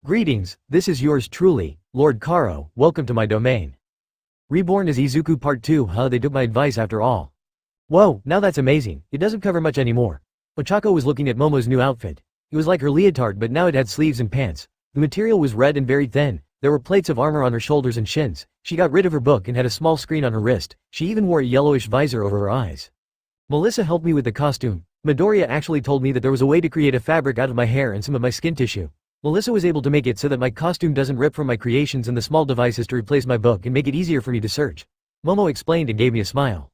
Greetings, this is yours truly, Lord Karo, welcome to my domain. Reborn is Izuku Part 2. They took my advice after all. Whoa, now that's amazing, it doesn't cover much anymore. Ochako was looking at Momo's new outfit. It was like her leotard, but now it had sleeves and pants. The material was red and very thin. There were plates of armor on her shoulders and shins. She got rid of her book and had a small screen on her wrist. She even wore a yellowish visor over her eyes. Melissa helped me with the costume. Midoriya actually told me that there was a way to create a fabric out of my hair and some of my skin tissue. Melissa was able to make it so that my costume doesn't rip from my creations and the small devices to replace my book and make it easier for me to search. Momo explained and gave me a smile.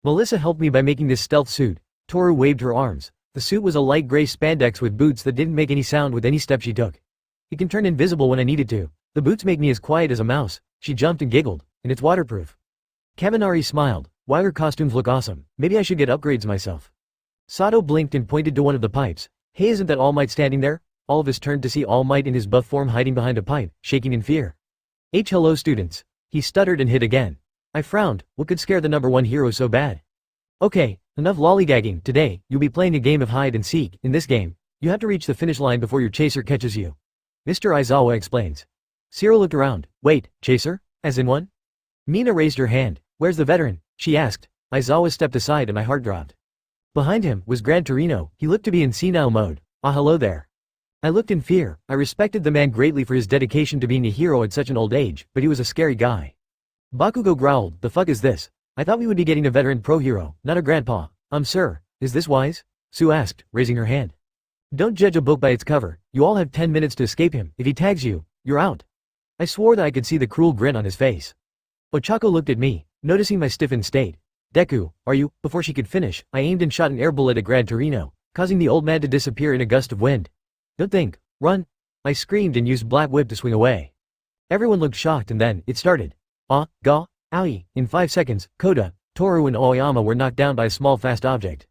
Melissa helped me by making this stealth suit. Toru waved her arms. The suit was a light gray spandex with boots that didn't make any sound with any step she took. It can turn invisible when I needed to. The boots make me as quiet as a mouse. She jumped and giggled, and it's waterproof. Kaminari smiled. Wow, her costumes look awesome. Maybe I should get upgrades myself. Sato blinked and pointed to one of the pipes. Hey, isn't that All Might standing there? All of us turned to see All Might in his buff form hiding behind a pipe, shaking in fear. Hello students. He stuttered and hit again. I frowned. What could scare the #1 hero so bad? Okay, enough lollygagging. Today, you'll be playing a game of hide and seek. In this game, you have to reach the finish line before your chaser catches you. Mr. Aizawa explains. Cyril looked around. Wait, chaser? As in one? Mina raised her hand. Where's the veteran? She asked. Aizawa stepped aside and my heart dropped. Behind him was Gran Torino. He looked to be in senile mode. Ah, hello there. I looked in fear. I respected the man greatly for his dedication to being a hero at such an old age, but he was a scary guy. Bakugo growled, the fuck is this? I thought we would be getting a veteran pro hero, not a grandpa. Sir, is this wise? Sue asked, raising her hand. Don't judge a book by its cover. You all have 10 minutes to escape him. If he tags you, you're out. I swore that I could see the cruel grin on his face. Ochako looked at me, noticing my stiffened state. Deku, are you? Before she could finish, I aimed and shot an air bullet at Gran Torino, causing the old man to disappear in a gust of wind. Don't think. Run. I screamed and used Black Whip to swing away. Everyone looked shocked and then, it started. Ah, ga, owie. In 5 seconds, Koda, Toru and Aoyama were knocked down by a small fast object.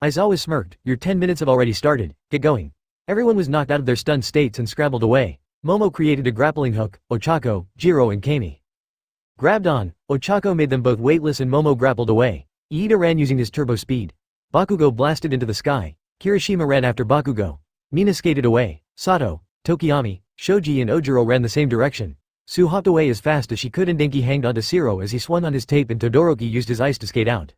Aizawa smirked. Your 10 minutes have already started. Get going. Everyone was knocked out of their stunned states and scrambled away. Momo created a grappling hook. Ochako, Jiro and Kami grabbed on. Ochako made them both weightless and Momo grappled away. Iida ran using his turbo speed. Bakugo blasted into the sky. Kirishima ran after Bakugo. Mina skated away. Sato, Tokiyami, Shoji and Ojiro ran the same direction. Sue hopped away as fast as she could and Denki hanged onto Zero as he swung on his tape and Todoroki used his ice to skate out.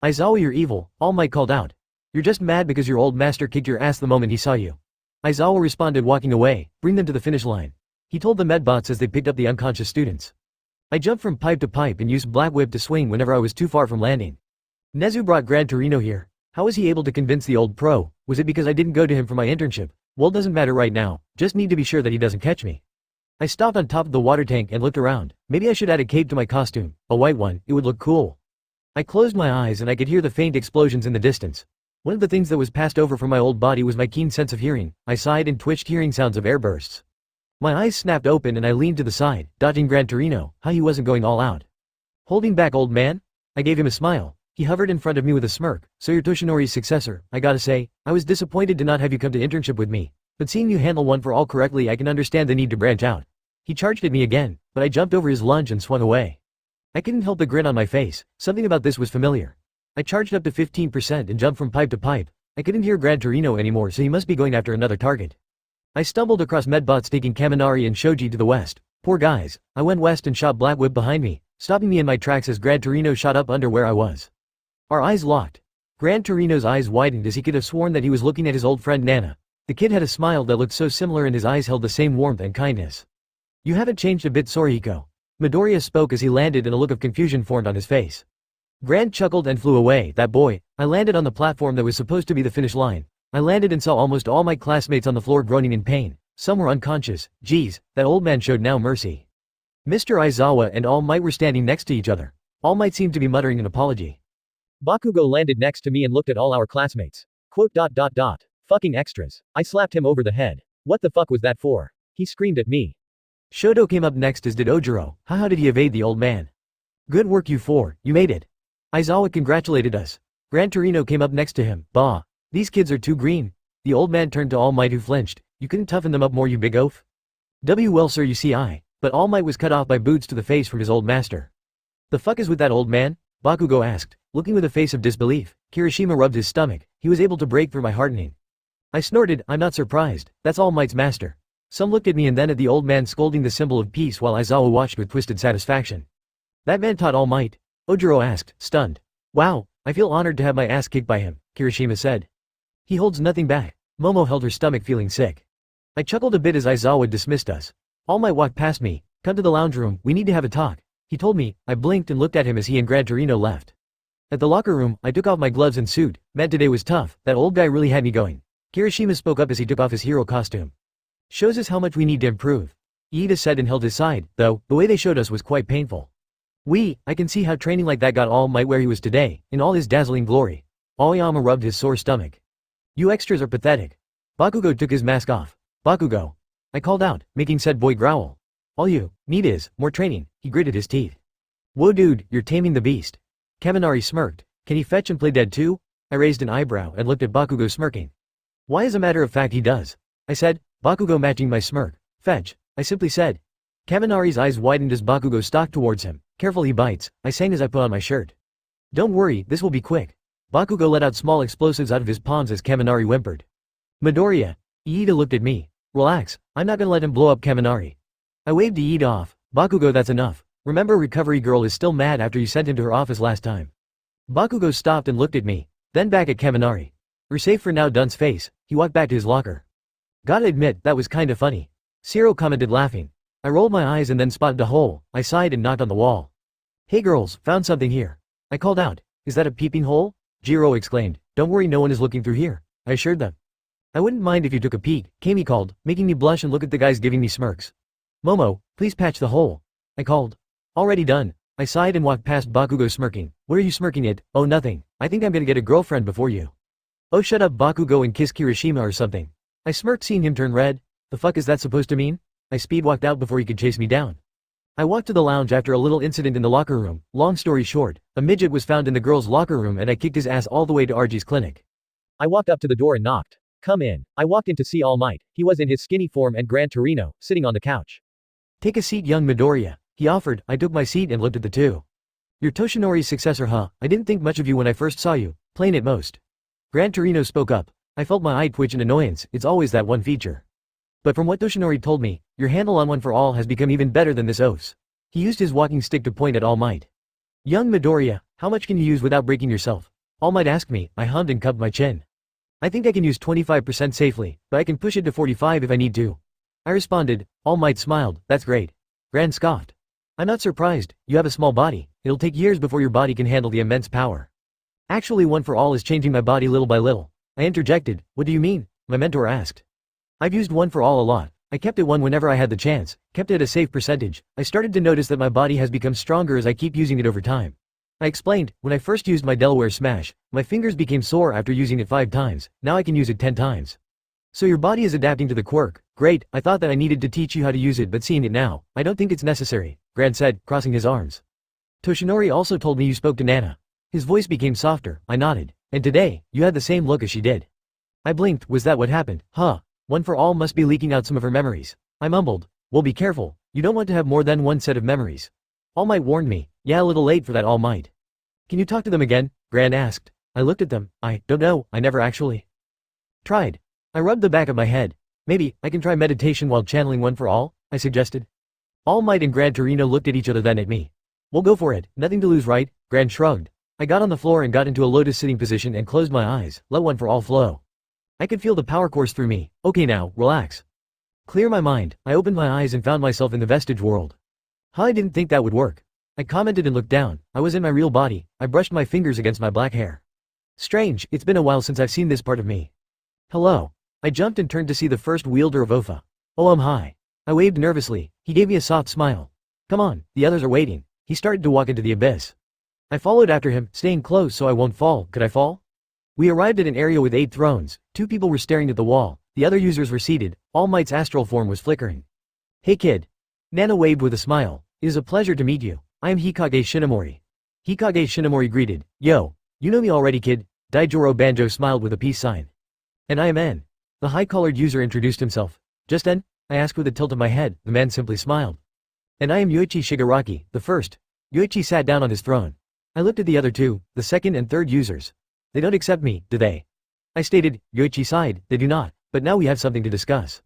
Aizawa, you're evil, All Might called out. You're just mad because your old master kicked your ass the moment he saw you. Aizawa responded, walking away. Bring them to the finish line. He told the medbots as they picked up the unconscious students. I jumped from pipe to pipe and used Black Whip to swing whenever I was too far from landing. Nezu brought Gran Torino here. How was he able to convince the old pro? Was it because I didn't go to him for my internship? Well, doesn't matter right now, just need to be sure that he doesn't catch me. I stopped on top of the water tank and looked around. Maybe I should add a cape to my costume, a white one, it would look cool. I closed my eyes and I could hear the faint explosions in the distance. One of the things that was passed over from my old body was my keen sense of hearing. I sighed and twitched, hearing sounds of air bursts. My eyes snapped open and I leaned to the side, dodging Gran Torino. How he wasn't going all out. Holding back, old man? I gave him a smile. He hovered in front of me with a smirk. So you're Toshinori's successor. I gotta say, I was disappointed to not have you come to internship with me. But seeing you handle one for all correctly, I can understand the need to branch out. He charged at me again, but I jumped over his lunge and swung away. I couldn't help the grin on my face. Something about this was familiar. I charged up to 15% and jumped from pipe to pipe. I couldn't hear Gran Torino anymore, so he must be going after another target. I stumbled across medbots taking Kaminari and Shoji to the west. Poor guys. I went west and shot Black Whip behind me, stopping me in my tracks as Gran Torino shot up under where I was. Our eyes locked. Gran Torino's eyes widened as he could have sworn that he was looking at his old friend Nana. The kid had a smile that looked so similar and his eyes held the same warmth and kindness. You haven't changed a bit, Sorihiko. Midoriya spoke as he landed and a look of confusion formed on his face. Gran chuckled and flew away. That boy. I landed on the platform that was supposed to be the finish line. I landed and saw almost all my classmates on the floor groaning in pain. Some were unconscious. Geez, that old man showed no mercy. Mr. Aizawa and All Might were standing next to each other. All Might seemed to be muttering an apology. Bakugo landed next to me and looked at all our classmates. Fucking extras. I slapped him over the head. What the fuck was that for? He screamed at me. Shoto came up next, as did Ojiro. How did he evade the old man? Good work, you four, you made it. Aizawa congratulated us. Gran Torino came up next to him. Bah. These kids are too green. The old man turned to All Might, who flinched. You couldn't toughen them up more, you big oaf? Well, sir, you see, but All Might was cut off by boots to the face from his old master. The fuck is with that old man? Bakugo asked, looking with a face of disbelief. Kirishima rubbed his stomach. He was able to break through my hardening. I snorted. I'm not surprised. That's All Might's master. Some looked at me and then at the old man scolding the symbol of peace while Aizawa watched with twisted satisfaction. That man taught All Might? Ojiro asked, stunned. Wow, I feel honored to have my ass kicked by him, Kirishima said. He holds nothing back. Momo held her stomach feeling sick. I chuckled a bit as Aizawa dismissed us. All Might walked past me. Come to the lounge room, we need to have a talk. He told me. I blinked and looked at him as he and Gran Torino left. At the locker room, I took off my gloves and suit. Man, today was tough. That old guy really had me going. Kirishima spoke up as he took off his hero costume. Shows us how much we need to improve. Iida said and held his side, though, the way they showed us was quite painful. I can see how training like that got All Might where he was today, in all his dazzling glory. Aoyama rubbed his sore stomach. You extras are pathetic. Bakugo took his mask off. Bakugo. I called out, making said boy growl. All you need is more training, he gritted his teeth. Whoa dude, you're taming the beast. Kaminari smirked. Can he fetch and play dead too? I raised an eyebrow and looked at Bakugo smirking. Why, as a matter of fact, he does. I said, Bakugo matching my smirk. Fetch, I simply said. Kaminari's eyes widened as Bakugo stalked towards him. Careful he bites, I sang as I put on my shirt. Don't worry, this will be quick. Bakugo let out small explosives out of his palms as Kaminari whimpered. Midoriya. Iida looked at me. Relax, I'm not gonna let him blow up Kaminari. I waved Iida off. Bakugo, that's enough. Remember, Recovery Girl is still mad after you sent him to her office last time. Bakugo stopped and looked at me, then back at Kaminari. We're safe for now, Dunce face. He walked back to his locker. Gotta admit, that was kinda funny. Zero commented laughing. I rolled my eyes and then spotted a hole. I sighed and knocked on the wall. Hey girls, found something here. I called out. Is that a peeping hole? Jiro exclaimed. Don't worry, no one is looking through here. I assured them. I wouldn't mind if you took a peek, Kami called, making me blush and look at the guys giving me smirks. Momo, please patch the hole. I called. Already done. I sighed and walked past Bakugo smirking. What are you smirking at? Oh, nothing. I think I'm gonna get a girlfriend before you. Oh, shut up, Bakugo, and kiss Kirishima or something. I smirked, seeing him turn red. The fuck is that supposed to mean? I speed walked out before he could chase me down. I walked to the lounge after a little incident in the locker room. Long story short, a midget was found in the girls' locker room and I kicked his ass all the way to RG's clinic. I walked up to the door and knocked. Come in. I walked in to see All Might. He was in his skinny form and Gran Torino, sitting on the couch. Take a seat, young Midoriya. He offered. I took my seat and looked at the two. You're Toshinori's successor, huh? I didn't think much of you when I first saw you. Plain at most. Gran Torino spoke up. I felt my eye twitch in annoyance. It's always that one feature. But from what Toshinori told me, your handle on One for All has become even better than this oaf's. He used his walking stick to point at All Might. Young Midoriya, how much can you use without breaking yourself? All Might asked me. I hummed and cupped my chin. I think I can use 25% safely, but I can push it to 45 if I need to. I responded. All Might smiled. That's great. Gran scoffed. I'm not surprised. You have a small body. It'll take years before your body can handle the immense power. Actually, One for All is changing my body little by little. I interjected. What do you mean? My mentor asked. I've used One for All a lot. I kept it one whenever I had the chance, kept it at a safe percentage. I started to notice that my body has become stronger as I keep using it over time. I explained. When I first used my Delaware Smash, my fingers became sore after using it 5 times. Now I can use it 10 times. So your body is adapting to the quirk. Great. I thought that I needed to teach you how to use it, but seeing it now, I don't think it's necessary, Gran said, crossing his arms. Toshinori also told me you spoke to Nana. His voice became softer. I nodded. And today, you had the same look as she did. I blinked. Was that what happened? Huh. One for All must be leaking out some of her memories. I mumbled. Well, be careful. You don't want to have more than one set of memories. All Might warned me. Yeah, a little late for that, All Might. Can you talk to them again? Gran asked. I looked at them. I don't know. I never actually tried. I rubbed the back of my head. Maybe I can try meditation while channeling One for All, I suggested. All Might and Gran Torino looked at each other, then at me. We'll go for it. Nothing to lose, right? Gran shrugged. I got on the floor and got into a lotus sitting position and closed my eyes. Let One for All flow. I could feel the power course through me. Okay, now, relax. Clear my mind. I opened my eyes and found myself in the Vestige world. I didn't think that would work. I commented and looked down. I was in my real body. I brushed my fingers against my black hair. Strange, it's been a while since I've seen this part of me. Hello. I jumped and turned to see the first wielder of Ofa. Oh, hi. I waved nervously. He gave me a soft smile. Come on, the others are waiting. He started to walk into the abyss. I followed after him, staying close so I won't fall. Could I fall? We arrived at an area with 8 thrones. 2 people were staring at the wall. The other users were seated. All Might's astral form was flickering. Hey kid. Nana waved with a smile. It is a pleasure to meet you. I am Hikage Shinomori. Hikage Shinomori greeted. Yo. You know me already, kid. Daijoro Banjo smiled with a peace sign. And I am N. The high-collared user introduced himself. Just N? I asked with a tilt of my head. The man simply smiled. And I am Yoichi Shigaraki, the first. Yoichi sat down on his throne. I looked at the other 2, the second and third users. They don't accept me, do they? I stated. Yoichi sighed. They do not, but now we have something to discuss.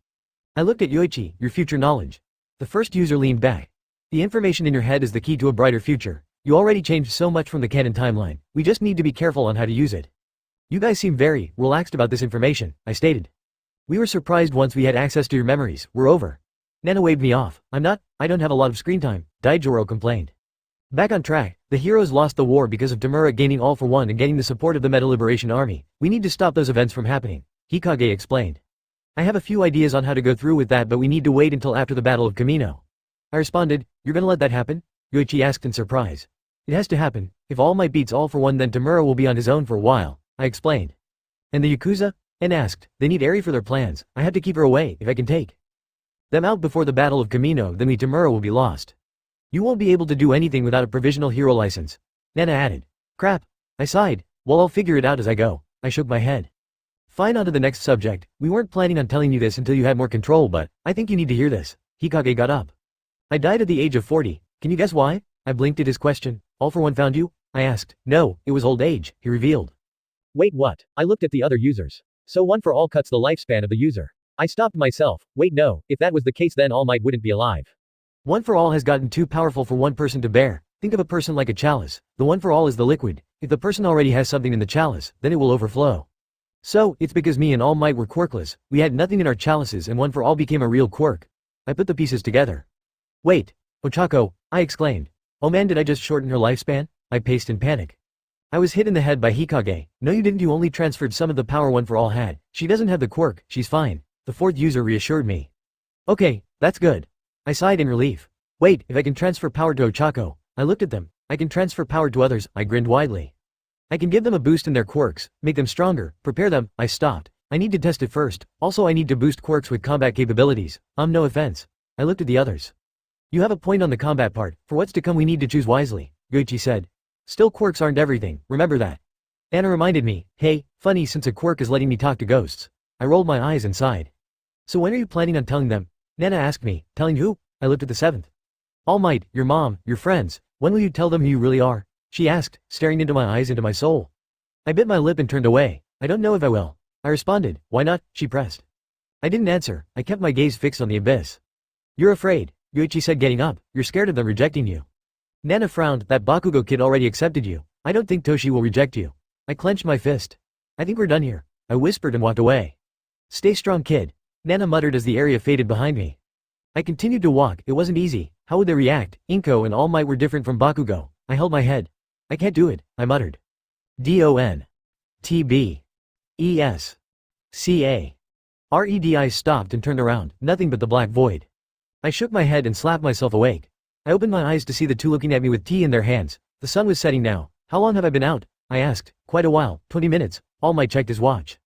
I looked at Yoichi, your future knowledge. The first user leaned back. The information in your head is the key to a brighter future. You already changed so much from the canon timeline. We just need to be careful on how to use it. You guys seem very relaxed about this information, I stated. We were surprised once we had access to your memories. We're over. Nana waved me off. I don't have a lot of screen time, Daijoro complained. Back on track, the heroes lost the war because of Tamura gaining All for One and getting the support of the Meta Liberation Army. We need to stop those events from happening, Hikage explained. I have a few ideas on how to go through with that, but we need to wait until after the Battle of Camino. I responded, you're gonna let that happen? Yoichi asked in surprise. It has to happen. If All Might beats All for One, then Tamura will be on his own for a while, I explained. And the Yakuza? En asked. They need Eri for their plans. I have to keep her away, if I can take them out before the Battle of Camino, then the Tamura will be lost. You won't be able to do anything without a provisional hero license, Nana added. Crap. I sighed. Well, I'll figure it out as I go. I shook my head. Fine, on to the next subject. We weren't planning on telling you this until you had more control, but I think you need to hear this. Hikage got up. I died at the age of 40. Can you guess why? I blinked at his question. All for One found you? I asked. No, it was old age, he revealed. Wait, what? I looked at the other users. So One for All cuts the lifespan of the user. I stopped myself. Wait, no, if that was the case, then All Might wouldn't be alive. One for All has gotten too powerful for one person to bear. Think of a person like a chalice. The One for All is the liquid. If the person already has something in the chalice, then it will overflow. So, it's because me and All Might were quirkless. We had nothing in our chalices and One for All became a real quirk. I put the pieces together. Wait. Ochako, I exclaimed. Oh man, did I just shorten her lifespan? I paced in panic. I was hit in the head by Hikage. No you didn't, you only transferred some of the power One for All had. She doesn't have the quirk, she's fine. The fourth user reassured me. Okay, that's good. I sighed in relief. Wait, if I can transfer power to Ochako. I looked at them. I can transfer power to others, I grinned widely. I can give them a boost in their quirks, make them stronger, prepare them. I stopped. I need to test it first. Also I need to boost quirks with combat capabilities. No offense. I looked at the others. You have a point on the combat part. For what's to come we need to choose wisely, Yoichi said. Still, quirks aren't everything, remember that. Anna reminded me. Hey, funny since a quirk is letting me talk to ghosts. I rolled my eyes and sighed. So when are you planning on telling them? Nana asked me. Telling who? I looked at the seventh. All Might, your mom, your friends. When will you tell them who you really are? She asked, staring into my eyes, into my soul. I bit my lip and turned away. I don't know if I will. I responded. Why not? She pressed. I didn't answer. I kept my gaze fixed on the abyss. You're afraid, Yoichi said, getting up. You're scared of them rejecting you. Nana frowned. That Bakugo kid already accepted you. I don't think Toshi will reject you. I clenched my fist. I think we're done here. I whispered and walked away. Stay strong, kid, Nana muttered as the area faded behind me. I continued to walk. It wasn't easy. How would they react? Inko and All Might were different from Bakugo. I held my head. I can't do it, I muttered. DON. TB. ES. CA. RED. I stopped and turned around. Nothing but the black void. I shook my head and slapped myself awake. I opened my eyes to see the two looking at me with tea in their hands. The sun was setting now. How long have I been out? I asked. Quite a while. 20 minutes. All Might checked his watch.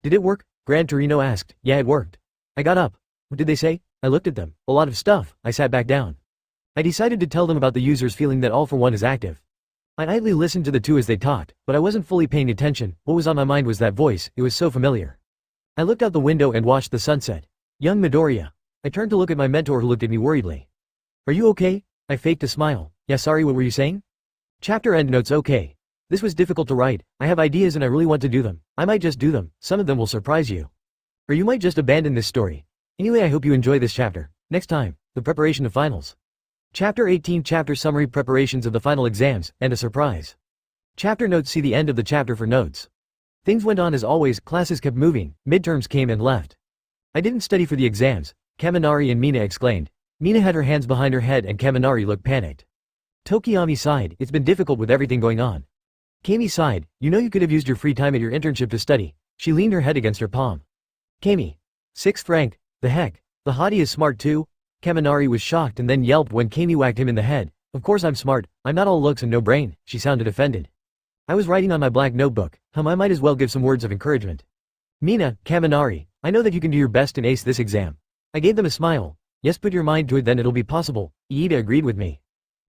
Did it work? Gran Torino asked. Yeah, it worked. I got up. What did they say? I looked at them. A lot of stuff. I sat back down. I decided to tell them about the users feeling that All for One is active. I idly listened to the two as they talked, but I wasn't fully paying attention. What was on my mind was that voice. It was so familiar. I looked out the window and watched the sunset. Young Midoriya. I turned to look at my mentor who looked at me worriedly. Are you okay? I faked a smile. Yeah, sorry, what were you saying? Chapter endnotes. Okay. This was difficult to write. I have ideas and I really want to do them. I might just do them. Some of them will surprise you. Or you might just abandon this story. Anyway, I hope you enjoy this chapter. Next time, the preparation of finals. Chapter 18. Chapter summary. Preparations of the final exams, and a surprise. Chapter notes. See the end of the chapter for notes. Things went on as always. Classes kept moving. Midterms came and left. I didn't study for the exams, Kaminari and Mina exclaimed. Mina had her hands behind her head and Kaminari looked panicked. Tokiyami sighed. It's been difficult with everything going on. Kami sighed. You know you could have used your free time at your internship to study. She leaned her head against her palm. Kami. 6th rank. The heck? The hottie is smart too? Kaminari was shocked and then yelped when Kami whacked him in the head. Of course I'm smart. I'm not all looks and no brain. She sounded offended. I was writing on my black notebook. I might as well give some words of encouragement. Mina, Kaminari, I know that you can do your best and ace this exam. I gave them a smile. Yes, put your mind to it, then it'll be possible. Iida agreed with me.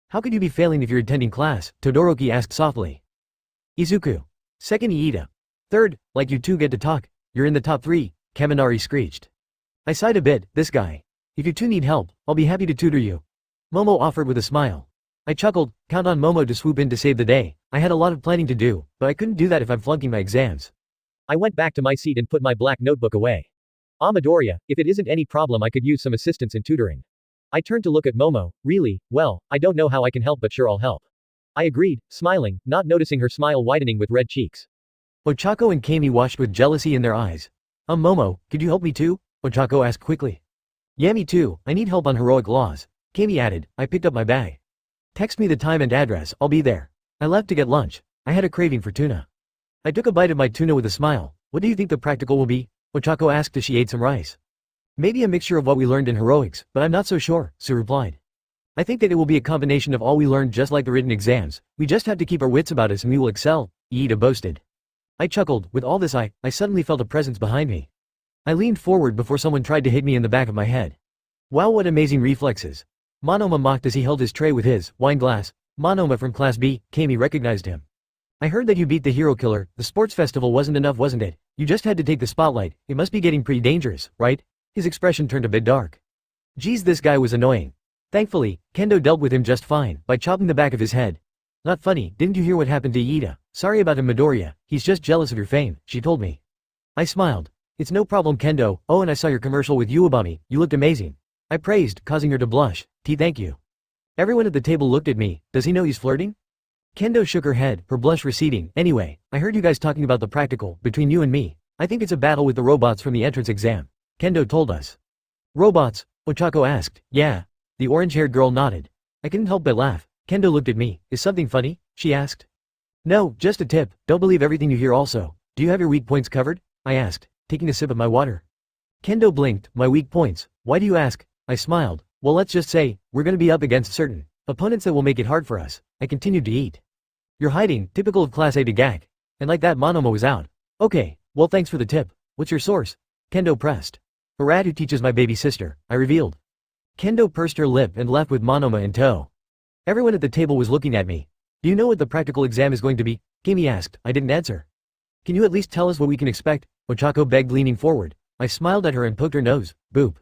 How could you be failing if you're attending class? Todoroki asked softly. Izuku. 2nd Iida. 3rd, like you two get to talk. You're in the top 3, Kaminari screeched. I sighed a bit. This guy. If you two need help, I'll be happy to tutor you. Momo offered with a smile. I chuckled. Count on Momo to swoop in to save the day. I had a lot of planning to do, but I couldn't do that if I'm flunking my exams. I went back to my seat and put my black notebook away. Midoriya, if it isn't any problem I could use some assistance in tutoring. I turned to look at Momo. Really? Well, I don't know how I can help but sure I'll help. I agreed, smiling, not noticing her smile widening with red cheeks. Ochako and Kami watched with jealousy in their eyes. Momo, could you help me too? Ochako asked quickly. Yeah, me too, I need help on heroic laws. Kami added. I picked up my bag. Text me the time and address, I'll be there. I left to get lunch. I had a craving for tuna. I took a bite of my tuna with a smile. What do you think the practical will be? Ochako asked as she ate some rice. Maybe a mixture of what we learned in heroics, but I'm not so sure, Sue replied. I think that it will be a combination of all we learned just like the written exams. We just have to keep our wits about us and we will excel, Iida boasted. I chuckled. With all this I suddenly felt a presence behind me. I leaned forward before someone tried to hit me in the back of my head. Wow, what amazing reflexes. Monoma mocked as he held his tray with his wine glass. Monoma from Class B, Kami recognized him. I heard that you beat the hero killer. The sports festival wasn't enough, wasn't it? You just had to take the spotlight. It must be getting pretty dangerous, right? His expression turned a bit dark. Geez, this guy was annoying. Thankfully, Kendo dealt with him just fine, by chopping the back of his head. Not funny, didn't you hear what happened to Iida? Sorry about him, Midoriya, he's just jealous of your fame, she told me. I smiled. It's no problem, Kendo. Oh, and I saw your commercial with Uebami, you looked amazing. I praised, causing her to blush. Thank you. Everyone at the table looked at me. Does he know he's flirting? Kendo shook her head, her blush receding. Anyway, I heard you guys talking about the practical, between you and me. I think it's a battle with the robots from the entrance exam. Kendo told us. Robots? Ochako asked. Yeah. The orange-haired girl nodded. I couldn't help but laugh. Kendo looked at me. Is something funny? She asked. No, just a tip. Don't believe everything you hear also. Do you have your weak points covered? I asked, taking a sip of my water. Kendo blinked. My weak points. Why do you ask? I smiled. Well, let's just say, we're gonna be up against certain opponents that will make it hard for us. I continued to eat. You're hiding, typical of Class A to gag. And like that Monoma was out. Okay, well thanks for the tip. What's your source? Kendo pressed. A rat who teaches my baby sister, I revealed. Kendo pursed her lip and left with Monoma in tow. Everyone at the table was looking at me. Do you know what the practical exam is going to be? Kami asked. I didn't answer. Can you at least tell us what we can expect? Ochako begged, leaning forward. I smiled at her and poked her nose. Boop.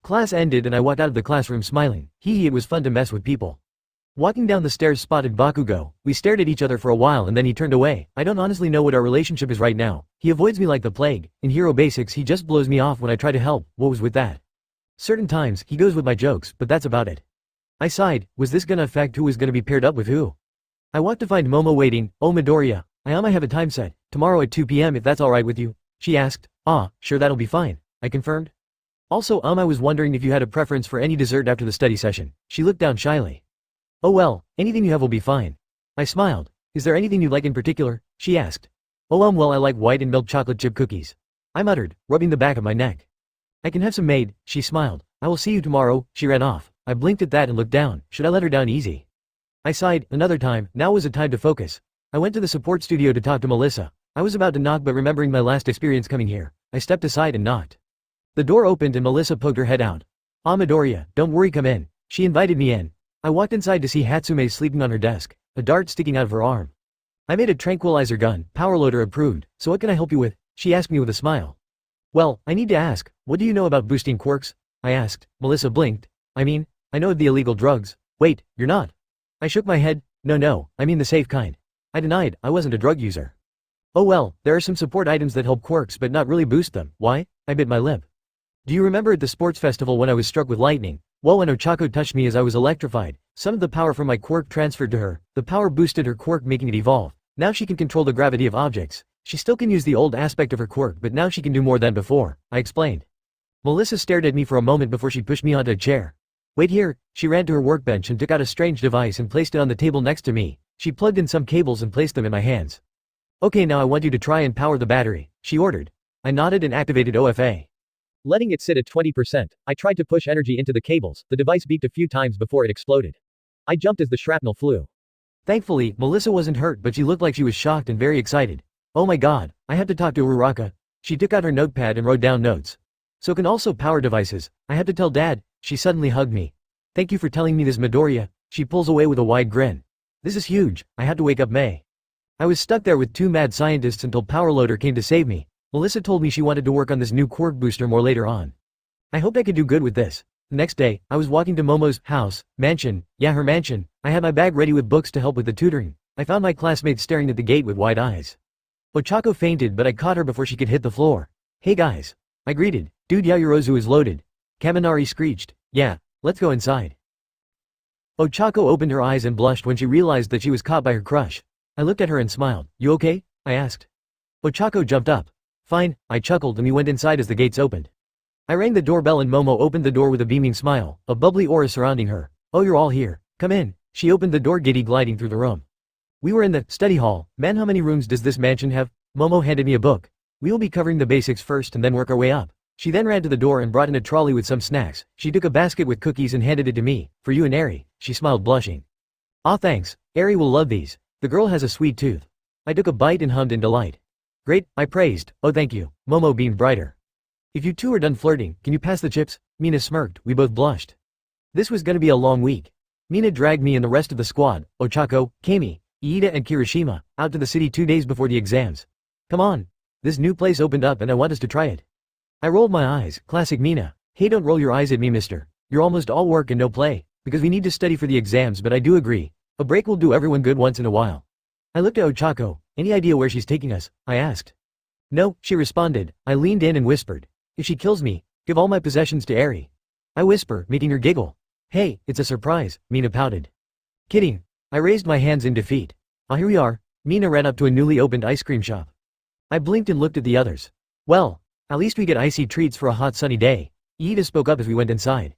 Class ended and I walked out of the classroom smiling. It was fun to mess with people. Walking down the stairs spotted Bakugo. We stared at each other for a while and then he turned away. I don't honestly know what our relationship is right now. He avoids me like the plague. In Hero Basics he just blows me off when I try to help. What was with that? Certain times, he goes with my jokes, but that's about it. I sighed. Was this gonna affect who was gonna be paired up with who? I walked to find Momo waiting. Oh, Midoriya. I have a time set. Tomorrow at 2 p.m. if that's alright with you. She asked. Sure, that'll be fine. I confirmed. Also, I was wondering if you had a preference for any dessert after the study session. She looked down shyly. Oh well, anything you have will be fine. I smiled. Is there anything you like in particular? She asked. Oh well, I like white and milk chocolate chip cookies. I muttered, rubbing the back of my neck. I can have some made, she smiled. I will see you tomorrow. She ran off. I blinked at that and looked down. Should I let her down easy? I sighed. Another time. Now was a time to focus. I went to the support studio to talk to Melissa. I was about to knock but remembering my last experience coming here, I stepped aside and knocked. The door opened and Melissa poked her head out. Midoriya, don't worry, come in. She invited me in. I walked inside to see Hatsume sleeping on her desk, a dart sticking out of her arm. I made a tranquilizer gun, power loader approved. So what can I help you with? She asked me with a smile. Well, I need to ask, what do you know about boosting quirks? I asked. Melissa blinked. I know of the illegal drugs. Wait, you're not? I shook my head. No, I mean the safe kind. I denied, I wasn't a drug user. Oh well, there are some support items that help quirks but not really boost them. Why? I bit my lip. Do you remember at the sports festival when I was struck with lightning? Well, when Ochako touched me as I was electrified, some of the power from my quirk transferred to her. The power boosted her quirk, making it evolve. Now she can control the gravity of objects. She still can use the old aspect of her quirk but now she can do more than before, I explained. Melissa stared at me for a moment before she pushed me onto a chair. Wait here. She ran to her workbench and took out a strange device and placed it on the table next to me. She plugged in some cables and placed them in my hands. Okay, now I want you to try and power the battery, she ordered. I nodded and activated OFA. Letting it sit at 20%, I tried to push energy into the cables. The device beeped a few times before it exploded. I jumped as the shrapnel flew. Thankfully, Melissa wasn't hurt but she looked like she was shocked and very excited. Oh my god, I have to talk to Uraraka. She took out her notepad and wrote down notes. So can also power devices. I have to tell Dad. She suddenly hugged me. Thank you for telling me this, Midoriya. She pulls away with a wide grin. This is huge. I had to wake up May. I was stuck there with two mad scientists until Power Loader came to save me. Melissa told me she wanted to work on this new quirk booster more later on. I hoped I could do good with this. The next day, I was walking to Momo's mansion. Yeah, her mansion. I had my bag ready with books to help with the tutoring. I found my classmates staring at the gate with wide eyes. Ochako fainted but I caught her before she could hit the floor. Hey guys. I greeted. Dude, Yayorozu is loaded. Kaminari screeched. Yeah, let's go inside. Ochako opened her eyes and blushed when she realized that she was caught by her crush. I looked at her and smiled. You okay? I asked. Ochako jumped up. Fine, I chuckled and we went inside as the gates opened. I rang the doorbell and Momo opened the door with a beaming smile, a bubbly aura surrounding her. Oh, you're all here. Come in. She opened the door, giddy gliding through the room. We were in the study hall. Man, how many rooms does this mansion have? Momo handed me a book. We will be covering the basics first and then work our way up. She then ran to the door and brought in a trolley with some snacks. She took a basket with cookies and handed it to me. For you and Eri. She smiled, blushing. Ah, thanks. Eri will love these. The girl has a sweet tooth. I took a bite and hummed in delight. Great, I praised. Oh, thank you. Momo beamed brighter. If you two are done flirting, can you pass the chips? Mina smirked. We both blushed. This was gonna be a long week. Mina dragged me and the rest of the squad, Ochako, Kami, Iida and Kirishima, out to the city 2 days before the exams. Come on. This new place opened up and I want us to try it. I rolled my eyes. Classic Mina. Hey, don't roll your eyes at me, mister. You're almost all work and no play. Because we need to study for the exams, but I do agree. A break will do everyone good once in a while. I looked at Ochako. Any idea where she's taking us? I asked. No, she responded. I leaned in and whispered. If she kills me, give all my possessions to Eri. I whisper, making her giggle. Hey, it's a surprise, Mina pouted. Kidding. I raised my hands in defeat. Ah, here we are. Mina ran up to a newly opened ice cream shop. I blinked and looked at the others. Well, at least we get icy treats for a hot sunny day. Iida spoke up as we went inside.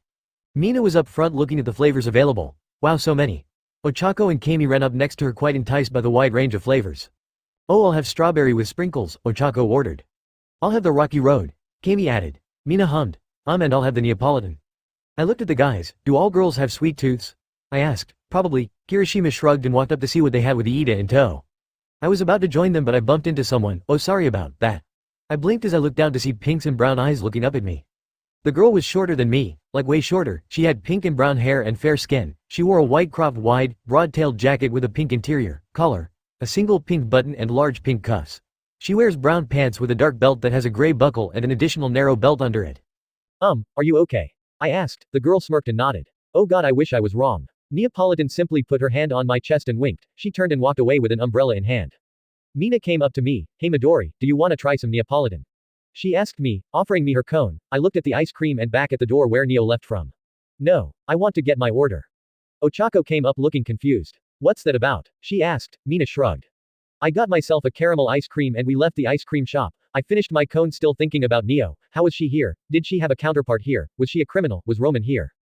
Mina was up front looking at the flavors available. Wow, so many. Ochako and Kami ran up next to her, quite enticed by the wide range of flavors. Oh, I'll have strawberry with sprinkles, Ochako ordered. I'll have the Rocky Road, Kami added. Mina hummed. And I'll have the Neapolitan. I looked at the guys. Do all girls have sweet tooths? I asked. Probably. Kirishima shrugged and walked up to see what they had with Iida in tow. I was about to join them but I bumped into someone. Oh, sorry about that. I blinked as I looked down to see pinks and brown eyes looking up at me. The girl was shorter than me, like way shorter. She had pink and brown hair and fair skin. She wore a white cropped wide, broad-tailed jacket with a pink interior, collar, a single pink button and large pink cuffs. She wears brown pants with a dark belt that has a gray buckle and an additional narrow belt under it. Are you okay? I asked. The girl smirked and nodded. Oh god, I wish I was wrong. Neapolitan simply put her hand on my chest and winked. She turned and walked away with an umbrella in hand. Mina came up to me. Hey Midori, do you want to try some Neapolitan? She asked me, offering me her cone. I looked at the ice cream and back at the door where Neo left from. No, I want to get my order. Ochako came up looking confused. What's that about? She asked. Mina shrugged. I got myself a caramel ice cream and we left the ice cream shop. I finished my cone still thinking about Neo. How was she here? Did she have a counterpart here? Was she a criminal? Was Roman here?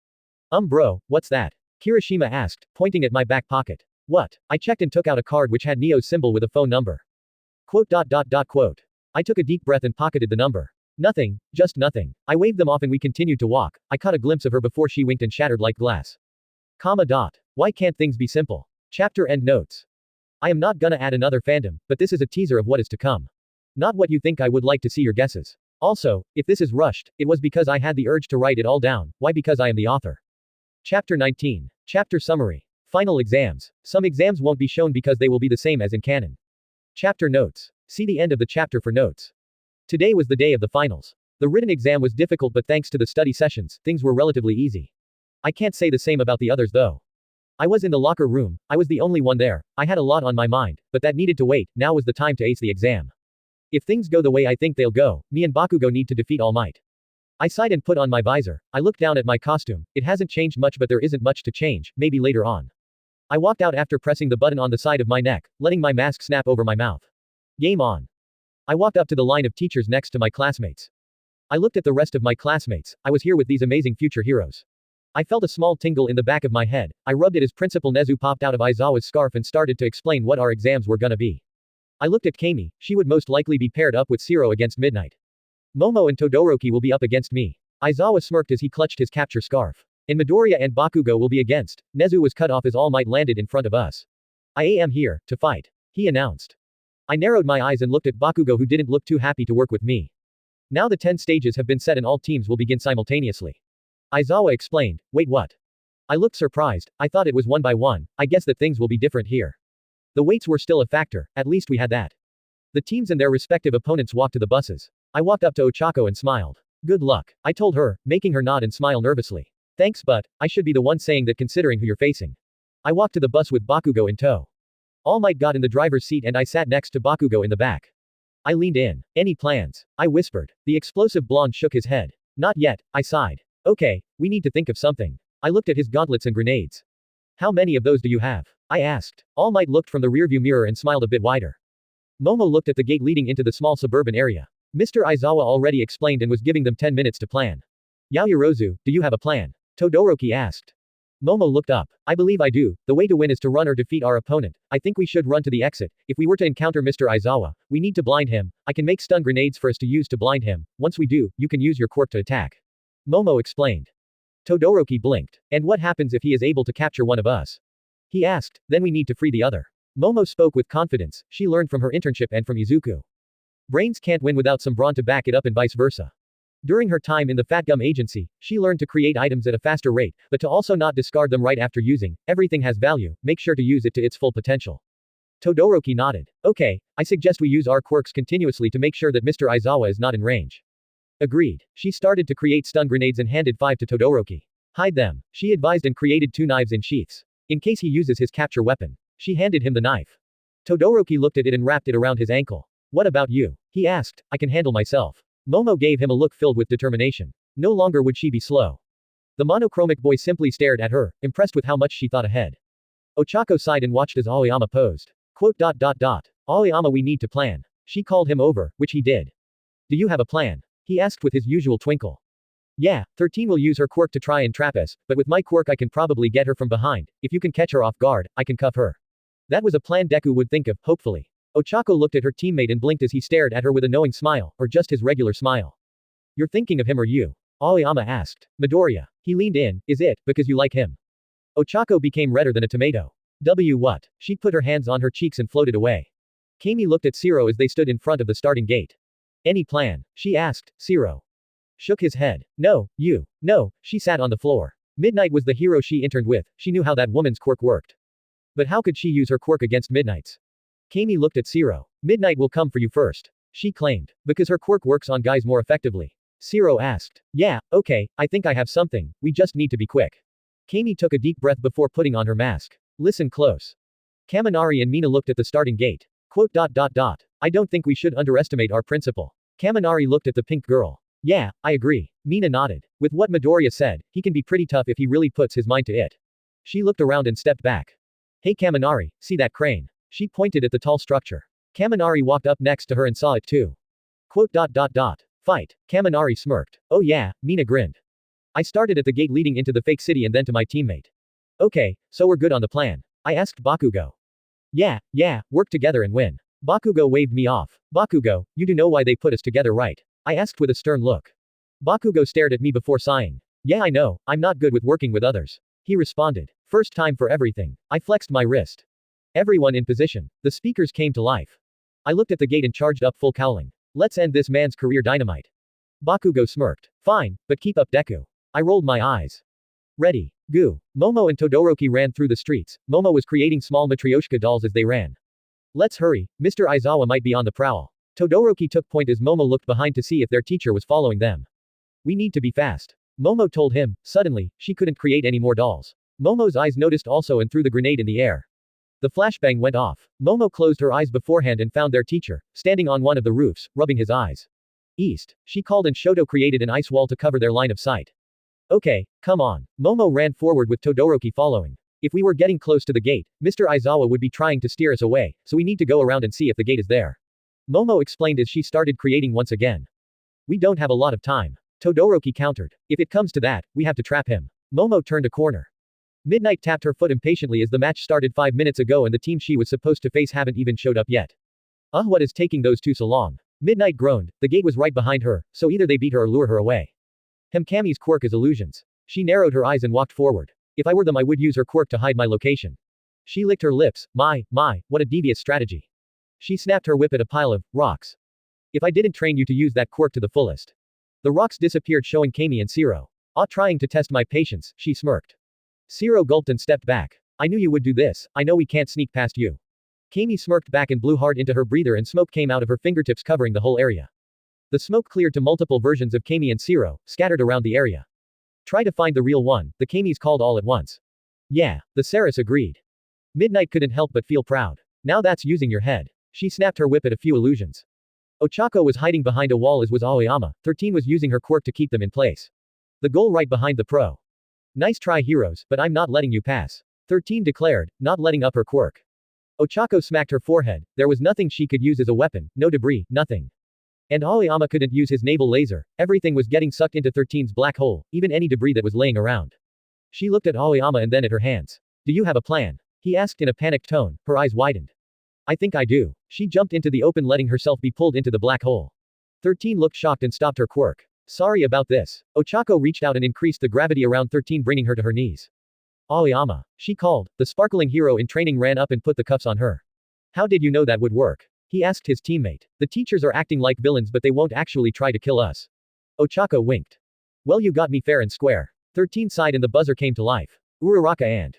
Bro, what's that? Kirishima asked, pointing at my back pocket. What? I checked and took out a card which had Neo's symbol with a phone number. Quote. I took a deep breath and pocketed the number. Nothing, just nothing. I waved them off and we continued to walk. I caught a glimpse of her before she winked and shattered like glass. Why can't things be simple? Chapter end notes. I am not gonna add another fandom, but this is a teaser of what is to come. Not what you think. I would like to see your guesses. Also, if this is rushed, it was because I had the urge to write it all down. Why? Because I am the author. Chapter 19. Chapter summary. Final exams. Some exams won't be shown because they will be the same as in canon. Chapter notes. See the end of the chapter for notes. Today was the day of the finals. The written exam was difficult but thanks to the study sessions, things were relatively easy. I can't say the same about the others though. I was in the locker room, I was the only one there, I had a lot on my mind, but that needed to wait. Now was the time to ace the exam. If things go the way I think they'll go, me and Bakugo need to defeat All Might. I sighed and put on my visor. I looked down at my costume. It hasn't changed much but there isn't much to change, maybe later on. I walked out after pressing the button on the side of my neck, letting my mask snap over my mouth. Game on. I walked up to the line of teachers next to my classmates. I looked at the rest of my classmates. I was here with these amazing future heroes. I felt a small tingle in the back of my head. I rubbed it as Principal Nezu popped out of Aizawa's scarf and started to explain what our exams were gonna be. I looked at Kami. She would most likely be paired up with Shiro against Midnight. Momo and Todoroki will be up against me. Aizawa smirked as he clutched his capture scarf. And Midoriya and Bakugo will be against. Nezu was cut off as All Might landed in front of us. I am here to fight, he announced. I narrowed my eyes and looked at Bakugo, who didn't look too happy to work with me. Now the 10 stages have been set and all teams will begin simultaneously. Aizawa explained. Wait, what? I looked surprised. I thought it was one by one. I guess that things will be different here. The weights were still a factor, at least we had that. The teams and their respective opponents walked to the buses. I walked up to Ochako and smiled. Good luck, I told her, making her nod and smile nervously. Thanks, but I should be the one saying that considering who you're facing. I walked to the bus with Bakugo in tow. All Might got in the driver's seat and I sat next to Bakugo in the back. I leaned in. Any plans? I whispered. The explosive blonde shook his head. Not yet, I sighed. Okay, we need to think of something. I looked at his gauntlets and grenades. How many of those do you have? I asked. All Might looked from the rearview mirror and smiled a bit wider. Momo looked at the gate leading into the small suburban area. Mr. Aizawa already explained and was giving them 10 minutes to plan. Yaoyorozu, do you have a plan? Todoroki asked. Momo looked up. I believe I do. The way to win is to run or defeat our opponent. I think we should run to the exit. If we were to encounter Mr. Aizawa, we need to blind him. I can make stun grenades for us to use to blind him. Once we do, you can use your quirk to attack. Momo explained. Todoroki blinked. And what happens if he is able to capture one of us? He asked. Then we need to free the other. Momo spoke with confidence. She learned from her internship and from Izuku. Brains can't win without some brawn to back it up and vice versa. During her time in the Fat Gum Agency, she learned to create items at a faster rate, but to also not discard them right after using. Everything has value, make sure to use it to its full potential. Todoroki nodded. Okay, I suggest we use our quirks continuously to make sure that Mr. Aizawa is not in range. Agreed. She started to create stun grenades and handed 5 to Todoroki. Hide them, she advised, and created 2 knives in sheaths. In case he uses his capture weapon. She handed him the knife. Todoroki looked at it and wrapped it around his ankle. What about you? He asked. I can handle myself. Momo gave him a look filled with determination. No longer would she be slow. The monochromic boy simply stared at her, impressed with how much she thought ahead. Ochako sighed and watched as Aoyama posed. Aoyama, we need to plan. She called him over, which he did. Do you have a plan? He asked with his usual twinkle. Yeah, 13 will use her quirk to try and trap us, but with my quirk I can probably get her from behind. If you can catch her off guard, I can cuff her. That was a plan Deku would think of, hopefully. Ochako looked at her teammate and blinked as he stared at her with a knowing smile, or just his regular smile. You're thinking of him or you? Aoyama asked. Midoriya. He leaned in. Is it, because you like him? Ochako became redder than a tomato. What? She put her hands on her cheeks and floated away. Kami looked at Zero as they stood in front of the starting gate. Any plan? She asked. Zero shook his head. No, you. No, she sat on the floor. Midnight was the hero she interned with, she knew how that woman's quirk worked. But how could she use her quirk against Midnight's? Kami looked at Zero. Midnight will come for you first. She claimed. Because her quirk works on guys more effectively. Zero asked. Yeah, okay, I think I have something, we just need to be quick. Kami took a deep breath before putting on her mask. Listen close. Kaminari and Mina looked at the starting gate. I don't think we should underestimate our principal. Kaminari looked at the pink girl. Yeah, I agree. Mina nodded. With what Midoriya said, he can be pretty tough if he really puts his mind to it. She looked around and stepped back. Hey Kaminari, see that crane? She pointed at the tall structure. Kaminari walked up next to her and saw it too. Fight. Kaminari smirked. Oh yeah, Mina grinned. I started at the gate leading into the fake city and then to my teammate. Okay, so we're good on the plan. I asked Bakugo. Yeah, work together and win. Bakugo waved me off. Bakugo, you do know why they put us together, right? I asked with a stern look. Bakugo stared at me before sighing. Yeah, I know, I'm not good with working with others. He responded. First time for everything. I flexed my wrist. Everyone in position. The speakers came to life. I looked at the gate and charged up full cowling. Let's end this man's career dynamite. Bakugo smirked. Fine, but keep up Deku. I rolled my eyes. Ready. Go. Momo and Todoroki ran through the streets. Momo was creating small Matryoshka dolls as they ran. Let's hurry, Mr. Aizawa might be on the prowl. Todoroki took point as Momo looked behind to see if their teacher was following them. We need to be fast. Momo told him. Suddenly, she couldn't create any more dolls. Momo's eyes noticed also and threw the grenade in the air. The flashbang went off. Momo closed her eyes beforehand and found their teacher, standing on one of the roofs, rubbing his eyes. East, she called and Shoto created an ice wall to cover their line of sight. Okay, come on. Momo ran forward with Todoroki following. If we were getting close to the gate, Mr. Aizawa would be trying to steer us away, so we need to go around and see if the gate is there. Momo explained as she started creating once again. We don't have a lot of time. Todoroki countered. If it comes to that, we have to trap him. Momo turned a corner. Midnight tapped her foot impatiently as the match started 5 minutes ago and the team she was supposed to face haven't even showed up yet. What is taking those two so long? Midnight groaned. The gate was right behind her, so either they beat her or lure her away. Kami's quirk is illusions. She narrowed her eyes and walked forward. If I were them I would use her quirk to hide my location. She licked her lips. My, what a devious strategy. She snapped her whip at a pile of rocks. If I didn't train you to use that quirk to the fullest. The rocks disappeared showing Kami and Zero. Trying to test my patience, she smirked. Zero gulped and stepped back. I knew you would do this, I know we can't sneak past you. Kami smirked back and blew hard into her breather and smoke came out of her fingertips covering the whole area. The smoke cleared to multiple versions of Kami and Zero, scattered around the area. Try to find the real one, the Kamis called all at once. Yeah, the Ceres agreed. Midnight couldn't help but feel proud. Now that's using your head. She snapped her whip at a few illusions. Ochako was hiding behind a wall as was Aoyama. 13 was using her quirk to keep them in place. The goal right behind the pro. Nice try heroes, but I'm not letting you pass. 13 declared, not letting up her quirk. Ochako smacked her forehead. There was nothing she could use as a weapon, no debris, nothing. And Aoyama couldn't use his naval laser. Everything was getting sucked into 13's black hole, even any debris that was laying around. She looked at Aoyama and then at her hands. Do you have a plan? He asked in a panicked tone, her eyes widened. I think I do. She jumped into the open, letting herself be pulled into the black hole. 13 looked shocked and stopped her quirk. Sorry about this. Ochako reached out and increased the gravity around 13, bringing her to her knees. Aoyama, she called. The sparkling hero in training ran up and put the cuffs on her. How did you know that would work? He asked his teammate. The teachers are acting like villains, but they won't actually try to kill us. Ochako winked. Well, you got me fair and square. 13 sighed and the buzzer came to life. Uraraka and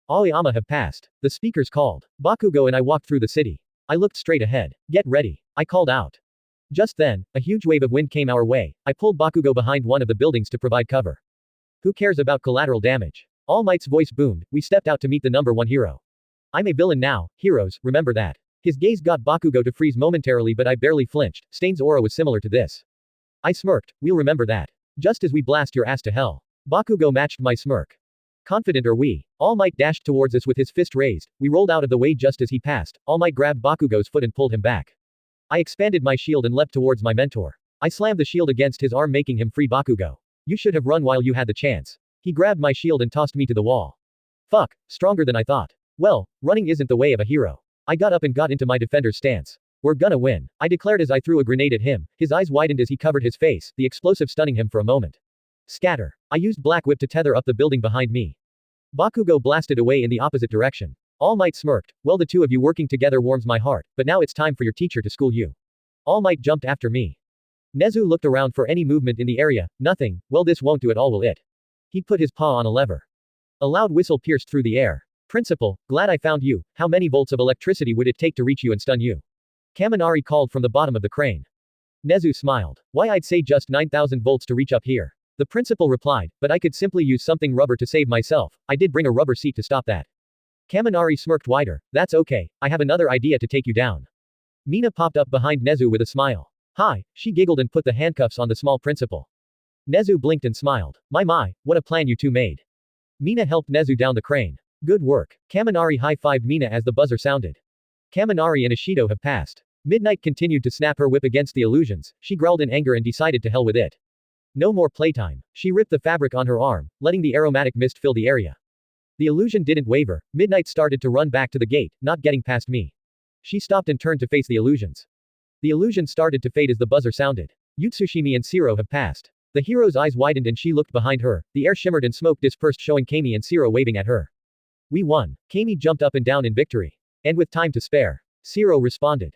Aoyama have passed. The speakers called. Bakugo and I walked through the city. I looked straight ahead. Get ready. I called out. Just then, a huge wave of wind came our way. I pulled Bakugo behind one of the buildings to provide cover. Who cares about collateral damage? All Might's voice boomed. We stepped out to meet the number one hero. I'm a villain now, heroes, remember that. His gaze got Bakugo to freeze momentarily, but I barely flinched. Stain's aura was similar to this. I smirked. We'll remember that. Just as we blast your ass to hell. Bakugo matched my smirk. Confident are we? All Might dashed towards us with his fist raised. We rolled out of the way just as he passed. All Might grabbed Bakugo's foot and pulled him back. I expanded my shield and leapt towards my mentor. I slammed the shield against his arm, making him free Bakugo. You should have run while you had the chance. He grabbed my shield and tossed me to the wall. Fuck, stronger than I thought. Well, running isn't the way of a hero. I got up and got into my defender's stance. We're gonna win, I declared as I threw a grenade at him. His eyes widened as he covered his face, the explosive stunning him for a moment. Scatter. I used Black Whip to tether up the building behind me. Bakugo blasted away in the opposite direction. All Might smirked. Well, the two of you working together warms my heart, but now it's time for your teacher to school you. All Might jumped after me. Nezu looked around for any movement in the area. Nothing. Well, this won't do it all, will it? He put his paw on a lever. A loud whistle pierced through the air. Principal, glad I found you. How many volts of electricity would it take to reach you and stun you? Kaminari called from the bottom of the crane. Nezu smiled. Why, I'd say just 9,000 volts to reach up here. The principal replied, but I could simply use something rubber to save myself. I did bring a rubber seat to stop that. Kaminari smirked wider. That's okay. I have another idea to take you down. Mina popped up behind Nezu with a smile. Hi, she giggled and put the handcuffs on the small principal. Nezu blinked and smiled. My, what a plan you two made. Mina helped Nezu down the crane. Good work. Kaminari high-fived Mina as the buzzer sounded. Kaminari and Ishido have passed. Midnight continued to snap her whip against the illusions. She growled in anger and decided to hell with it. No more playtime. She ripped the fabric on her arm, letting the aromatic mist fill the area. The illusion didn't waver. Midnight started to run back to the gate, not getting past me. She stopped and turned to face the illusions. The illusion started to fade as the buzzer sounded. Yutsushimi and Siro have passed. The hero's eyes widened and she looked behind her. The air shimmered and smoke dispersed, showing Kami and Siro waving at her. We won. Kami jumped up and down in victory. And with time to spare. Siro responded.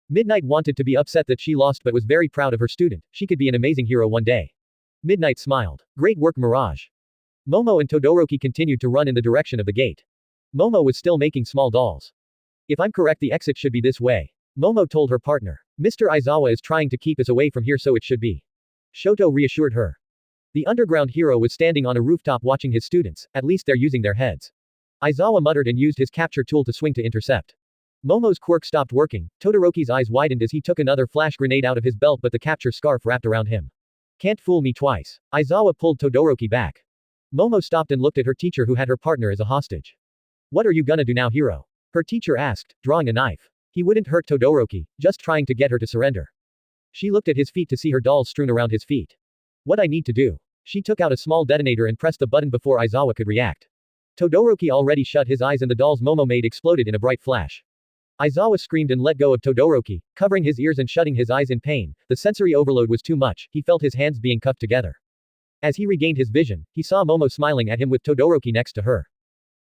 Midnight wanted to be upset that she lost but was very proud of her student. She could be an amazing hero one day. Midnight smiled. Great work, Mirage. Momo and Todoroki continued to run in the direction of the gate. Momo was still making small dolls. If I'm correct, the exit should be this way. Momo told her partner. Mr. Aizawa is trying to keep us away from here, so it should be. Shoto reassured her. The underground hero was standing on a rooftop watching his students. At least they're using their heads. Aizawa muttered and used his capture tool to swing to intercept. Momo's quirk stopped working. Todoroki's eyes widened as he took another flash grenade out of his belt, but the capture scarf wrapped around him. Can't fool me twice. Aizawa pulled Todoroki back. Momo stopped and looked at her teacher, who had her partner as a hostage. What are you gonna do now, hero? Her teacher asked, drawing a knife. He wouldn't hurt Todoroki, just trying to get her to surrender. She looked at his feet to see her dolls strewn around his feet. What I need to do? She took out a small detonator and pressed the button before Aizawa could react. Todoroki already shut his eyes and the dolls Momo made exploded in a bright flash. Aizawa screamed and let go of Todoroki, covering his ears and shutting his eyes in pain. The sensory overload was too much. He felt his hands being cuffed together. As he regained his vision, he saw Momo smiling at him with Todoroki next to her.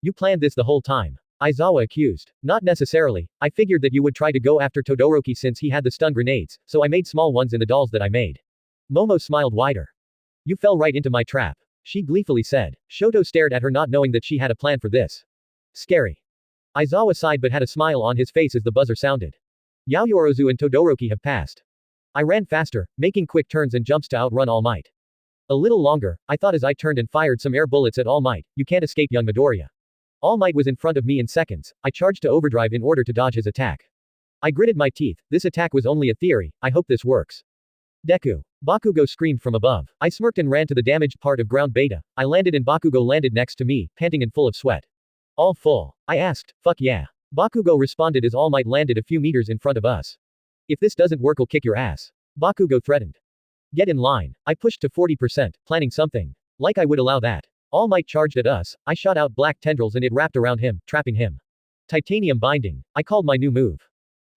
You planned this the whole time? Aizawa accused. Not necessarily. I figured that you would try to go after Todoroki since he had the stun grenades, so I made small ones in the dolls that I made. Momo smiled wider. You fell right into my trap. She gleefully said. Shoto stared at her, not knowing that she had a plan for this. Scary. Aizawa sighed but had a smile on his face as the buzzer sounded. Yaoyorozu and Todoroki have passed. I ran faster, making quick turns and jumps to outrun All Might. A little longer, I thought as I turned and fired some air bullets at All Might. You can't escape young Midoriya. All Might was in front of me in seconds. I charged to overdrive in order to dodge his attack. I gritted my teeth. This attack was only a theory. I hope this works. Deku. Bakugo screamed from above. I smirked and ran to the damaged part of ground beta. I landed and Bakugo landed next to me, panting and full of sweat. All full. I asked, fuck yeah. Bakugo responded as All Might landed a few meters in front of us. If this doesn't work, I'll kick your ass. Bakugo threatened. Get in line. I pushed to 40%, planning something. Like I would allow that. All Might charged at us. I shot out black tendrils and it wrapped around him, trapping him. Titanium binding. I called my new move.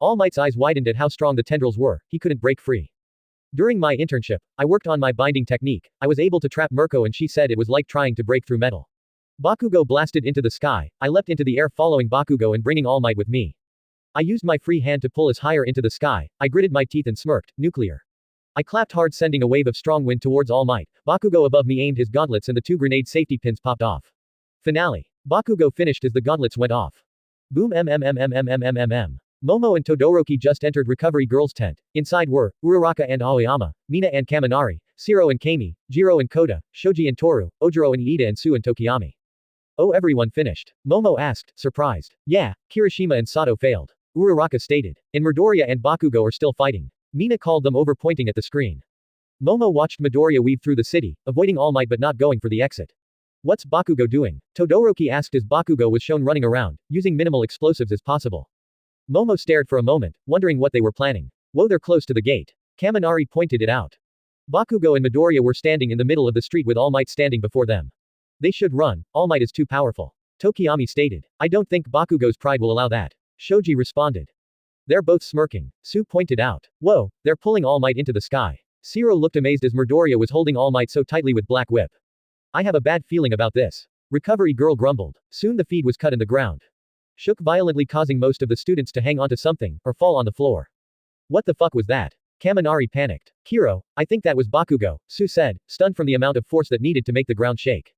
All Might's eyes widened at how strong the tendrils were. He couldn't break free. During my internship, I worked on my binding technique. I was able to trap Mirko and she said it was like trying to break through metal. Bakugo blasted into the sky. I leapt into the air following Bakugo and bringing All Might with me. I used my free hand to pull us higher into the sky. I gritted my teeth and smirked. Nuclear. I clapped hard, sending a wave of strong wind towards All Might. Bakugo above me aimed his gauntlets and the 2 grenade safety pins popped off. Finale. Bakugo finished as the gauntlets went off. Boom mmmmmmmmmm. Momo and Todoroki just entered Recovery Girl's tent. Inside were Uraraka and Aoyama, Mina and Kaminari, Shiro and Kami, Jiro and Koda, Shoji and Toru, Ojiro and Iida and Su and Tokiyami. Oh, everyone finished? Momo asked, surprised. Yeah, Kirishima and Sato failed. Uraraka stated. And Midoriya and Bakugo are still fighting. Mina called them over, pointing at the screen. Momo watched Midoriya weave through the city, avoiding All Might but not going for the exit. What's Bakugo doing? Todoroki asked as Bakugo was shown running around, using minimal explosives as possible. Momo stared for a moment, wondering what they were planning. Whoa, they're close to the gate. Kaminari pointed it out. Bakugo and Midoriya were standing in the middle of the street with All Might standing before them. They should run, All Might is too powerful. Tokiyami stated. I don't think Bakugo's pride will allow that. Shoji responded. They're both smirking. Su pointed out. Whoa, they're pulling All Might into the sky. Shiro looked amazed as Midoriya was holding All Might so tightly with Black Whip. I have a bad feeling about this. Recovery Girl grumbled. Soon the feed was cut in the ground. Shook violently, causing most of the students to hang onto something, or fall on the floor. What the fuck was that? Kaminari panicked. Kiro, I think that was Bakugo, Su said, stunned from the amount of force that needed to make the ground shake.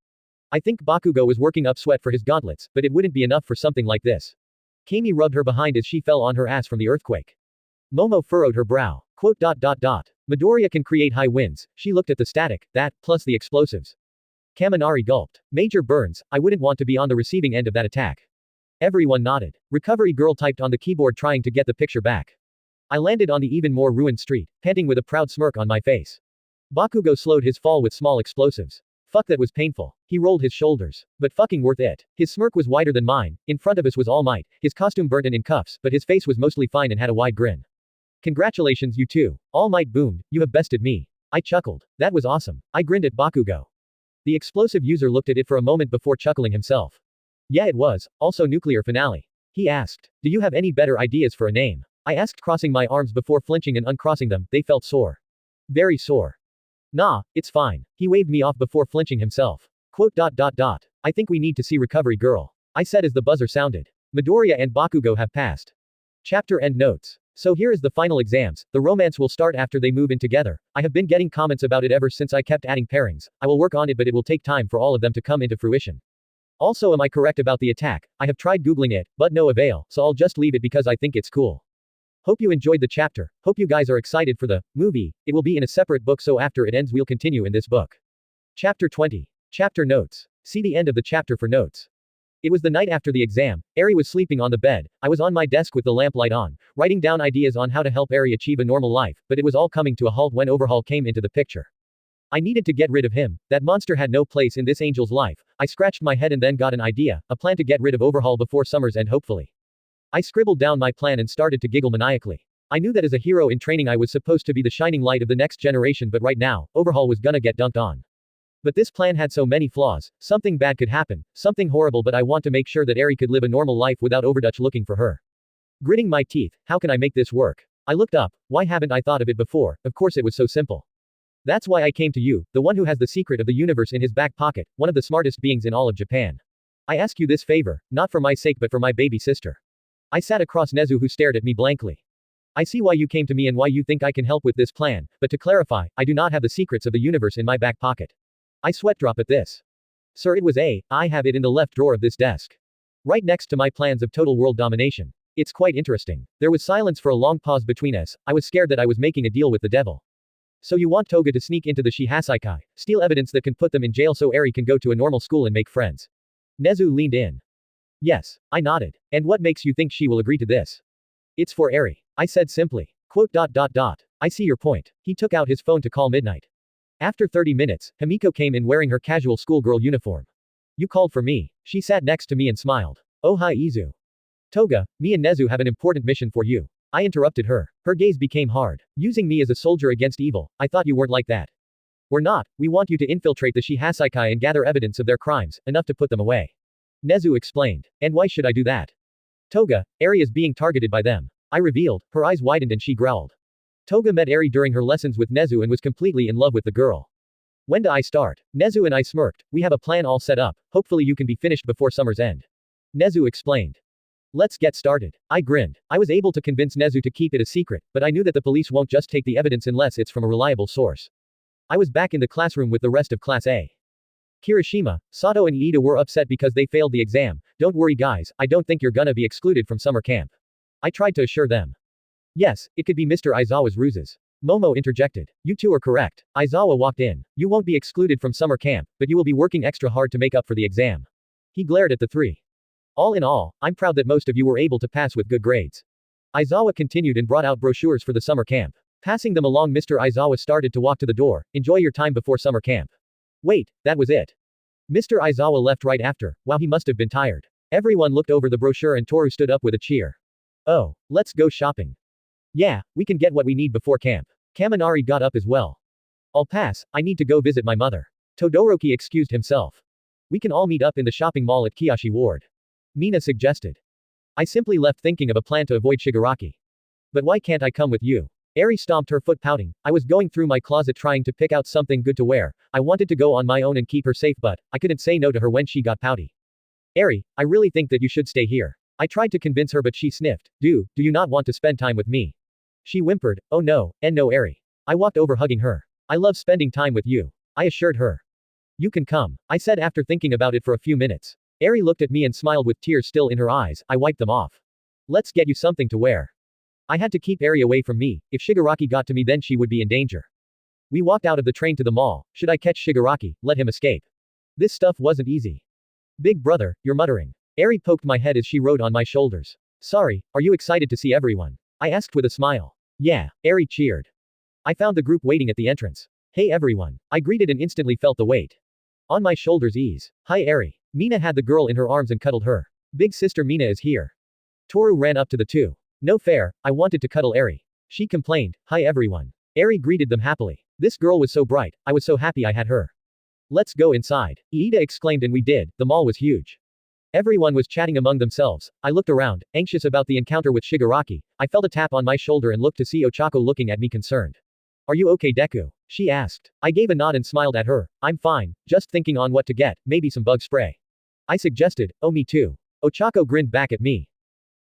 I think Bakugo was working up sweat for his gauntlets, but it wouldn't be enough for something like this. Kami rubbed her behind as she fell on her ass from the earthquake. Momo furrowed her brow. Quote. Midoriya can create high winds. She looked at the static, that, plus the explosives. Kaminari gulped. Major burns, I wouldn't want to be on the receiving end of that attack. Everyone nodded. Recovery Girl typed on the keyboard trying to get the picture back. I landed on the even more ruined street, panting with a proud smirk on my face. Bakugo slowed his fall with small explosives. Fuck, that was painful. He rolled his shoulders. But fucking worth it. His smirk was wider than mine. In front of us was All Might, his costume burnt and in cuffs, but his face was mostly fine and had a wide grin. Congratulations, you two. All Might boomed, you have bested me. I chuckled. That was awesome. I grinned at Bakugo. The explosive user looked at it for a moment before chuckling himself. Yeah, it was. Also nuclear finale. He asked. Do you have any better ideas for a name? I asked, crossing my arms before flinching and uncrossing them. They felt sore. Very sore. Nah, it's fine. He waved me off before flinching himself. Quote. I think we need to see Recovery Girl. I said as the buzzer sounded. Midoriya and Bakugo have passed. Chapter end notes. So here is the final exams. The romance will start after they move in together. I have been getting comments about it ever since I kept adding pairings. I will work on it, but it will take time for all of them to come into fruition. Also, am I correct about the attack? I have tried googling it, but no avail, so I'll just leave it because I think it's cool. Hope you enjoyed the chapter. Hope you guys are excited for the movie. It will be in a separate book, so after it ends we'll continue in this book. Chapter 20. Chapter notes. See the end of the chapter for notes. It was the night after the exam. Eri was sleeping on the bed. I was on my desk with the lamplight on, writing down ideas on how to help Eri achieve a normal life, but it was all coming to a halt when Overhaul came into the picture. I needed to get rid of him. That monster had no place in this angel's life. I scratched my head and then got an idea, a plan to get rid of Overhaul before summer's end, hopefully. I scribbled down my plan and started to giggle maniacally. I knew that as a hero in training I was supposed to be the shining light of the next generation, but right now, Overhaul was gonna get dunked on. But this plan had so many flaws. Something bad could happen, something horrible, but I want to make sure that Eri could live a normal life without Overdutch looking for her. Gritting my teeth, how can I make this work? I looked up. Why haven't I thought of it before? Of course it was so simple. That's why I came to you, the one who has the secret of the universe in his back pocket, one of the smartest beings in all of Japan. I ask you this favor, not for my sake but for my baby sister. I sat across Nezu, who stared at me blankly. I see why you came to me and why you think I can help with this plan, but to clarify, I do not have the secrets of the universe in my back pocket. I sweat drop at this. Sir, I have it in the left drawer of this desk. Right next to my plans of total world domination. It's quite interesting. There was silence for a long pause between us. I was scared that I was making a deal with the devil. So you want Toga to sneak into the Shihasaikai, steal evidence that can put them in jail so Eri can go to a normal school and make friends. Nezu leaned in. Yes. I nodded. And what makes you think she will agree to this? It's for Eri. I said simply. Quote dot dot dot. I see your point. He took out his phone to call midnight. After 30 minutes, Himiko came in wearing her casual schoolgirl uniform. You called for me. She sat next to me and smiled. Oh hi Izu. Toga, me and Nezu have an important mission for you. I interrupted her. Her gaze became hard. Using me as a soldier against evil, I thought you weren't like that. We're not, we want you to infiltrate the Shihasaikai and gather evidence of their crimes, enough to put them away. Nezu explained. And why should I do that? Toga, Eri is being targeted by them. I revealed, her eyes widened and she growled. Toga met Eri during her lessons with Nezu and was completely in love with the girl. When do I start? Nezu and I smirked. We have a plan all set up, hopefully you can be finished before summer's end. Nezu explained. Let's get started. I grinned. I was able to convince Nezu to keep it a secret, but I knew that the police won't just take the evidence unless it's from a reliable source. I was back in the classroom with the rest of Class A. Kirishima, Sato and Iida were upset because they failed the exam. Don't worry guys, I don't think you're gonna be excluded from summer camp. I tried to assure them. Yes, it could be Mr. Aizawa's ruses. Momo interjected. You two are correct. Aizawa walked in. You won't be excluded from summer camp, but you will be working extra hard to make up for the exam. He glared at the three. All in all, I'm proud that most of you were able to pass with good grades. Aizawa continued and brought out brochures for the summer camp. Passing them along, Mr. Aizawa started to walk to the door. Enjoy your time before summer camp. Wait, that was it. Mr. Aizawa left right after. Wow, he must have been tired. Everyone looked over the brochure and Toru stood up with a cheer. Oh, let's go shopping. Yeah, we can get what we need before camp. Kaminari got up as well. I'll pass, I need to go visit my mother. Todoroki excused himself. We can all meet up in the shopping mall at Kiyoshi Ward. Mina suggested. I simply left thinking of a plan to avoid Shigaraki. But why can't I come with you? Eri stomped her foot pouting. I was going through my closet trying to pick out something good to wear. I wanted to go on my own and keep her safe but, I couldn't say no to her when she got pouty. Eri, I really think that you should stay here. I tried to convince her but she sniffed. Do you not want to spend time with me? She whimpered, oh no, and no Eri. I walked over hugging her. I love spending time with you. I assured her. You can come, I said after thinking about it for a few minutes. Eri looked at me and smiled with tears still in her eyes. I wiped them off. Let's get you something to wear. I had to keep Eri away from me. If Shigaraki got to me then she would be in danger. We walked out of the train to the mall. Should I catch Shigaraki, let him escape? This stuff wasn't easy. Big brother, you're muttering. Eri poked my head as she rode on my shoulders. Sorry, are you excited to see everyone? I asked with a smile. Yeah, Eri cheered. I found the group waiting at the entrance. Hey everyone. I greeted and instantly felt the weight on my shoulders ease. Hi Eri. Mina had the girl in her arms and cuddled her. Big sister Mina is here. Toru ran up to the two. No fair, I wanted to cuddle Eri. She complained. Hi everyone. Eri greeted them happily. This girl was so bright, I was so happy I had her. Let's go inside. Iida exclaimed and we did. The mall was huge. Everyone was chatting among themselves. I looked around, anxious about the encounter with Shigaraki. I felt a tap on my shoulder and looked to see Ochako looking at me concerned. Are you okay Deku? She asked. I gave a nod and smiled at her. I'm fine, just thinking on what to get, maybe some bug spray. I suggested, oh me too. Ochako grinned back at me.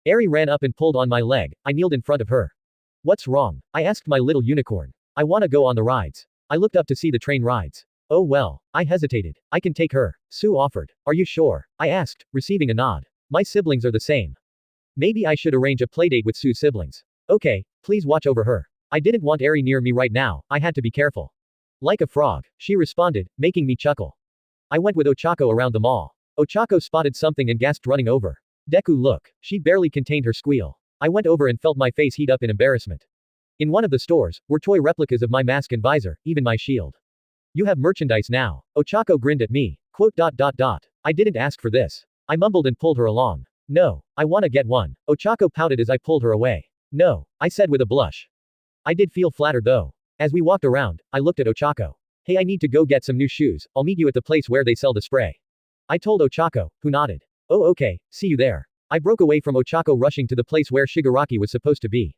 Eri ran up and pulled on my leg. I kneeled in front of her. What's wrong? I asked my little unicorn. I wanna go on the rides. I looked up to see the train rides. Oh well. I hesitated. I can take her. Sue offered. Are you sure? I asked, receiving a nod. My siblings are the same. Maybe I should arrange a playdate with Sue's siblings. Okay, please watch over her. I didn't want Eri near me right now, I had to be careful. Like a frog, she responded, making me chuckle. I went with Ochako around the mall. Ochako spotted something and gasped running over. Deku look. She barely contained her squeal. I went over and felt my face heat up in embarrassment. In one of the stores, were toy replicas of my mask and visor, even my shield. You have merchandise now. Ochako grinned at me. Quote dot dot dot. I didn't ask for this. I mumbled and pulled her along. No. I wanna get one. Ochako pouted as I pulled her away. No. I said with a blush. I did feel flattered though. As we walked around, I looked at Ochako. Hey I need to go get some new shoes, I'll meet you at the place where they sell the spray. I told Ochako, who nodded. Oh okay, see you there. I broke away from Ochako rushing to the place where Shigaraki was supposed to be.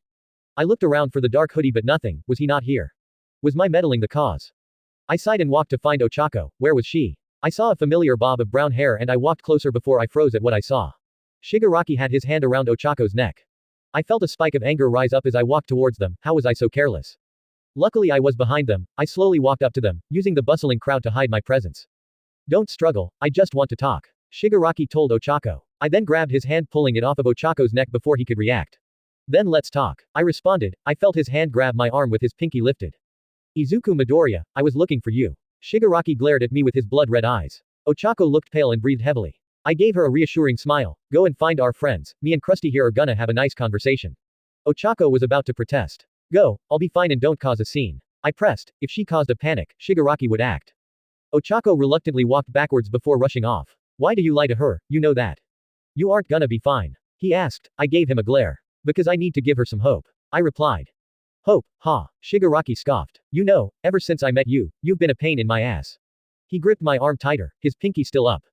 I looked around for the dark hoodie but nothing, was he not here? Was my meddling the cause? I sighed and walked to find Ochako. Where was she? I saw a familiar bob of brown hair and I walked closer before I froze at what I saw. Shigaraki had his hand around Ochako's neck. I felt a spike of anger rise up as I walked towards them. How was I so careless? Luckily I was behind them. I slowly walked up to them, using the bustling crowd to hide my presence. Don't struggle, I just want to talk. Shigaraki told Ochako. I then grabbed his hand pulling it off of Ochako's neck before he could react. Then let's talk. I responded. I felt his hand grab my arm with his pinky lifted. Izuku Midoriya, I was looking for you. Shigaraki glared at me with his blood-red eyes. Ochako looked pale and breathed heavily. I gave her a reassuring smile. Go and find our friends, me and Krusty here are gonna have a nice conversation. Ochako was about to protest. Go, I'll be fine and don't cause a scene. I pressed. If she caused a panic, Shigaraki would act. Ochako reluctantly walked backwards before rushing off. Why do you lie to her, you know that? You aren't gonna be fine. He asked. I gave him a glare. Because I need to give her some hope. I replied. Hope, ha. Shigaraki scoffed. You know, ever since I met you, you've been a pain in my ass. He gripped my arm tighter, his pinky still up.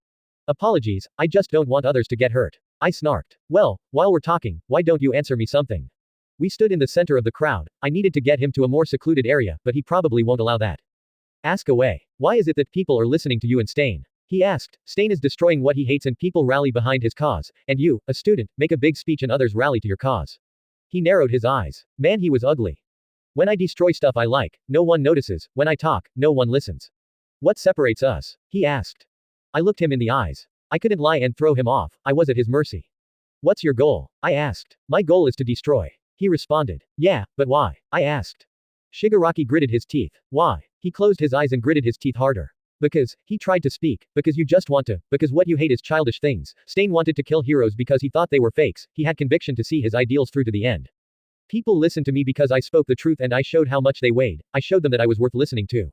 Apologies, I just don't want others to get hurt. I snarked. Well, while we're talking, why don't you answer me something? We stood in the center of the crowd. I needed to get him to a more secluded area, but he probably won't allow that. Ask away. Why is it that people are listening to you and Stain? He asked. Stain is destroying what he hates and people rally behind his cause, and you, a student, make a big speech and others rally to your cause. He narrowed his eyes. Man, he was ugly. When I destroy stuff I like, no one notices. When I talk, no one listens. What separates us? He asked. I looked him in the eyes. I couldn't lie and throw him off. I was at his mercy. What's your goal? I asked. My goal is to destroy. He responded. Yeah, but why? I asked. Shigaraki gritted his teeth. Why? He closed his eyes and gritted his teeth harder. Because, he tried to speak, because you just want to, because what you hate is childish things. Stain wanted to kill heroes because he thought they were fakes, he had conviction to see his ideals through to the end. People listened to me because I spoke the truth and I showed how much they weighed, I showed them that I was worth listening to.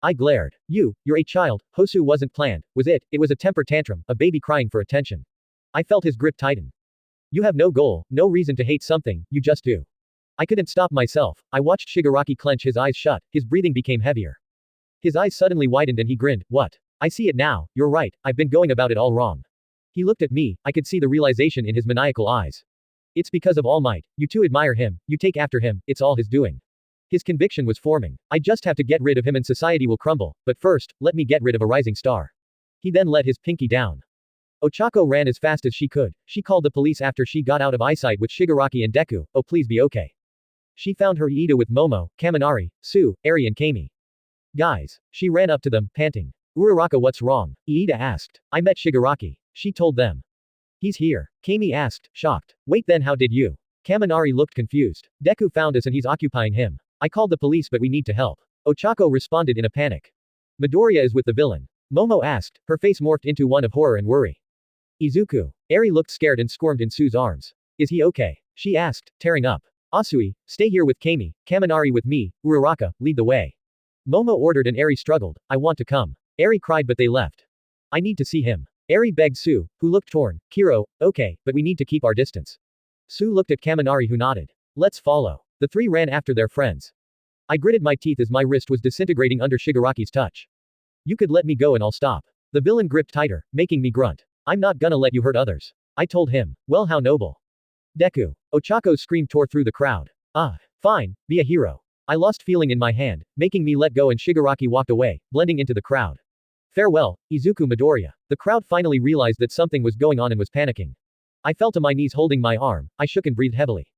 I glared. You're a child, Hosu wasn't planned, was it? It was a temper tantrum, a baby crying for attention. I felt his grip tighten. You have no goal, no reason to hate something, you just do. I couldn't stop myself. I watched Shigaraki clench his eyes shut, his breathing became heavier. His eyes suddenly widened and he grinned. What? I see it now, you're right, I've been going about it all wrong. He looked at me, I could see the realization in his maniacal eyes. It's because of All Might, you too admire him, you take after him, it's all his doing. His conviction was forming. I just have to get rid of him and society will crumble, but first, let me get rid of a rising star. He then let his pinky down. Ochako ran as fast as she could. She called the police after she got out of eyesight with Shigaraki and Deku. Oh, please be okay. She found her Iida with Momo, Kaminari, Sue, Eri and Kami. Guys. She ran up to them, panting. Uraraka, what's wrong? Iida asked. I met Shigaraki. She told them. He's here. Kami asked, shocked. Wait, then how did you? Kaminari looked confused. Deku found us and he's occupying him. I called the police but we need to help. Ochako responded in a panic. Midoriya is with the villain. Momo asked, her face morphed into one of horror and worry. Izuku. Eri looked scared and squirmed in Sue's arms. Is he okay? She asked, tearing up. Asui, stay here with Kami, Kaminari with me, Uraraka, lead the way. Momo ordered and Eri struggled. I want to come. Eri cried but they left. I need to see him. Eri begged Sue, who looked torn. Kiro, okay, but we need to keep our distance. Sue looked at Kaminari who nodded. Let's follow. The three ran after their friends. I gritted my teeth as my wrist was disintegrating under Shigaraki's touch. You could let me go and I'll stop. The villain gripped tighter, making me grunt. I'm not gonna let you hurt others. I told him. Well, how noble. Deku. Ochako's scream tore through the crowd. Ah, fine, be a hero. I lost feeling in my hand, making me let go and Shigaraki walked away, blending into the crowd. Farewell, Izuku Midoriya. The crowd finally realized that something was going on and was panicking. I fell to my knees holding my arm, I shook and breathed heavily.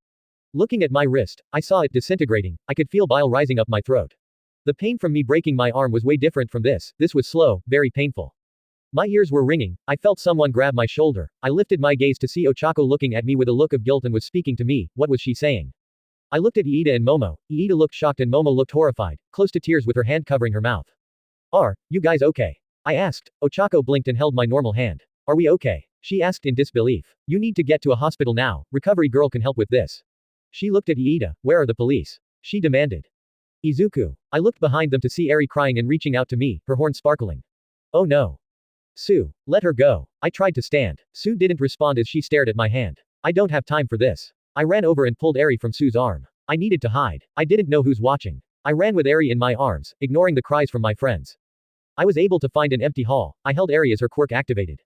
Looking at my wrist, I saw it disintegrating, I could feel bile rising up my throat. The pain from me breaking my arm was way different from this was slow, very painful. My ears were ringing, I felt someone grab my shoulder, I lifted my gaze to see Ochako looking at me with a look of guilt and was speaking to me, what was she saying? I looked at Iida and Momo, Iida looked shocked and Momo looked horrified, close to tears with her hand covering her mouth. Are you guys okay? I asked. Ochako blinked and held my normal hand. Are we okay? She asked in disbelief. You need to get to a hospital now, recovery girl can help with this. She looked at Iida, where are the police? She demanded. Izuku. I looked behind them to see Eri crying and reaching out to me, her horn sparkling. Oh no. Sue. Let her go. I tried to stand. Sue didn't respond as she stared at my hand. I don't have time for this. I ran over and pulled Eri from Sue's arm. I needed to hide. I didn't know who's watching. I ran with Eri in my arms, ignoring the cries from my friends. I was able to find an empty hall. I held Eri as her quirk activated.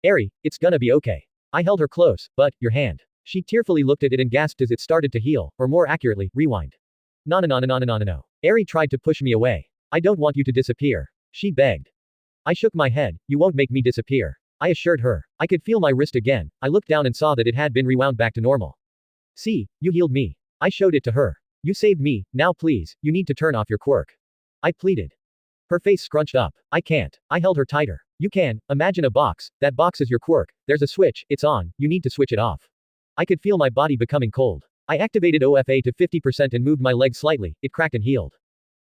Eri, it's gonna be okay. I held her close, but, your hand. She tearfully looked at it and gasped as it started to heal, or more accurately, rewind. No. Eri tried to push me away. I don't want you to disappear. She begged. I shook my head. You won't make me disappear. I assured her. I could feel my wrist again. I looked down and saw that it had been rewound back to normal. See, you healed me. I showed it to her. You saved me, now please, you need to turn off your quirk. I pleaded. Her face scrunched up. I can't. I held her tighter. You can. Imagine a box. That box is your quirk. There's a switch. It's on. You need to switch it off. I could feel my body becoming cold. I activated OFA to 50% and moved my leg slightly. It cracked and healed.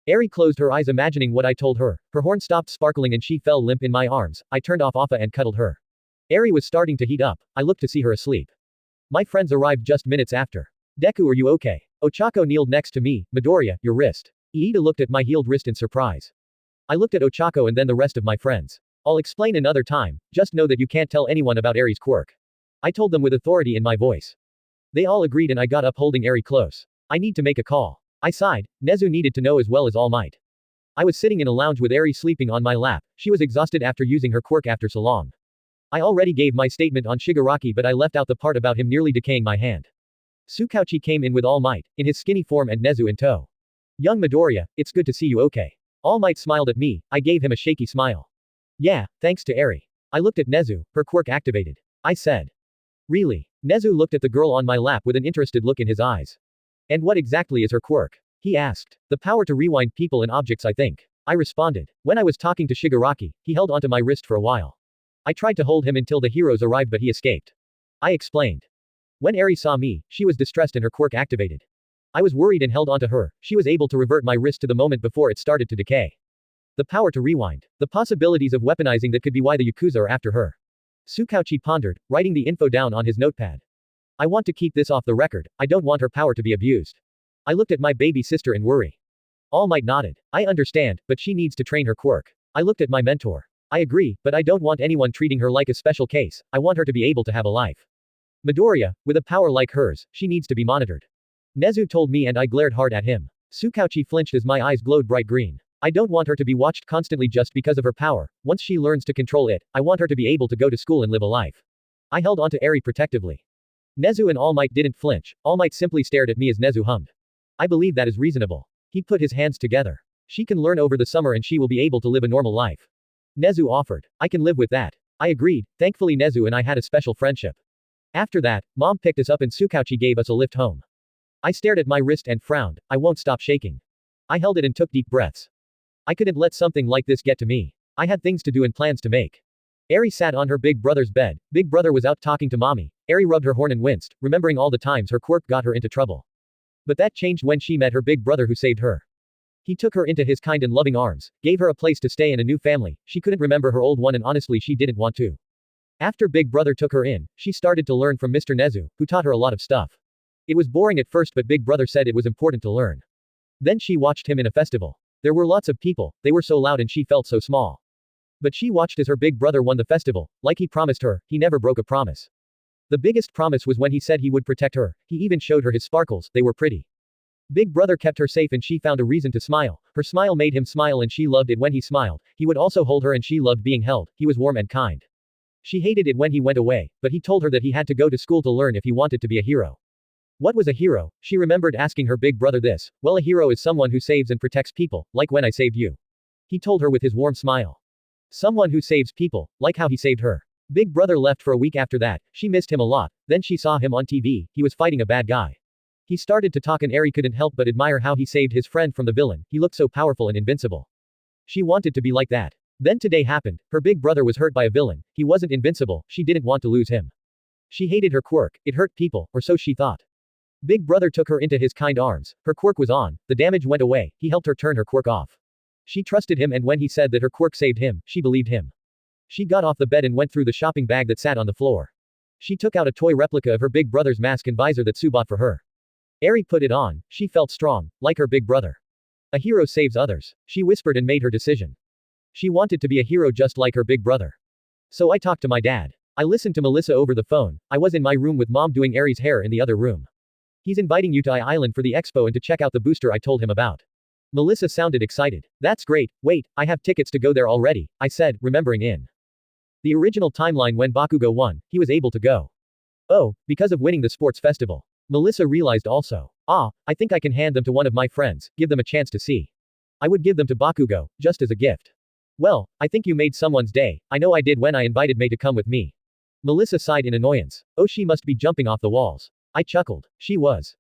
Eri closed her eyes imagining what I told her. Her horn stopped sparkling and she fell limp in my arms. I turned off OFA and cuddled her. Eri was starting to heat up. I looked to see her asleep. My friends arrived just minutes after. Deku, are you okay? Ochako kneeled next to me. Midoriya, your wrist. Iida looked at my healed wrist in surprise. I looked at Ochako and then the rest of my friends. I'll explain another time, just know that you can't tell anyone about Eri's quirk. I told them with authority in my voice. They all agreed and I got up holding Eri close. I need to make a call. I sighed. Nezu needed to know as well as All Might. I was sitting in a lounge with Eri sleeping on my lap. She was exhausted after using her quirk after so long. I already gave my statement on Shigaraki, but I left out the part about him nearly decaying my hand. Tsukauchi came in with All Might, in his skinny form and Nezu in tow. Young Midoriya, it's good to see you okay. All Might smiled at me. I gave him a shaky smile. Yeah, thanks to Eri. I looked at Nezu, her quirk activated. I said. Really? Nezu looked at the girl on my lap with an interested look in his eyes. And what exactly is her quirk? He asked. The power to rewind people and objects, I think. I responded. When I was talking to Shigaraki, he held onto my wrist for a while. I tried to hold him until the heroes arrived, but he escaped. I explained. When Eri saw me, she was distressed and her quirk activated. I was worried and held onto her. She was able to revert my wrist to the moment before it started to decay. The power to rewind. The possibilities of weaponizing that could be why the Yakuza are after her. Tsukauchi pondered, writing the info down on his notepad. I want to keep this off the record. I don't want her power to be abused. I looked at my baby sister in worry. All Might nodded. I understand, but she needs to train her quirk. I looked at my mentor. I agree, but I don't want anyone treating her like a special case. I want her to be able to have a life. Midoriya, with a power like hers, she needs to be monitored. Nezu told me and I glared hard at him. Tsukauchi flinched as my eyes glowed bright green. I don't want her to be watched constantly just because of her power. Once she learns to control it, I want her to be able to go to school and live a life. I held onto Eri protectively. Nezu and All Might didn't flinch. All Might simply stared at me as Nezu hummed. I believe that is reasonable. He put his hands together. She can learn over the summer and she will be able to live a normal life. Nezu offered. I can live with that. I agreed. Thankfully Nezu and I had a special friendship. After that, Mom picked us up and Tsukauchi gave us a lift home. I stared at my wrist and frowned. I won't stop shaking. I held it and took deep breaths. I couldn't let something like this get to me. I had things to do and plans to make. Eri sat on her big brother's bed. Big brother was out talking to mommy. Eri rubbed her horn and winced, remembering all the times her quirk got her into trouble. But that changed when she met her big brother who saved her. He took her into his kind and loving arms, gave her a place to stay and a new family. She couldn't remember her old one and honestly she didn't want to. After big brother took her in, she started to learn from Mr. Nezu, who taught her a lot of stuff. It was boring at first but big brother said it was important to learn. Then she watched him in a festival. There were lots of people, they were so loud and she felt so small. But she watched as her big brother won the festival, like he promised her, he never broke a promise. The biggest promise was when he said he would protect her, he even showed her his sparkles, they were pretty. Big brother kept her safe and she found a reason to smile. Her smile made him smile and she loved it when he smiled. He would also hold her and she loved being held, he was warm and kind. She hated it when he went away, but he told her that he had to go to school to learn if he wanted to be a hero. What was a hero? She remembered asking her big brother this. Well, a hero is someone who saves and protects people, like when I saved you. He told her with his warm smile. Someone who saves people, like how he saved her. Big brother left for a week after that, she missed him a lot, then she saw him on TV, he was fighting a bad guy. He started to talk and Eri couldn't help but admire how he saved his friend from the villain, he looked so powerful and invincible. She wanted to be like that. Then today happened, her big brother was hurt by a villain, he wasn't invincible, she didn't want to lose him. She hated her quirk, it hurt people, or so she thought. Big brother took her into his kind arms, her quirk was on, the damage went away, he helped her turn her quirk off. She trusted him and when he said that her quirk saved him, she believed him. She got off the bed and went through the shopping bag that sat on the floor. She took out a toy replica of her big brother's mask and visor that Sue bought for her. Eri put it on, she felt strong, like her big brother. A hero saves others. She whispered and made her decision. She wanted to be a hero just like her big brother. So I talked to my dad. I listened to Melissa over the phone, I was in my room with mom doing Eri's hair in the other room. He's inviting you to Island for the expo and to check out the booster I told him about. Melissa sounded excited. That's great, wait, I have tickets to go there already, I said, remembering in the original timeline when Bakugo won, he was able to go. Oh, because of winning the sports festival. Melissa realized also. Ah, I think I can hand them to one of my friends, give them a chance to see. I would give them to Bakugo, just as a gift. Well, I think you made someone's day, I know I did when I invited May to come with me. Melissa sighed in annoyance. Oh, she must be jumping off the walls. I chuckled. She was.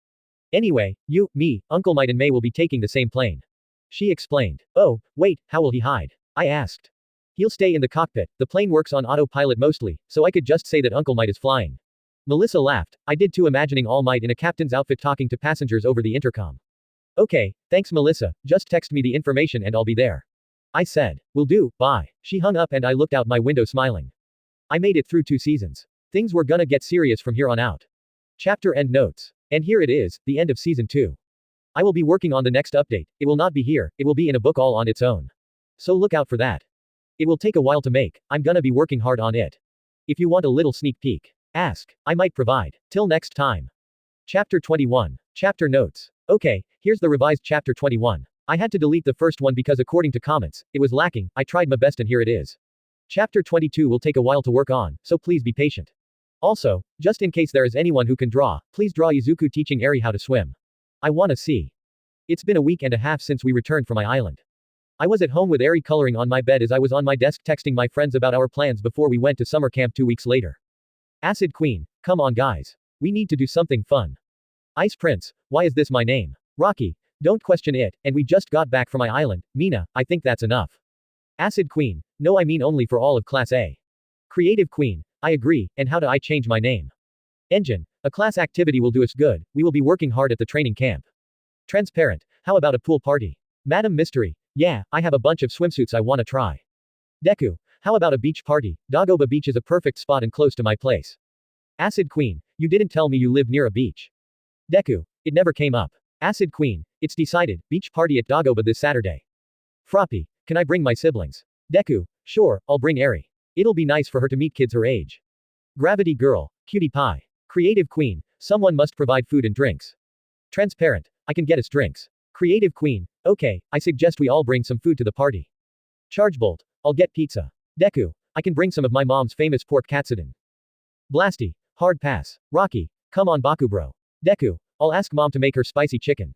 Anyway, you, me, Uncle Might and May will be taking the same plane. She explained. Oh, wait, how will he hide? I asked. He'll stay in the cockpit, the plane works on autopilot mostly, so I could just say that Uncle Might is flying. Melissa laughed. I did too, imagining All Might in a captain's outfit talking to passengers over the intercom. Okay, thanks Melissa, just text me the information and I'll be there. I said. Will do, bye. She hung up and I looked out my window smiling. I made it through 2 seasons. Things were gonna get serious from here on out. Chapter end notes. And here it is, the end of season 2. I will be working on the next update. It will not be here, it will be in a book all on its own. So look out for that. It will take a while to make, I'm gonna be working hard on it. If you want a little sneak peek, ask, I might provide. Till next time. Chapter 21. Chapter Notes. Okay, here's the revised Chapter 21. I had to delete the first one because according to comments, it was lacking, I tried my best and here it is. Chapter 22 will take a while to work on, so please be patient. Also, just in case there is anyone who can draw, please draw Izuku teaching Eri how to swim. I wanna see. It's been a week and a half since we returned from my island. I was at home with Eri coloring on my bed as I was on my desk texting my friends about our plans before we went to summer camp 2 weeks later. Acid Queen, come on guys. We need to do something fun. Ice Prince, why is this my name? Rocky, don't question it, and we just got back from my island. Mina, I think that's enough. Acid Queen, no I mean only for all of Class A. Creative Queen, I agree, and how do I change my name? Engine, a class activity will do us good, we will be working hard at the training camp. Transparent, how about a pool party? Madam Mystery, yeah, I have a bunch of swimsuits I wanna try. Deku, how about a beach party? Dagoba Beach is a perfect spot and close to my place. Acid Queen, you didn't tell me you live near a beach. Deku, it never came up. Acid Queen, it's decided, beach party at Dagoba this Saturday. Froppy, can I bring my siblings? Deku, sure, I'll bring Eri. It'll be nice for her to meet kids her age. Gravity Girl, Cutie Pie. Creative Queen, someone must provide food and drinks. Transparent, I can get us drinks. Creative Queen, okay, I suggest we all bring some food to the party. Chargebolt, I'll get pizza. Deku, I can bring some of my mom's famous pork katsudon. Blasty, hard pass. Rocky, come on Bakubro. Deku, I'll ask mom to make her spicy chicken.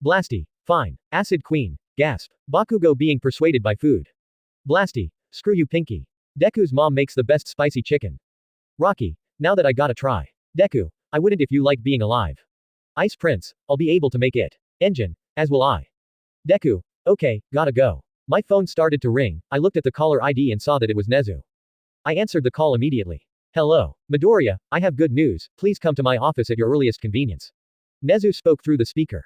Blasty, fine. Acid Queen, gasp. Bakugo being persuaded by food. Blasty, screw you Pinky. Deku's mom makes the best spicy chicken. Rocky, now that I gotta try. Deku, I wouldn't if you like being alive. Ice Prince, I'll be able to make it. Engine, as will I. Deku, okay, gotta go. My phone started to ring, I looked at the caller ID and saw that it was Nezu. I answered the call immediately. Hello, Midoriya, I have good news, please come to my office at your earliest convenience. Nezu spoke through the speaker.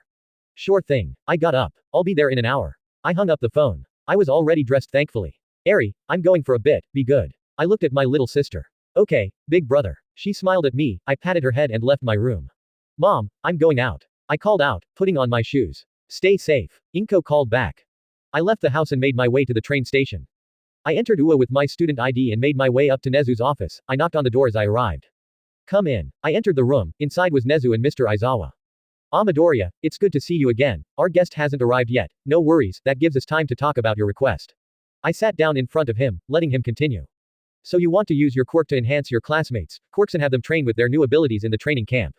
Sure thing, I got up, I'll be there in an hour. I hung up the phone. I was already dressed thankfully. Eri, I'm going for a bit, be good. I looked at my little sister. Okay, big brother. She smiled at me, I patted her head and left my room. Mom, I'm going out. I called out, putting on my shoes. Stay safe. Inko called back. I left the house and made my way to the train station. I entered UA with my student ID and made my way up to Nezu's office. I knocked on the door as I arrived. Come in. I entered the room, inside was Nezu and Mr. Aizawa. Midoriya, it's good to see you again. Our guest hasn't arrived yet. No worries, that gives us time to talk about your request. I sat down in front of him, letting him continue. So you want to use your quirk to enhance your classmates' quirks and have them train with their new abilities in the training camp.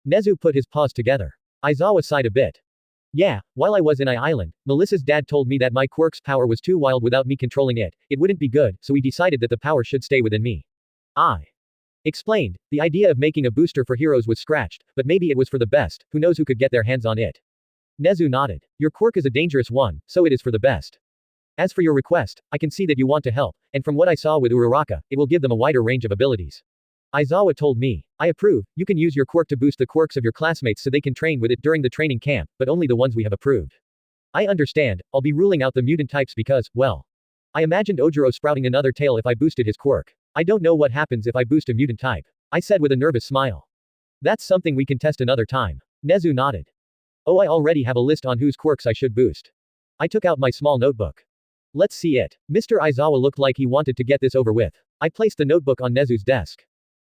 Nezu put his paws together. Aizawa sighed a bit. Yeah, while I was in Island, Melissa's dad told me that my quirk's power was too wild without me controlling it, it wouldn't be good, so we decided that the power should stay within me. I explained, the idea of making a booster for heroes was scratched, but maybe it was for the best, who knows who could get their hands on it. Nezu nodded. Your quirk is a dangerous one, so it is for the best. As for your request, I can see that you want to help, and from what I saw with Uraraka, it will give them a wider range of abilities. Aizawa told me, I approve, you can use your quirk to boost the quirks of your classmates so they can train with it during the training camp, but only the ones we have approved. I understand, I'll be ruling out the mutant types because, well, I imagined Ojiro sprouting another tail if I boosted his quirk. I don't know what happens if I boost a mutant type. I said with a nervous smile. That's something we can test another time. Nezu nodded. Oh, I already have a list on whose quirks I should boost. I took out my small notebook. Let's see it. Mr. Aizawa looked like he wanted to get this over with. I placed the notebook on Nezu's desk.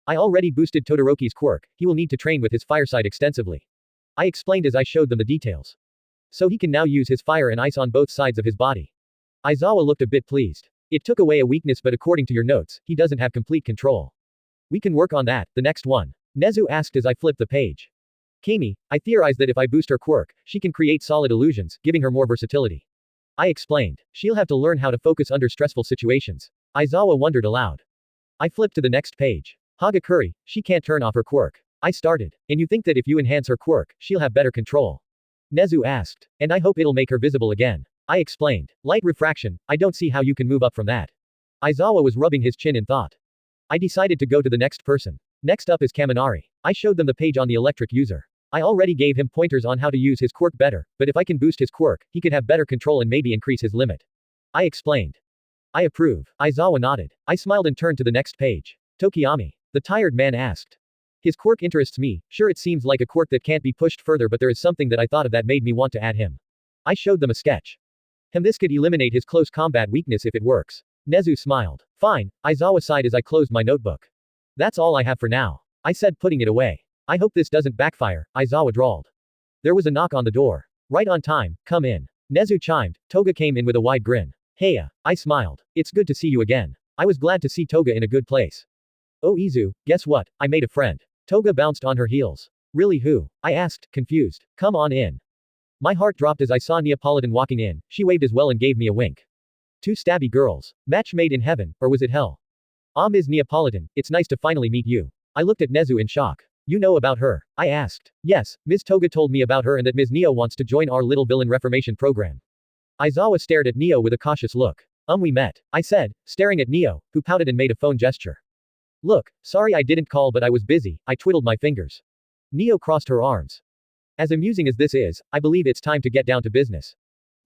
I already boosted Todoroki's quirk, he will need to train with his fireside extensively. I explained as I showed them the details. So he can now use his fire and ice on both sides of his body. Aizawa looked a bit pleased. It took away a weakness, but according to your notes, he doesn't have complete control. We can work on that, the next one. Nezu asked as I flipped the page. Kami, I theorize that if I boost her quirk, she can create solid illusions, giving her more versatility. I explained. She'll have to learn how to focus under stressful situations. Aizawa wondered aloud. I flipped to the next page. Hagakuri, she can't turn off her quirk. I started. And you think that if you enhance her quirk, she'll have better control? Nezu asked. And I hope it'll make her visible again. I explained. Light refraction, I don't see how you can move up from that. Aizawa was rubbing his chin in thought. I decided to go to the next person. Next up is Kaminari. I showed them the page on the electric user. I already gave him pointers on how to use his quirk better, but if I can boost his quirk, he could have better control and maybe increase his limit. I explained. I approve. Aizawa nodded. I smiled and turned to the next page. Tokiyami. The tired man asked. His quirk interests me, sure it seems like a quirk that can't be pushed further but there is something that I thought of that made me want to add him. I showed them a sketch. This could eliminate his close combat weakness if it works. Nezu smiled. Fine, Aizawa sighed as I closed my notebook. That's all I have for now. I said putting it away. I hope this doesn't backfire, Aizawa drawled. There was a knock on the door. Right on time, come in. Nezu chimed. Toga came in with a wide grin. Heya, I smiled. It's good to see you again. I was glad to see Toga in a good place. Oh Izu, guess what, I made a friend. Toga bounced on her heels. Really who? I asked, confused. Come on in. My heart dropped as I saw Neapolitan walking in, she waved as well and gave me a wink. Two stabby girls. Match made in heaven, or was it hell? Ms. Neapolitan, it's nice to finally meet you. I looked at Nezu in shock. You know about her? I asked. Yes, Ms. Toga told me about her and that Ms. Neo wants to join our little villain reformation program. Aizawa stared at Neo with a cautious look. We met. I said, staring at Neo, who pouted and made a phone gesture. Look, sorry I didn't call but I was busy, I twiddled my fingers. Neo crossed her arms. As amusing as this is, I believe it's time to get down to business.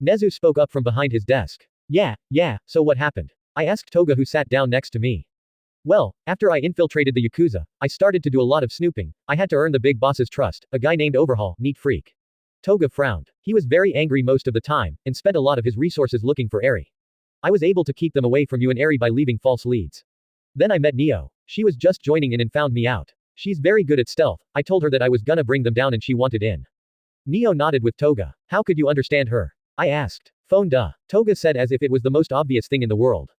Nezu spoke up from behind his desk. Yeah, so what happened? I asked Toga who sat down next to me. Well, after I infiltrated the Yakuza, I started to do a lot of snooping, I had to earn the big boss's trust, a guy named Overhaul, neat freak. Toga frowned. He was very angry most of the time, and spent a lot of his resources looking for Eri. I was able to keep them away from you and Eri by leaving false leads. Then I met Neo. She was just joining in and found me out. She's very good at stealth, I told her that I was gonna bring them down and she wanted in. Neo nodded with Toga. How could you understand her? I asked. Phone duh. Toga said as if it was the most obvious thing in the world.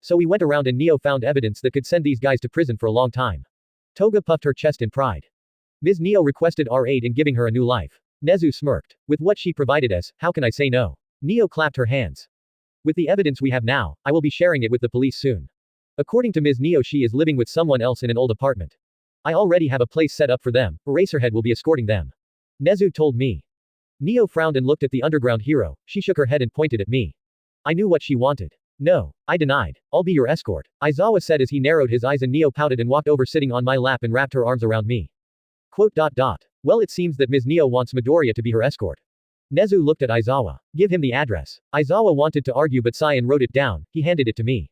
So we went around and Neo found evidence that could send these guys to prison for a long time. Toga puffed her chest in pride. Ms. Neo requested our aid in giving her a new life. Nezu smirked. With what she provided us, how can I say no? Neo clapped her hands. With the evidence we have now, I will be sharing it with the police soon. According to Ms. Neo, she is living with someone else in an old apartment. I already have a place set up for them, Eraserhead will be escorting them. Nezu told me. Neo frowned and looked at the underground hero, she shook her head and pointed at me. I knew what she wanted. No, I denied. I'll be your escort, Aizawa said as he narrowed his eyes and Neo pouted and walked over sitting on my lap and wrapped her arms around me. Well it seems that Ms. Neo wants Midoriya to be her escort. Nezu looked at Aizawa. Give him the address. Aizawa wanted to argue but sighed and wrote it down, he handed it to me.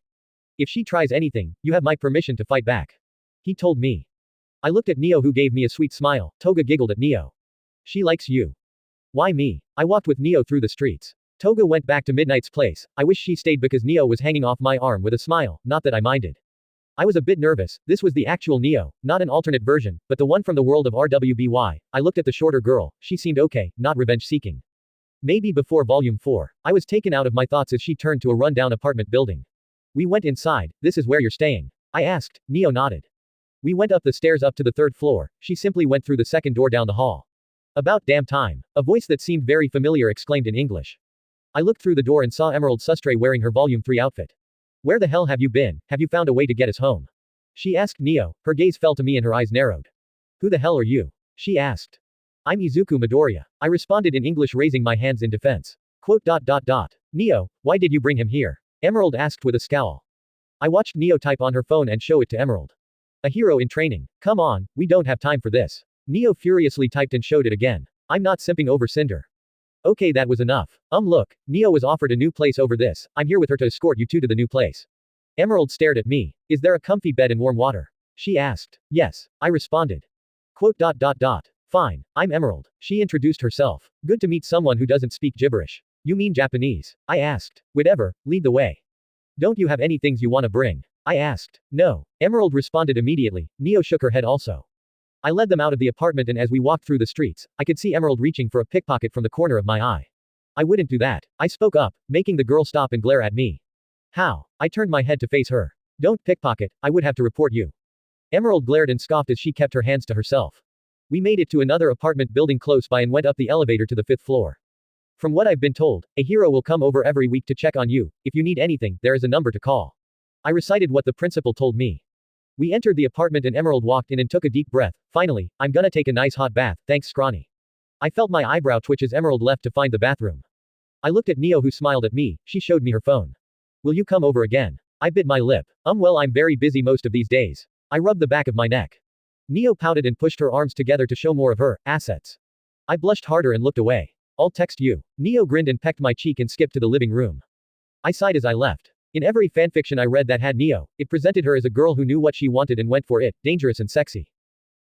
If she tries anything, you have my permission to fight back. He told me. I looked at Neo who gave me a sweet smile. Toga giggled at Neo. She likes you. Why me? I walked with Neo through the streets. Toga went back to Midnight's place. I wish she stayed because Neo was hanging off my arm with a smile, not that I minded. I was a bit nervous, this was the actual Neo, not an alternate version, but the one from the world of RWBY. I looked at the shorter girl, she seemed okay, not revenge-seeking. Maybe before Volume 4. I was taken out of my thoughts as she turned to a run-down apartment building. We went inside. This is where you're staying? I asked. Neo nodded. We went up the stairs up to the 3rd floor, she simply went through the second door down the hall. About damn time. A voice that seemed very familiar exclaimed in English. I looked through the door and saw Emerald Sustre wearing her Volume 3 outfit. Where the hell have you been? Have you found a way to get us home? She asked Neo, her gaze fell to me and her eyes narrowed. Who the hell are you? She asked. I'm Izuku Midoriya. I responded in English raising my hands in defense. Neo, why did you bring him here? Emerald asked with a scowl. I watched Neo type on her phone and show it to Emerald. A hero in training. Come on, we don't have time for this. Neo furiously typed and showed it again. I'm not simping over Cinder. Okay, that was enough. Look, Neo was offered a new place over this. I'm here with her to escort you two to the new place. Emerald stared at me. Is there a comfy bed and warm water? She asked. Yes, I responded. Fine, I'm Emerald. She introduced herself. Good to meet someone who doesn't speak gibberish. You mean Japanese? I asked. Whatever, lead the way. Don't you have any things you want to bring? I asked. No. Emerald responded immediately. Neo shook her head also. I led them out of the apartment and as we walked through the streets, I could see Emerald reaching for a pickpocket from the corner of my eye. I wouldn't do that. I spoke up, making the girl stop and glare at me. How? I turned my head to face her. Don't pickpocket, I would have to report you. Emerald glared and scoffed as she kept her hands to herself. We made it to another apartment building close by and went up the elevator to the 5th floor. From what I've been told, a hero will come over every week to check on you. If you need anything, there is a number to call. I recited what the principal told me. We entered the apartment and Emerald walked in and took a deep breath. Finally, I'm gonna take a nice hot bath, thanks Scrawny. I felt my eyebrow twitch as Emerald left to find the bathroom. I looked at Neo who smiled at me, she showed me her phone. Will you come over again? I bit my lip. Well, I'm very busy most of these days. I rubbed the back of my neck. Neo pouted and pushed her arms together to show more of her assets. I blushed harder and looked away. I'll text you. Neo grinned and pecked my cheek and skipped to the living room. I sighed as I left. In every fanfiction I read that had Neo, it presented her as a girl who knew what she wanted and went for it, dangerous and sexy.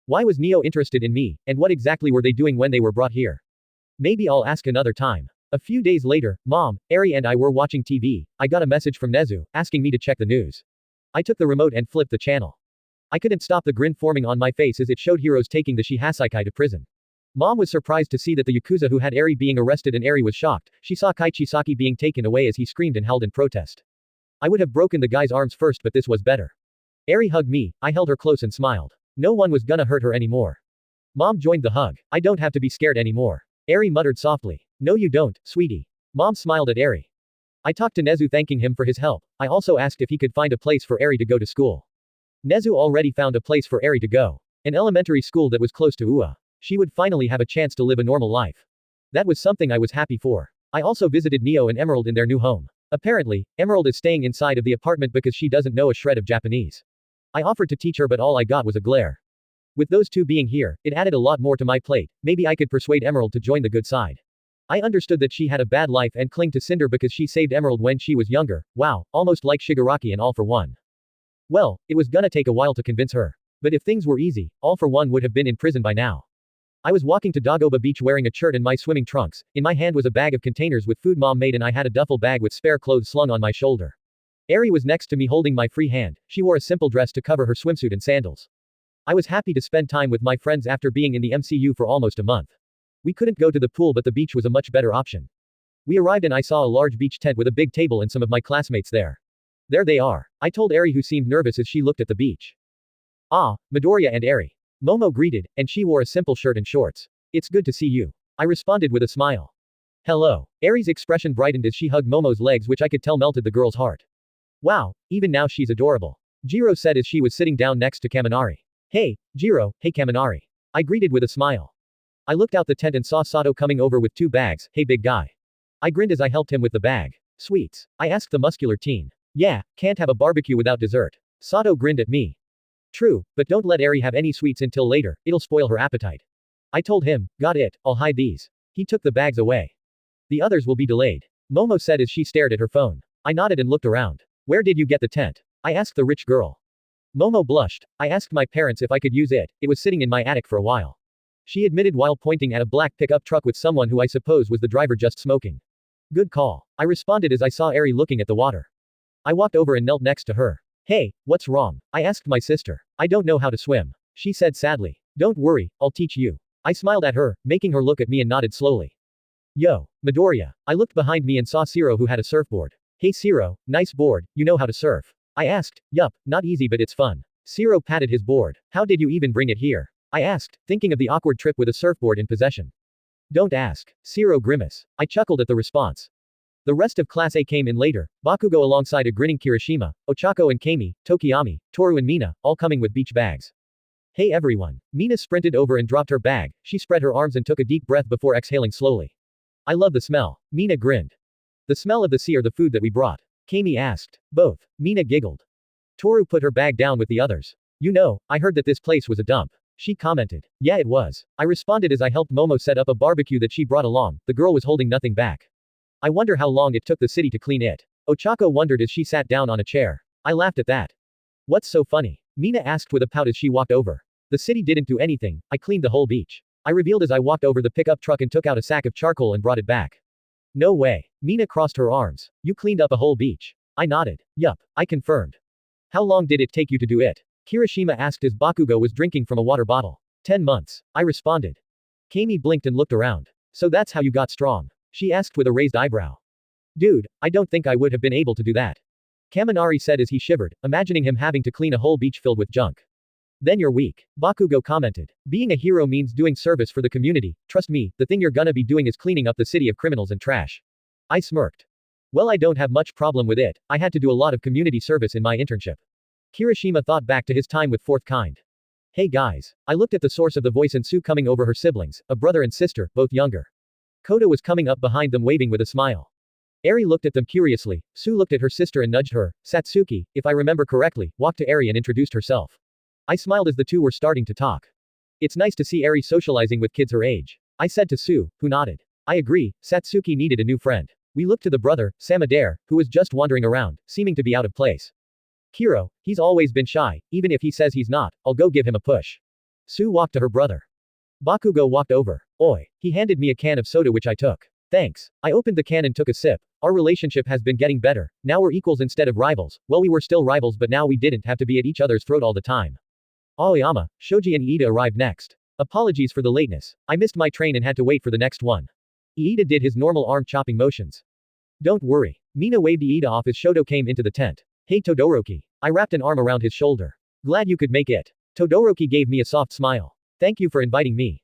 Why was Neo interested in me, and what exactly were they doing when they were brought here? Maybe I'll ask another time. A few days later, Mom, Eri and I were watching TV. I got a message from Nezu, asking me to check the news. I took the remote and flipped the channel. I couldn't stop the grin forming on my face as it showed heroes taking the Shihasaikai to prison. Mom was surprised to see that the Yakuza who had Eri being arrested, and Eri was shocked. She saw Kaichisaki being taken away as he screamed and howled in protest. I would have broken the guy's arms first, but this was better. Eri hugged me, I held her close and smiled. No one was gonna hurt her anymore. Mom joined the hug. I don't have to be scared anymore. Eri muttered softly. No you don't, sweetie. Mom smiled at Eri. I talked to Nezu thanking him for his help. I also asked if he could find a place for Eri to go to school. Nezu already found a place for Eri to go. An elementary school that was close to Ua. She would finally have a chance to live a normal life. That was something I was happy for. I also visited Neo and Emerald in their new home. Apparently, Emerald is staying inside of the apartment because she doesn't know a shred of Japanese. I offered to teach her, but all I got was a glare. With those two being here, it added a lot more to my plate. Maybe I could persuade Emerald to join the good side. I understood that she had a bad life and clung to Cinder because she saved Emerald when she was younger. Wow, almost like Shigaraki and All for One. Well, it was gonna take a while to convince her. But if things were easy, All for One would have been in prison by now. I was walking to Dagoba Beach wearing a shirt and my swimming trunks. In my hand was a bag of containers with food Mom made, and I had a duffel bag with spare clothes slung on my shoulder. Eri was next to me holding my free hand. She wore a simple dress to cover her swimsuit and sandals. I was happy to spend time with my friends after being in the MCU for almost a month. We couldn't go to the pool, but the beach was a much better option. We arrived and I saw a large beach tent with a big table and some of my classmates there. There they are. I told Eri, who seemed nervous as she looked at the beach. Ah, Midoriya and Eri. Momo greeted, and she wore a simple shirt and shorts. It's good to see you. I responded with a smile. Hello. Eri's expression brightened as she hugged Momo's legs, which I could tell melted the girl's heart. Wow, even now she's adorable. Jiro said as she was sitting down next to Kaminari. Hey, Jiro, hey Kaminari. I greeted with a smile. I looked out the tent and saw Sato coming over with 2 bags. Hey big guy. I grinned as I helped him with the bag. Sweets. I asked the muscular teen. Yeah, can't have a barbecue without dessert. Sato grinned at me. True, but don't let Eri have any sweets until later, it'll spoil her appetite. I told him, got it, I'll hide these. He took the bags away. The others will be delayed. Momo said as she stared at her phone. I nodded and looked around. Where did you get the tent? I asked the rich girl. Momo blushed. I asked my parents if I could use it. It was sitting in my attic for a while. She admitted while pointing at a black pickup truck with someone who I suppose was the driver just smoking. Good call. I responded as I saw Eri looking at the water. I walked over and knelt next to her. Hey, what's wrong? I asked my sister. I don't know how to swim. She said sadly. Don't worry, I'll teach you. I smiled at her, making her look at me, and nodded slowly. Yo, Midoriya. I looked behind me and saw Siro, who had a surfboard. Hey Siro, nice board, you know how to surf? I asked. Yup, not easy but it's fun. Siro patted his board. How did you even bring it here? I asked, thinking of the awkward trip with a surfboard in possession. Don't ask. Siro grimaced. I chuckled at the response. The rest of Class A came in later, Bakugo alongside a grinning Kirishima, Ochako and Kami, Tokiyami, Toru and Mina, all coming with beach bags. Hey everyone. Mina sprinted over and dropped her bag. She spread her arms and took a deep breath before exhaling slowly. I love the smell. Mina grinned. The smell of the sea or the food that we brought? Kami asked. Both. Mina giggled. Toru put her bag down with the others. You know, I heard that this place was a dump. She commented. Yeah it was. I responded as I helped Momo set up a barbecue that she brought along. The girl was holding nothing back. I wonder how long it took the city to clean it. Ochako wondered as she sat down on a chair. I laughed at that. What's so funny? Mina asked with a pout as she walked over. The city didn't do anything, I cleaned the whole beach. I revealed as I walked over the pickup truck and took out a sack of charcoal and brought it back. No way. Mina crossed her arms. You cleaned up a whole beach. I nodded. Yup, I confirmed. How long did it take you to do it? Kirishima asked as Bakugo was drinking from a water bottle. 10 months. I responded. Kami blinked and looked around. So that's how you got strong? She asked with a raised eyebrow. Dude, I don't think I would have been able to do that. Kaminari said as he shivered, imagining him having to clean a whole beach filled with junk. Then you're weak. Bakugo commented. Being a hero means doing service for the community. Trust me, the thing you're gonna be doing is cleaning up the city of criminals and trash. I smirked. Well, I don't have much problem with it. I had to do a lot of community service in my internship. Kirishima thought back to his time with Fourth Kind. Hey guys. I looked at the source of the voice and Sue coming over her siblings, a brother and sister, both younger. Koda was coming up behind them waving with a smile. Eri looked at them curiously. Sue looked at her sister and nudged her. Satsuki, if I remember correctly, walked to Eri and introduced herself. I smiled as the two were starting to talk. It's nice to see Eri socializing with kids her age. I said to Sue, who nodded. I agree, Satsuki needed a new friend. We looked to the brother, Samadare, who was just wandering around, seeming to be out of place. Kiro, he's always been shy, even if he says he's not, I'll go give him a push. Sue walked to her brother. Bakugo walked over. Oi. He handed me a can of soda which I took. Thanks. I opened the can and took a sip. Our relationship has been getting better. Now we're equals instead of rivals. Well, we were still rivals, but now we didn't have to be at each other's throat all the time. Aoyama, Shoji and Iida arrived next. Apologies for the lateness. I missed my train and had to wait for the next one. Iida did his normal arm chopping motions. Don't worry. Mina waved Iida off as Shoto came into the tent. Hey Todoroki. I wrapped an arm around his shoulder. Glad you could make it. Todoroki gave me a soft smile. Thank you for inviting me.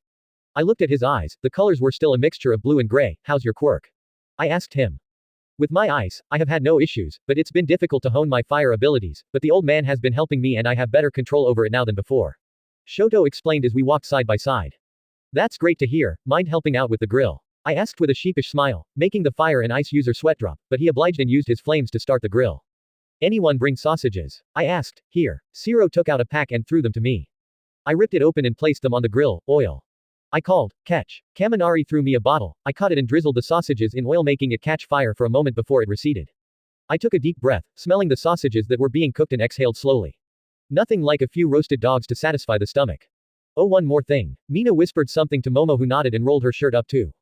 I looked at his eyes, the colors were still a mixture of blue and gray. How's your quirk? I asked him. With my ice, I have had no issues, but it's been difficult to hone my fire abilities, but the old man has been helping me and I have better control over it now than before. Shoto explained as we walked side by side. That's great to hear. Mind helping out with the grill? I asked with a sheepish smile, making the fire and ice user sweat drop, but he obliged and used his flames to start the grill. Anyone bring sausages? I asked. Here. Shiro took out a pack and threw them to me. I ripped it open and placed them on the grill. Oil. I called. Catch. Kaminari threw me a bottle. I caught it and drizzled the sausages in oil, making it catch fire for a moment before it receded. I took a deep breath, smelling the sausages that were being cooked and exhaled slowly. Nothing like a few roasted dogs to satisfy the stomach. Oh, one more thing. Mina whispered something to Momo, who nodded and rolled her shirt up too.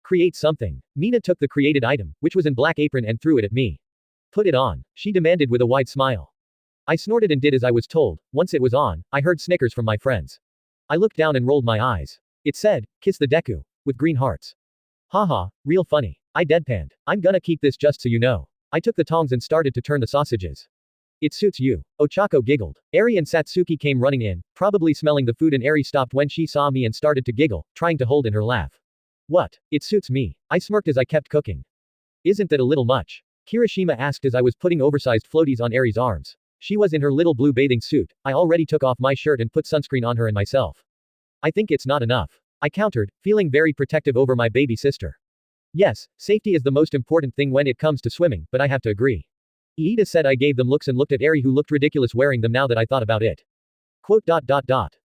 Create something. Mina took the created item, which was in black apron, and threw it at me. Put it on, she demanded with a wide smile. I snorted and did as I was told. Once it was on, I heard snickers from my friends. I looked down and rolled my eyes. It said, kiss the Deku. With green hearts. Haha, real funny. I deadpanned. I'm gonna keep this just so you know. I took the tongs and started to turn the sausages. It suits you. Ochako giggled. Eri and Satsuki came running in, probably smelling the food, and Eri stopped when she saw me and started to giggle, trying to hold in her laugh. What? It suits me. I smirked as I kept cooking. Isn't that a little much? Kirishima asked as I was putting oversized floaties on Eri's arms. She was in her little blue bathing suit. I already took off my shirt and put sunscreen on her and myself. I think it's not enough. I countered, feeling very protective over my baby sister. Yes, safety is the most important thing when it comes to swimming, but I have to agree. Iida said. I gave them looks and looked at Eri, who looked ridiculous wearing them now that I thought about it. Quote.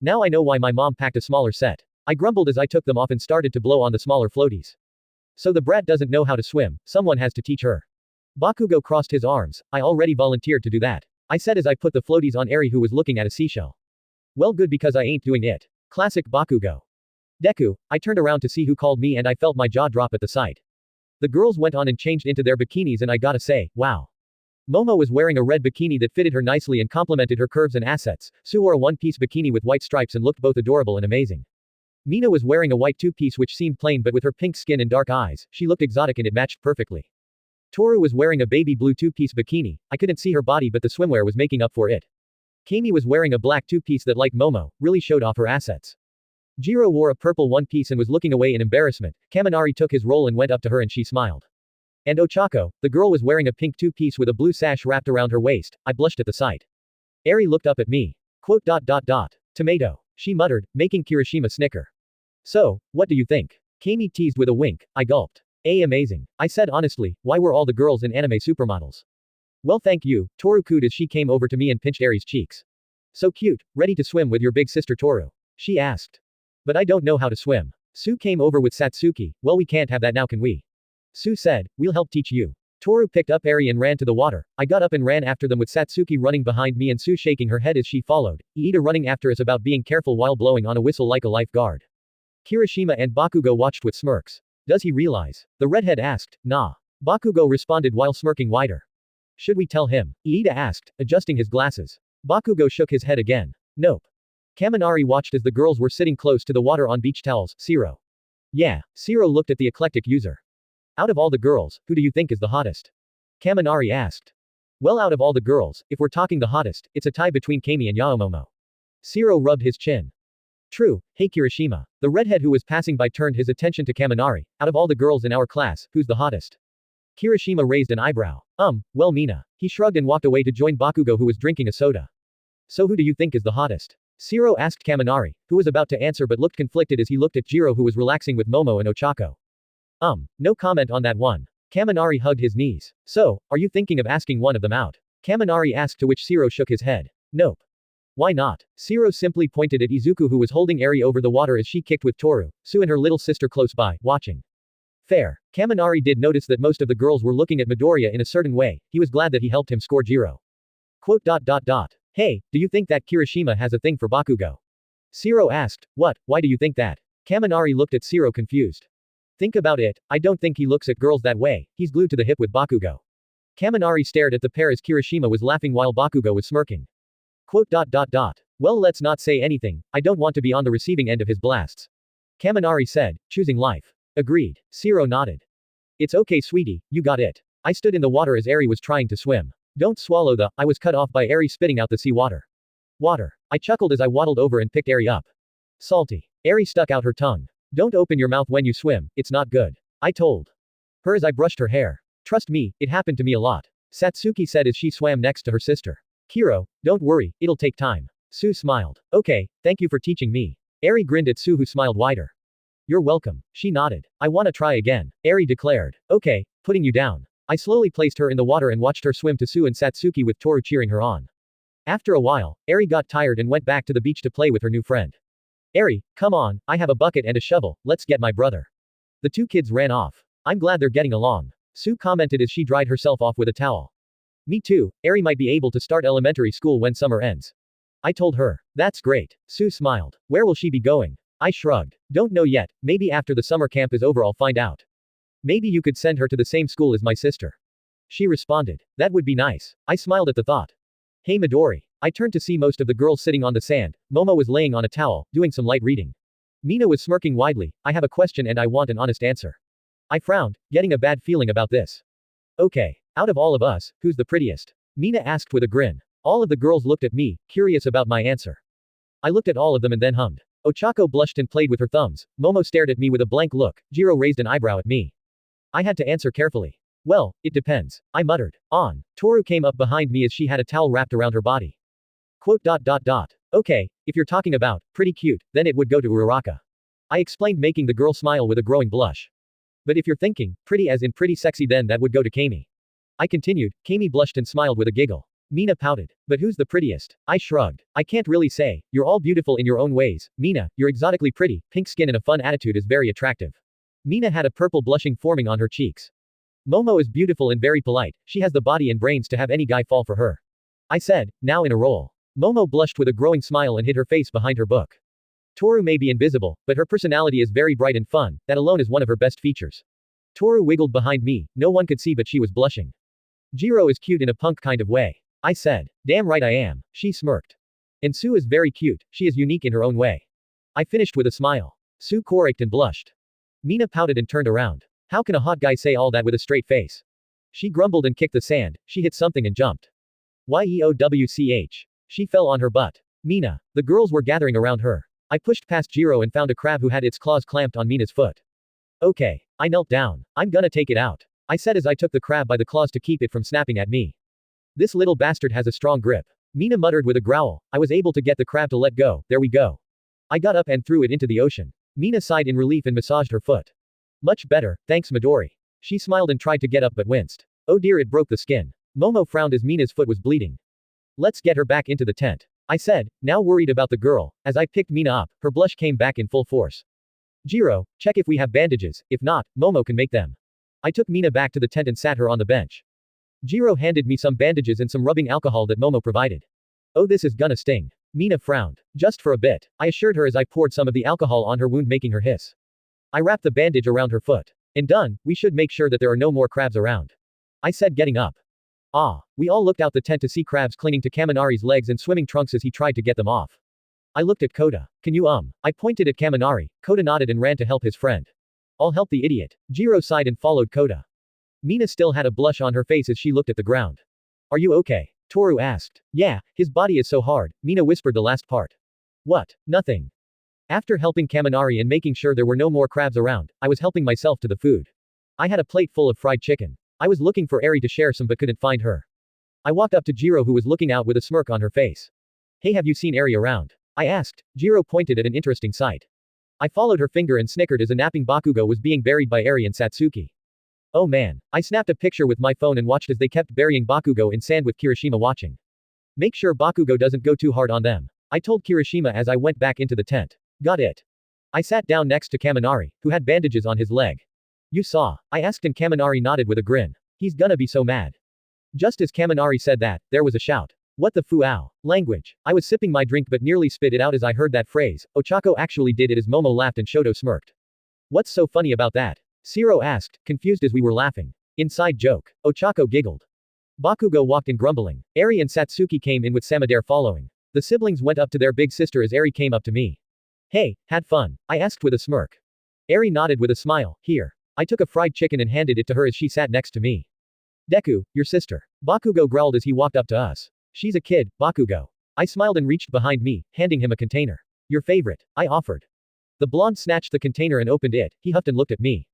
Now I know why my mom packed a smaller set. I grumbled as I took them off and started to blow on the smaller floaties. So the brat doesn't know how to swim, someone has to teach her. Bakugo crossed his arms. I already volunteered to do that. I said as I put the floaties on Eri, who was looking at a seashell. Well, good, because I ain't doing it. Classic Bakugo. Deku. I turned around to see who called me and I felt my jaw drop at the sight. The girls went on and changed into their bikinis, and I gotta say, wow. Momo was wearing a red bikini that fitted her nicely and complemented her curves and assets. Sue wore a one-piece bikini with white stripes and looked both adorable and amazing. Mina was wearing a white two-piece which seemed plain, but with her pink skin and dark eyes, she looked exotic and it matched perfectly. Toru was wearing a baby blue two-piece bikini. I couldn't see her body, but the swimwear was making up for it. Kami was wearing a black two-piece that, like Momo, really showed off her assets. Jiro wore a purple one-piece and was looking away in embarrassment. Kaminari took his role and went up to her and she smiled. And Ochako, the girl, was wearing a pink two-piece with a blue sash wrapped around her waist. I blushed at the sight. Eri looked up at me. Quote. Tomato. She muttered, making Kirishima snicker. So, what do you think? Kami teased with a wink. I gulped. Amazing. I said honestly, why were all the girls in anime supermodels? Well, thank you, Toru cooed as she came over to me and pinched Eri's cheeks. So cute, ready to swim with your big sister Toru? She asked. But I don't know how to swim. Sue came over with Satsuki. Well, we can't have that now, can we? Sue said, we'll help teach you. Toru picked up Eri and ran to the water. I got up and ran after them with Satsuki running behind me and Sue shaking her head as she followed, Iida running after us about being careful while blowing on a whistle like a lifeguard. Kirishima and Bakugo watched with smirks. Does he realize? The redhead asked. Nah. Bakugo responded while smirking wider. Should we tell him? Iida asked, adjusting his glasses. Bakugo shook his head again. Nope. Kaminari watched as the girls were sitting close to the water on beach towels. Shiro. Yeah. Shiro looked at the eclectic user. Out of all the girls, who do you think is the hottest? Kaminari asked. Well, out of all the girls, if we're talking the hottest, it's a tie between Kami and Yaomomo. Shiro rubbed his chin. True. Hey Kirishima. The redhead who was passing by turned his attention to Kaminari. Out of all the girls in our class, who's the hottest? Kirishima raised an eyebrow. Well, Mina. He shrugged and walked away to join Bakugo, who was drinking a soda. So who do you think is the hottest? Shiro asked Kaminari, who was about to answer but looked conflicted as he looked at Jiro, who was relaxing with Momo and Ochako. No comment on that one. Kaminari hugged his knees. So, are you thinking of asking one of them out? Kaminari asked, to which Shiro shook his head. Nope. Why not? Shiro simply pointed at Izuku, who was holding Eri over the water as she kicked with Toru, Sue and her little sister close by, watching. Fair. Kaminari did notice that most of the girls were looking at Midoriya in a certain way. He was glad that he helped him score Jiro. Quote. Hey, do you think that Kirishima has a thing for Bakugo? Zero asked, what, why do you think that? Kaminari looked at Zero confused. Think about it, I don't think he looks at girls that way, he's glued to the hip with Bakugo. Kaminari stared at the pair as Kirishima was laughing while Bakugo was smirking. Quote. Well, let's not say anything, I don't want to be on the receiving end of his blasts. Kaminari said, choosing life. Agreed. Zero nodded. It's okay, sweetie, you got it. I stood in the water as Eri was trying to swim. Don't swallow the, I was cut off by Eri spitting out the sea water. Water. I chuckled as I waddled over and picked Eri up. Salty. Eri stuck out her tongue. Don't open your mouth when you swim, it's not good. I told her as I brushed her hair. Trust me, it happened to me a lot. Satsuki said as she swam next to her sister. Kiro, don't worry, it'll take time. Sue smiled. Okay, thank you for teaching me. Eri grinned at Sue who smiled wider. You're welcome. She nodded. I wanna try again. Eri declared. Okay, putting you down. I slowly placed her in the water and watched her swim to Sue and Satsuki with Toru cheering her on. After a while, Eri got tired and went back to the beach to play with her new friend. Eri, come on, I have a bucket and a shovel, let's get my brother. The two kids ran off. I'm glad they're getting along. Sue commented as she dried herself off with a towel. Me too, Eri might be able to start elementary school when summer ends. I told her. That's great. Sue smiled. Where will she be going? I shrugged. Don't know yet, maybe after the summer camp is over I'll find out. Maybe you could send her to the same school as my sister. She responded. That would be nice. I smiled at the thought. Hey Midori. I turned to see most of the girls sitting on the sand. Momo was laying on a towel, doing some light reading. Mina was smirking widely. I have a question and I want an honest answer. I frowned, getting a bad feeling about this. Okay. Out of all of us, who's the prettiest? Mina asked with a grin. All of the girls looked at me, curious about my answer. I looked at all of them and then hummed. Ochako blushed and played with her thumbs. Momo stared at me with a blank look. Jiro raised an eyebrow at me. I had to answer carefully. Well, it depends. I muttered. On. Toru came up behind me as she had a towel wrapped around her body. Quote. Okay, if you're talking about pretty cute, then it would go to Uraraka. I explained, making the girl smile with a growing blush. But if you're thinking pretty as in pretty sexy, then that would go to Kami. I continued. Kami blushed and smiled with a giggle. Mina pouted. But who's the prettiest? I shrugged. I can't really say. You're all beautiful in your own ways. Mina, you're exotically pretty, pink skin and a fun attitude is very attractive. Mina had a purple blushing forming on her cheeks. Momo is beautiful and very polite, she has the body and brains to have any guy fall for her. I said, now in a roll. Momo blushed with a growing smile and hid her face behind her book. Toru may be invisible, but her personality is very bright and fun, that alone is one of her best features. Toru wiggled behind me, no one could see but she was blushing. Jiro is cute in a punk kind of way. I said, damn right I am, she smirked. And Sue is very cute, she is unique in her own way. I finished with a smile. Sue corrected and blushed. Mina pouted and turned around. How can a hot guy say all that with a straight face? She grumbled and kicked the sand, she hit something and jumped. Yeowch. She fell on her butt. Mina. The girls were gathering around her. I pushed past Jiro and found a crab who had its claws clamped on Mina's foot. Okay. I knelt down. I'm gonna take it out. I said as I took the crab by the claws to keep it from snapping at me. This little bastard has a strong grip. Mina muttered with a growl. I was able to get the crab to let go, there we go. I got up and threw it into the ocean. Mina sighed in relief and massaged her foot. Much better, thanks Midori. She smiled and tried to get up but winced. Oh dear, it broke the skin. Momo frowned as Mina's foot was bleeding. Let's get her back into the tent. I said, now worried about the girl. As I picked Mina up, her blush came back in full force. Jiro, check if we have bandages, if not, Momo can make them. I took Mina back to the tent and sat her on the bench. Jiro handed me some bandages and some rubbing alcohol that Momo provided. Oh, this is gonna sting. Mina frowned. Just for a bit, I assured her as I poured some of the alcohol on her wound, making her hiss. I wrapped the bandage around her foot. And done, we should make sure that there are no more crabs around. I said, getting up. Ah, we all looked out the tent to see crabs clinging to Kaminari's legs and swimming trunks as he tried to get them off. I looked at Kota. Can you I pointed at Kaminari. Kota nodded and ran to help his friend. I'll help the idiot. Jiro sighed and followed Kota. Mina still had a blush on her face as she looked at the ground. Are you okay? Toru asked. Yeah, his body is so hard, Mina whispered the last part. What? Nothing. After helping Kaminari and making sure there were no more crabs around, I was helping myself to the food. I had a plate full of fried chicken. I was looking for Eri to share some but couldn't find her. I walked up to Jiro who was looking out with a smirk on her face. Hey, have you seen Eri around? I asked. Jiro pointed at an interesting sight. I followed her finger and snickered as a napping Bakugo was being buried by Eri and Satsuki. Oh man. I snapped a picture with my phone and watched as they kept burying Bakugo in sand with Kirishima watching. Make sure Bakugo doesn't go too hard on them. I told Kirishima as I went back into the tent. Got it. I sat down next to Kaminari, who had bandages on his leg. You saw? I asked and Kaminari nodded with a grin. He's gonna be so mad. Just as Kaminari said that, there was a shout. What the fuao? Language. I was sipping my drink but nearly spit it out as I heard that phrase. Ochako actually did it as Momo laughed and Shoto smirked. What's so funny about that? Shiro asked, confused as we were laughing. Inside joke. Ochako giggled. Bakugo walked in grumbling. Eri and Satsuki came in with Samadare following. The siblings went up to their big sister as Eri came up to me. Hey, had fun? I asked with a smirk. Eri nodded with a smile. Here. I took a fried chicken and handed it to her as she sat next to me. Deku, your sister. Bakugo growled as he walked up to us. She's a kid, Bakugo. I smiled and reached behind me, handing him a container. Your favorite, I offered. The blonde snatched the container and opened it. He huffed and looked at me.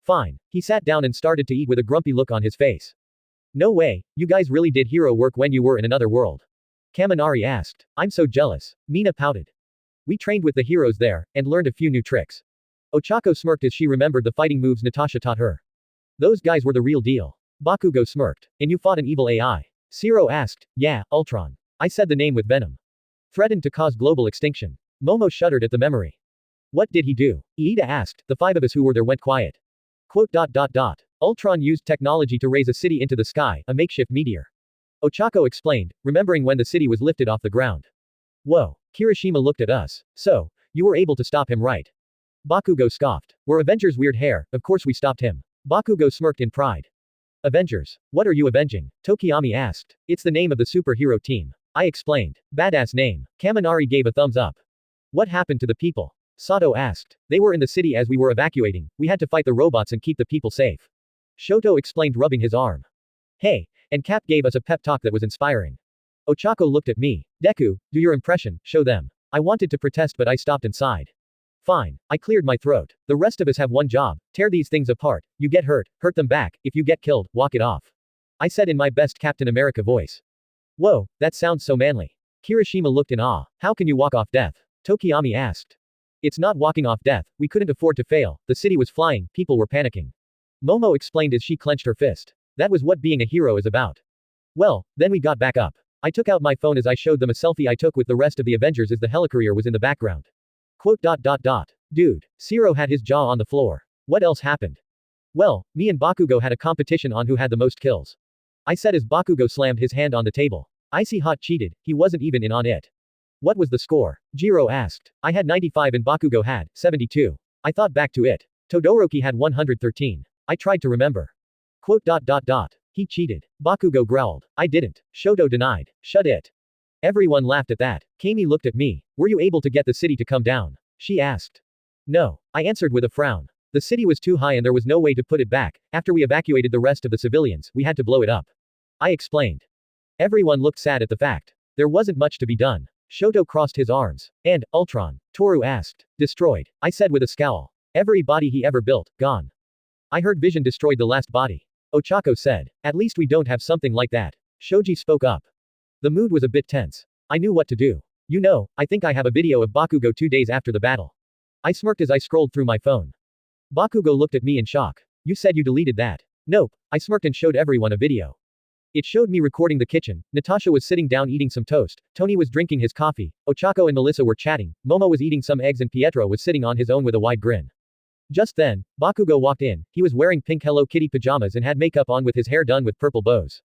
Fine. He sat down and started to eat with a grumpy look on his face. No way, you guys really did hero work when you were in another world. Kaminari asked. I'm so jealous. Mina pouted. We trained with the heroes there, and learned a few new tricks. Ochako smirked as she remembered the fighting moves Natasha taught her. Those guys were the real deal. Bakugo smirked. And you fought an evil AI? Shiro asked. Yeah, Ultron. I said the name with venom. Threatened to cause global extinction. Momo shuddered at the memory. What did he do? Iida asked. The five of us who were there went quiet. Ultron used technology to raise a city into the sky, a makeshift meteor. Ochako explained, remembering when the city was lifted off the ground. Whoa. Kirishima looked at us. So, you were able to stop him, right? Bakugo scoffed. We're Avengers weird hair, of course we stopped him. Bakugo smirked in pride. Avengers. What are you avenging? Tokiyami asked. It's the name of the superhero team. I explained. Badass name. Kaminari gave a thumbs up. What happened to the people? Sato asked. They were in the city as we were evacuating, we had to fight the robots and keep the people safe. Shoto explained, rubbing his arm. Hey, and Cap gave us a pep talk that was inspiring. Ochako looked at me. Deku, do your impression, show them. I wanted to protest but I stopped and sighed. Fine. I cleared my throat. The rest of us have one job. Tear these things apart. You get hurt, hurt them back. If you get killed, walk it off. I said in my best Captain America voice. Whoa, that sounds so manly. Kirishima looked in awe. How can you walk off death? Tokiyami asked. It's not walking off death, we couldn't afford to fail, the city was flying, people were panicking. Momo explained as she clenched her fist. That was what being a hero is about. Well, then we got back up. I took out my phone as I showed them a selfie I took with the rest of the Avengers as the helicarrier was in the background. Dude. Shiro had his jaw on the floor. What else happened? Well, me and Bakugo had a competition on who had the most kills. I said as Bakugo slammed his hand on the table. Icy Hot cheated, he wasn't even in on it. What was the score? Jiro asked. I had 95 and Bakugo had 72. I thought back to it. Todoroki had 113. I tried to remember. He cheated. Bakugo growled. I didn't. Shoto denied. Shut it. Everyone laughed at that. Kami looked at me. Were you able to get the city to come down? She asked. No. I answered with a frown. The city was too high and there was no way to put it back. After we evacuated the rest of the civilians, we had to blow it up. I explained. Everyone looked sad at the fact. There wasn't much to be done. Shoto crossed his arms. And, Ultron? Toru asked. Destroyed. I said with a scowl. Every body he ever built, gone. I heard Vision destroyed the last body. Ochako said. At least we don't have something like that. Shoji spoke up. The mood was a bit tense. I knew what to do. You know, I think I have a video of Bakugo 2 days after the battle. I smirked as I scrolled through my phone. Bakugo looked at me in shock. You said you deleted that. Nope. I smirked and showed everyone a video. It showed me recording the kitchen. Natasha was sitting down eating some toast, Tony was drinking his coffee, Ochako and Melissa were chatting, Momo was eating some eggs and Pietro was sitting on his own with a wide grin. Just then, Bakugo walked in. He was wearing pink Hello Kitty pajamas and had makeup on with his hair done with purple bows.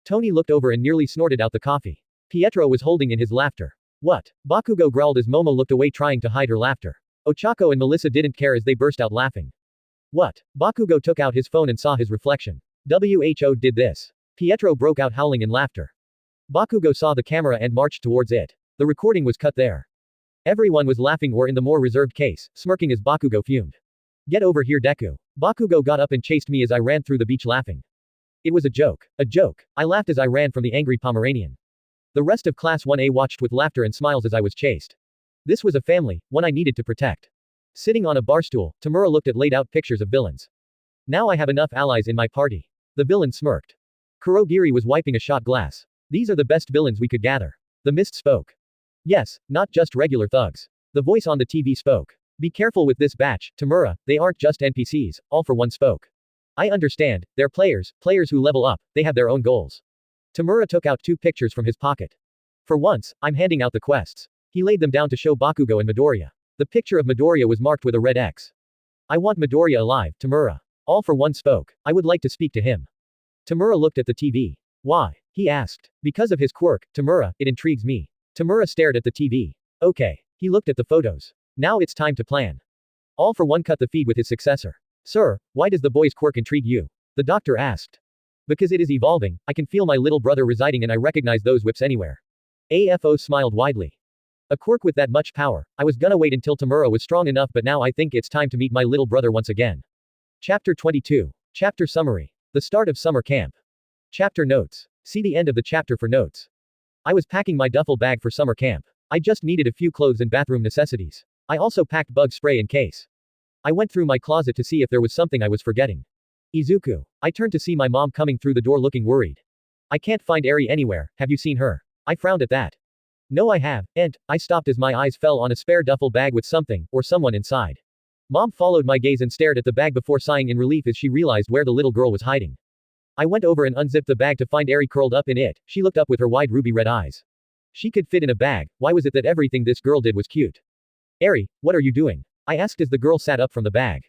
Tony looked over and nearly snorted out the coffee. Pietro was holding in his laughter. What? Bakugo growled as Momo looked away trying to hide her laughter. Ochako and Melissa didn't care as they burst out laughing. What? Bakugo took out his phone and saw his reflection. WHO did this. Pietro broke out howling in laughter. Bakugo saw the camera and marched towards it. The recording was cut there. Everyone was laughing or in the more reserved case, smirking as Bakugo fumed. Get over here Deku. Bakugo got up and chased me as I ran through the beach laughing. It was a joke. A joke. I laughed as I ran from the angry Pomeranian. The rest of Class 1A watched with laughter and smiles as I was chased. This was a family, one I needed to protect. Sitting on a barstool, Tamura looked at laid out pictures of villains. Now I have enough allies in my party. The villain smirked. Kurogiri was wiping a shot glass. These are the best villains we could gather. The mist spoke. Yes, not just regular thugs. The voice on the TV spoke. Be careful with this batch, Tamura, they aren't just NPCs, all for one spoke. I understand, they're players who level up, they have their own goals. Tamura took out 2 pictures from his pocket. For once, I'm handing out the quests. He laid them down to show Bakugo and Midoriya. The picture of Midoriya was marked with a red X. I want Midoriya alive, Tamura. All for one spoke. I would like to speak to him. Tamura looked at the TV. Why? He asked. Because of his quirk, Tamura, it intrigues me. Tamura stared at the TV. Okay. He looked at the photos. Now it's time to plan. All for one cut the feed with his successor. Sir, why does the boy's quirk intrigue you? The doctor asked. Because it is evolving, I can feel my little brother residing and I recognize those whips anywhere. AFO smiled widely. A quirk with that much power, I was gonna wait until Tamura was strong enough but now I think it's time to meet my little brother once again. Chapter 22. Chapter Summary. The start of summer camp. Chapter Notes. See the end of the chapter for notes. I was packing my duffel bag for summer camp. I just needed a few clothes and bathroom necessities. I also packed bug spray in case. I went through my closet to see if there was something I was forgetting. Izuku. I turned to see my mom coming through the door looking worried. I can't find Eri anywhere, have you seen her? I frowned at that. No I have, and, I stopped as my eyes fell on a spare duffel bag with something, or someone inside. Mom followed my gaze and stared at the bag before sighing in relief as she realized where the little girl was hiding. I went over and unzipped the bag to find Eri curled up in it. She looked up with her wide ruby red eyes. She could fit in a bag, why was it that everything this girl did was cute? Eri, what are you doing? I asked as the girl sat up from the bag.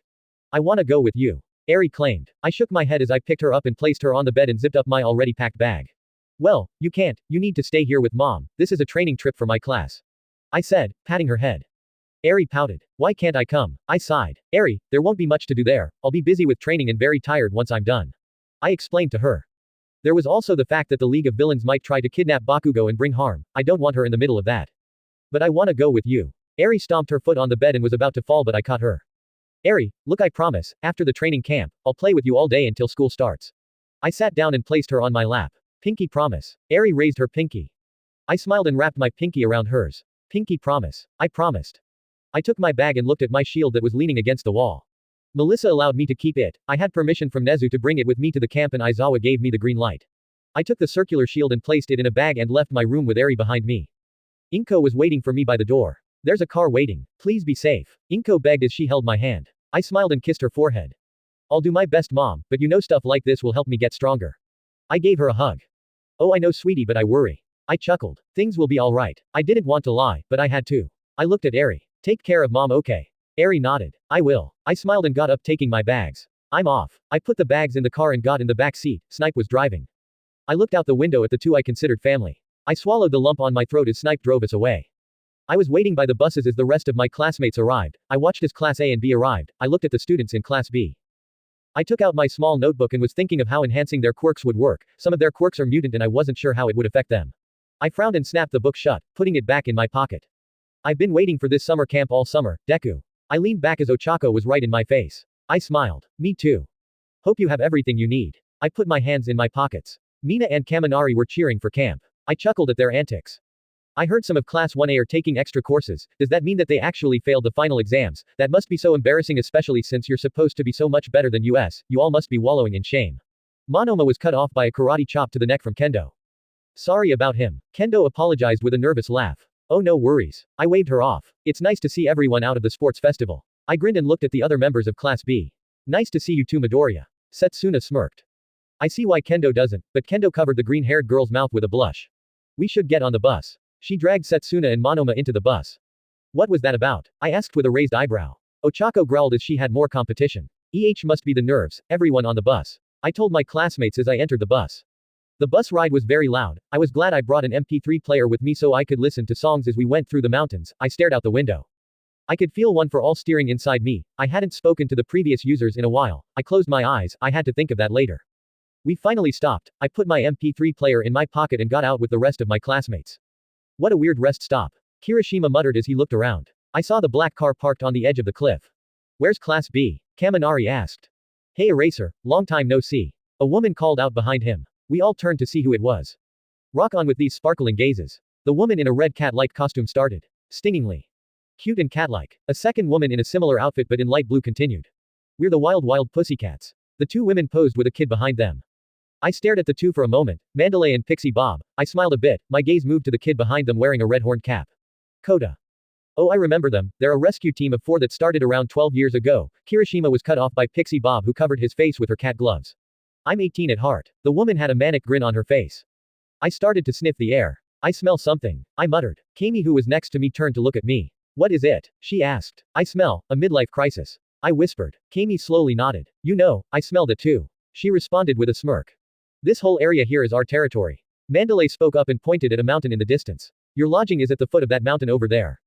I wanna go with you. Eri claimed. I shook my head as I picked her up and placed her on the bed and zipped up my already packed bag. Well, you can't, you need to stay here with mom, this is a training trip for my class. I said, patting her head. Eri pouted. Why can't I come? I sighed. Eri, there won't be much to do there, I'll be busy with training and very tired once I'm done. I explained to her. There was also the fact that the League of Villains might try to kidnap Bakugo and bring harm, I don't want her in the middle of that. But I wanna go with you. Eri stomped her foot on the bed and was about to fall but I caught her. Eri, look I promise, after the training camp, I'll play with you all day until school starts. I sat down and placed her on my lap. Pinky promise. Eri raised her pinky. I smiled and wrapped my pinky around hers. Pinky promise. I promised. I took my bag and looked at my shield that was leaning against the wall. Melissa allowed me to keep it, I had permission from Nezu to bring it with me to the camp and Aizawa gave me the green light. I took the circular shield and placed it in a bag and left my room with Eri behind me. Inko was waiting for me by the door. There's a car waiting. Please be safe. Inko begged as she held my hand. I smiled and kissed her forehead. I'll do my best mom, but you know stuff like this will help me get stronger. I gave her a hug. Oh I know sweetie but I worry. I chuckled. Things will be alright. I didn't want to lie, but I had to. I looked at Eri. Take care of mom okay? Eri nodded. I will. I smiled and got up taking my bags. I'm off. I put the bags in the car and got in the back seat, Snipe was driving. I looked out the window at the two I considered family. I swallowed the lump on my throat as Snipe drove us away. I was waiting by the buses as the rest of my classmates arrived. I watched as Class A and B arrived. I looked at the students in Class B. I took out my small notebook and was thinking of how enhancing their quirks would work. Some of their quirks are mutant and I wasn't sure how it would affect them. I frowned and snapped the book shut, putting it back in my pocket. I've been waiting for this summer camp all summer, Deku. I leaned back as Ochako was right in my face. I smiled. Me too. Hope you have everything you need. I put my hands in my pockets. Mina and Kaminari were cheering for camp. I chuckled at their antics. I heard some of Class 1A are taking extra courses. Does that mean that they actually failed the final exams? That must be so embarrassing especially since you're supposed to be so much better than us, you all must be wallowing in shame. Monoma was cut off by a karate chop to the neck from Kendo. Sorry about him. Kendo apologized with a nervous laugh. Oh no worries. I waved her off. It's nice to see everyone out of the sports festival. I grinned and looked at the other members of Class B. Nice to see you too Midoriya. Setsuna smirked. I see why Kendo doesn't, but Kendo covered the green-haired girl's mouth with a blush. We should get on the bus. She dragged Setsuna and Monoma into the bus. What was that about? I asked with a raised eyebrow. Ochako growled as she had more competition. Must be the nerves, everyone on the bus. I told my classmates as I entered the bus. The bus ride was very loud. I was glad I brought an MP3 player with me so I could listen to songs as we went through the mountains. I stared out the window. I could feel one for all steering inside me. I hadn't spoken to the previous users in a while. I closed my eyes, I had to think of that later. We finally stopped. I put my MP3 player in my pocket and got out with the rest of my classmates. What a weird rest stop. Kirishima muttered as he looked around. I saw the black car parked on the edge of the cliff. Where's Class B? Kaminari asked. Hey Eraser, long time no see. A woman called out behind him. We all turned to see who it was. Rock on with these sparkling gazes. The woman in a red cat-like costume started. Stingingly. Cute and cat-like. A second woman in a similar outfit but in light blue continued. We're the wild pussycats. The two women posed with a kid behind them. I stared at the two for a moment, Mandalay and Pixie Bob. I smiled a bit, my gaze moved to the kid behind them wearing a red horned cap. Koda. Oh I remember them, they're a rescue team of 4 that started around 12 years ago. Kirishima was cut off by Pixie Bob who covered his face with her cat gloves. I'm 18 at heart. The woman had a manic grin on her face. I started to sniff the air. I smell something. I muttered. Kami who was next to me turned to look at me. What is it? She asked. I smell a midlife crisis. I whispered. Kami slowly nodded. You know, I smelled it too. She responded with a smirk. This whole area here is our territory. Mandalay spoke up and pointed at a mountain in the distance. Your lodging is at the foot of that mountain over there.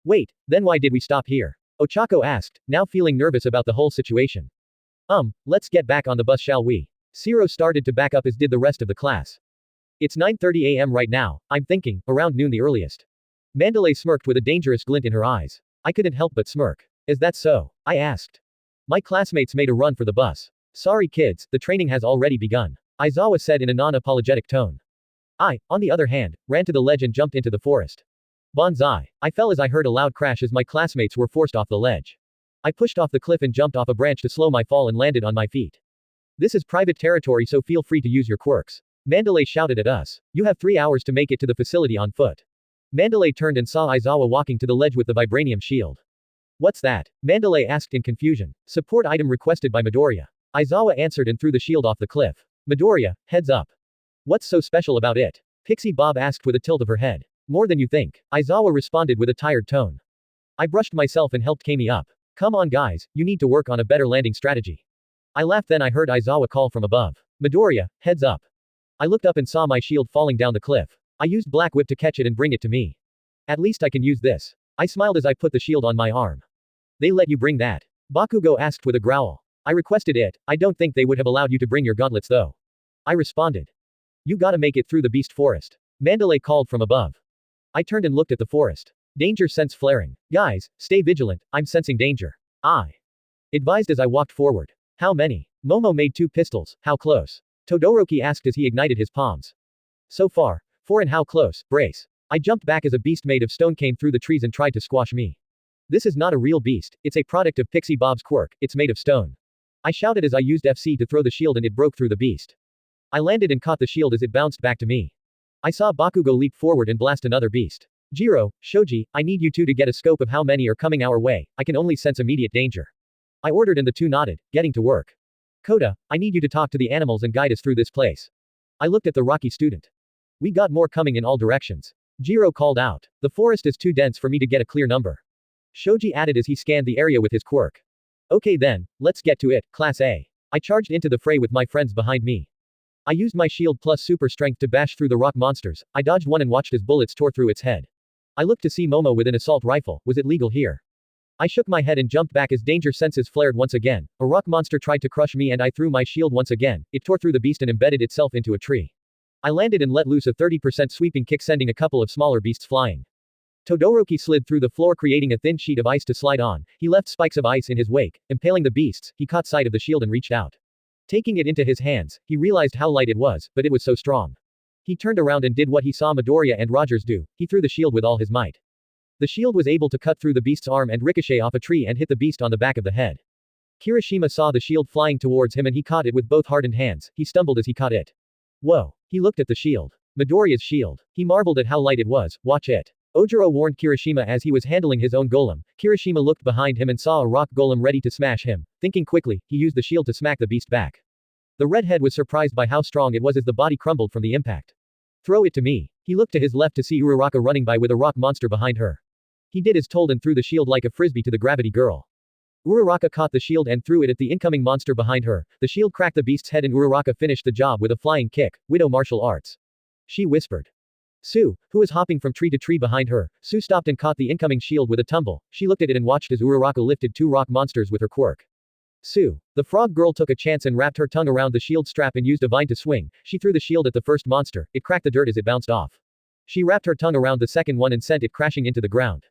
Wait, then why did we stop here? Ochako asked, now feeling nervous about the whole situation. Let's get back on the bus, shall we? Zero started to back up, as did the rest of the class. It's 9:30 a.m. right now, I'm thinking, around noon the earliest. Mandalay smirked with a dangerous glint in her eyes. I couldn't help but smirk. Is that so? I asked. My classmates made a run for the bus. Sorry kids, the training has already begun, Aizawa said in a non-apologetic tone. I, on the other hand, ran to the ledge and jumped into the forest. Bonsai. I fell as I heard a loud crash as my classmates were forced off the ledge. I pushed off the cliff and jumped off a branch to slow my fall and landed on my feet. This is private territory, so feel free to use your quirks. Mandalay shouted at us. You have 3 hours to make it to the facility on foot. Mandalay turned and saw Aizawa walking to the ledge with the vibranium shield. What's that? Mandalay asked in confusion. Support item requested by Midoriya. Aizawa answered and threw the shield off the cliff. Midoriya, heads up. What's so special about it? Pixie Bob asked with a tilt of her head. More than you think, Aizawa responded with a tired tone. I brushed myself and helped Kami up. Come on guys, you need to work on a better landing strategy. I laughed, then I heard Aizawa call from above. Midoriya, heads up. I looked up and saw my shield falling down the cliff. I used Black Whip to catch it and bring it to me. At least I can use this. I smiled as I put the shield on my arm. They let you bring that? Bakugo asked with a growl. I requested it, I don't think they would have allowed you to bring your gauntlets though. I responded. You gotta make it through the beast forest. Mandalay called from above. I turned and looked at the forest. Danger sense flaring. Guys, stay vigilant, I'm sensing danger. I advised as I walked forward. How many? Momo made 2 pistols, how close? Todoroki asked as he ignited his palms. So far, 4, and how close? Brace. I jumped back as a beast made of stone came through the trees and tried to squash me. This is not a real beast, it's a product of Pixie Bob's quirk, it's made of stone. I shouted as I used FC to throw the shield and it broke through the beast. I landed and caught the shield as it bounced back to me. I saw Bakugo leap forward and blast another beast. Jiro, Shoji, I need you two to get a scope of how many are coming our way, I can only sense immediate danger. I ordered and the two nodded, getting to work. Koda, I need you to talk to the animals and guide us through this place. I looked at the rocky student. We got more coming in all directions. Jiro called out. The forest is too dense for me to get a clear number. Shoji added as he scanned the area with his quirk. Okay then, let's get to it, Class A. I charged into the fray with my friends behind me. I used my shield plus super strength to bash through the rock monsters. I dodged one and watched as bullets tore through its head. I looked to see Momo with an assault rifle. Was it legal here? I shook my head and jumped back as danger senses flared once again. A rock monster tried to crush me and I threw my shield once again. It tore through the beast and embedded itself into a tree. I landed and let loose a 30% sweeping kick, sending a couple of smaller beasts flying. Todoroki slid through the floor, creating a thin sheet of ice to slide on. He left spikes of ice in his wake, impaling the beasts. He caught sight of the shield and reached out. Taking it into his hands, he realized how light it was, but it was so strong. He turned around and did what he saw Midoriya and Rogers do. He threw the shield with all his might. The shield was able to cut through the beast's arm and ricochet off a tree and hit the beast on the back of the head. Kirishima saw the shield flying towards him and he caught it with both hardened hands. He stumbled as he caught it. Whoa. He looked at the shield. Midoriya's shield. He marveled at how light it was. Watch it. Ojiro warned Kirishima as he was handling his own golem. Kirishima looked behind him and saw a rock golem ready to smash him. Thinking quickly, he used the shield to smack the beast back. The redhead was surprised by how strong it was as the body crumbled from the impact. Throw it to me. He looked to his left to see Uraraka running by with a rock monster behind her. He did as told and threw the shield like a frisbee to the gravity girl. Uraraka caught the shield and threw it at the incoming monster behind her. The shield cracked the beast's head and Uraraka finished the job with a flying kick. Widow martial arts. She whispered. Sue, who was hopping from tree to tree behind her, Sue stopped and caught the incoming shield with a tumble. She looked at it and watched as Uraraka lifted 2 rock monsters with her quirk. Sue, the frog girl, took a chance and wrapped her tongue around the shield strap and used a vine to swing. She threw the shield at the first monster. It cracked the dirt as it bounced off. She wrapped her tongue around the second one and sent it crashing into the ground.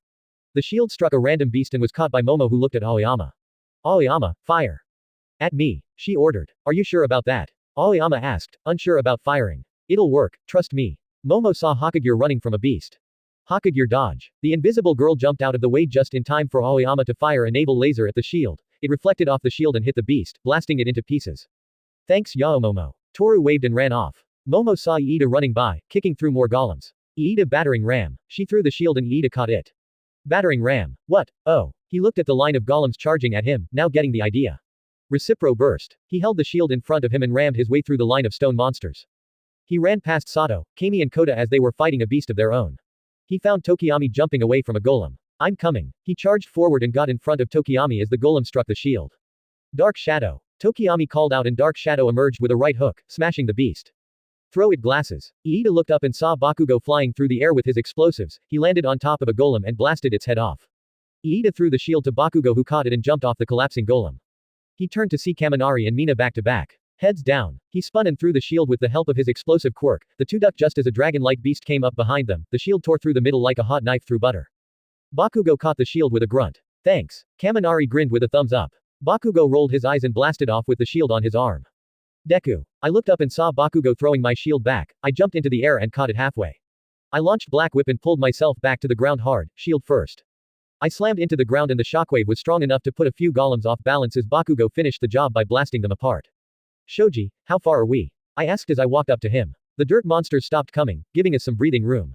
The shield struck a random beast and was caught by Momo, who looked at Aoyama. Aoyama, fire. At me, she ordered. Are you sure about that? Aoyama asked, unsure about firing. It'll work, trust me. Momo saw Hokage running from a beast. Hokage dodge. The invisible girl jumped out of the way just in time for Aoyama to fire a naval laser at the shield. It reflected off the shield and hit the beast, blasting it into pieces. Thanks Yao Momo. Toru waved and ran off. Momo saw Iida running by, kicking through more golems. Iida battering ram. She threw the shield and Iida caught it. Battering ram. What? Oh. He looked at the line of golems charging at him, now getting the idea. Recipro burst. He held the shield in front of him and rammed his way through the line of stone monsters. He ran past Sato, Kami and Koda as they were fighting a beast of their own. He found Tokiyami jumping away from a golem. I'm coming. He charged forward and got in front of Tokiyami as the golem struck the shield. Dark Shadow. Tokiyami called out and Dark Shadow emerged with a right hook, smashing the beast. Throw it glasses. Iida looked up and saw Bakugo flying through the air with his explosives. He landed on top of a golem and blasted its head off. Iida threw the shield to Bakugo, who caught it and jumped off the collapsing golem. He turned to see Kaminari and Mina back to back. Heads down. He spun and threw the shield with the help of his explosive quirk. The two ducked just as a dragon-like beast came up behind them. The shield tore through the middle like a hot knife through butter. Bakugo caught the shield with a grunt. Thanks. Kaminari grinned with a thumbs up. Bakugo rolled his eyes and blasted off with the shield on his arm. Deku. I looked up and saw Bakugo throwing my shield back. I jumped into the air and caught it halfway. I launched Black Whip and pulled myself back to the ground hard, shield first. I slammed into the ground and the shockwave was strong enough to put a few golems off balance as Bakugo finished the job by blasting them apart. Shoji, how far are we? I asked as I walked up to him. The dirt monsters stopped coming, giving us some breathing room.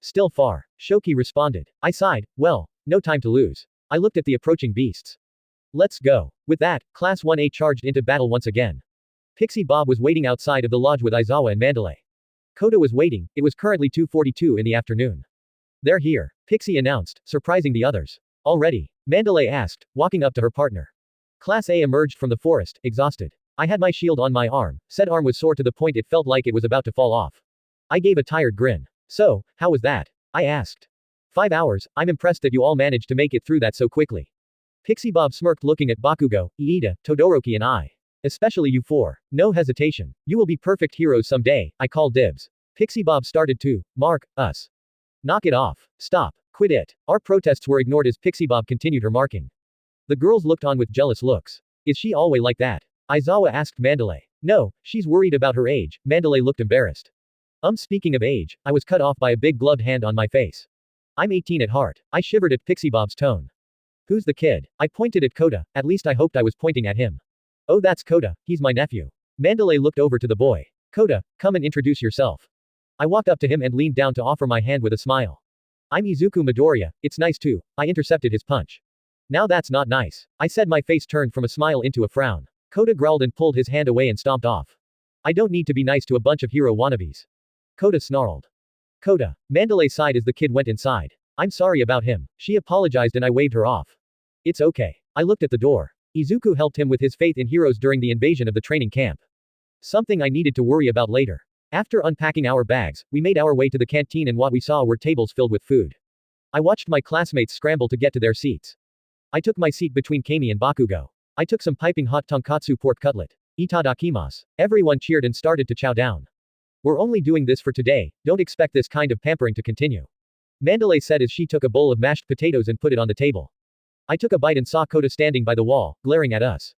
Still far. Shoki responded. I sighed. Well, no time to lose. I looked at the approaching beasts. Let's go. With that, Class 1A charged into battle once again. Pixie Bob was waiting outside of the lodge with Aizawa and Mandalay. Koda was waiting. It was currently 2:42 in the afternoon. They're here, Pixie announced, surprising the others. Already? Mandalay asked, walking up to her partner. Class A emerged from the forest, exhausted. I had my shield on my arm. Said arm was sore to the point it felt like it was about to fall off. I gave a tired grin. So, how was that? I asked. 5 hours. I'm impressed that you all managed to make it through that so quickly. Pixie Bob smirked, looking at Bakugo, Iida, Todoroki and I. Especially you four. No hesitation. You will be perfect heroes someday. I call dibs. Pixie Bob started to mark us. Knock it off. Stop. Quit it. Our protests were ignored as Pixie Bob continued her marking. The girls looked on with jealous looks. Is she always like that? Aizawa asked Mandalay. No, she's worried about her age. Mandalay looked embarrassed. Speaking of age, I was cut off by a big gloved hand on my face. I'm 18 at heart. I shivered at Pixie Bob's tone. Who's the kid? I pointed at Koda. At least I hoped I was pointing at him. Oh, that's Koda. He's my nephew. Mandalay looked over to the boy. Koda, come and introduce yourself. I walked up to him and leaned down to offer my hand with a smile. I'm Izuku Midoriya. It's nice too. I intercepted his punch. Now that's not nice. I said, my face turned from a smile into a frown. Koda growled and pulled his hand away and stomped off. I don't need to be nice to a bunch of hero wannabes. Koda snarled. Koda. Mandalay sighed as the kid went inside. I'm sorry about him. She apologized and I waved her off. It's okay. I looked at the door. Izuku helped him with his faith in heroes during the invasion of the training camp. Something I needed to worry about later. After unpacking our bags, we made our way to the canteen and what we saw were tables filled with food. I watched my classmates scramble to get to their seats. I took my seat between Kami and Bakugo. I took some piping hot tonkatsu pork cutlet. Itadakimasu. Everyone cheered and started to chow down. We're only doing this for today, don't expect this kind of pampering to continue. Mandalay said as she took a bowl of mashed potatoes and put it on the table. I took a bite and saw Koda standing by the wall, glaring at us.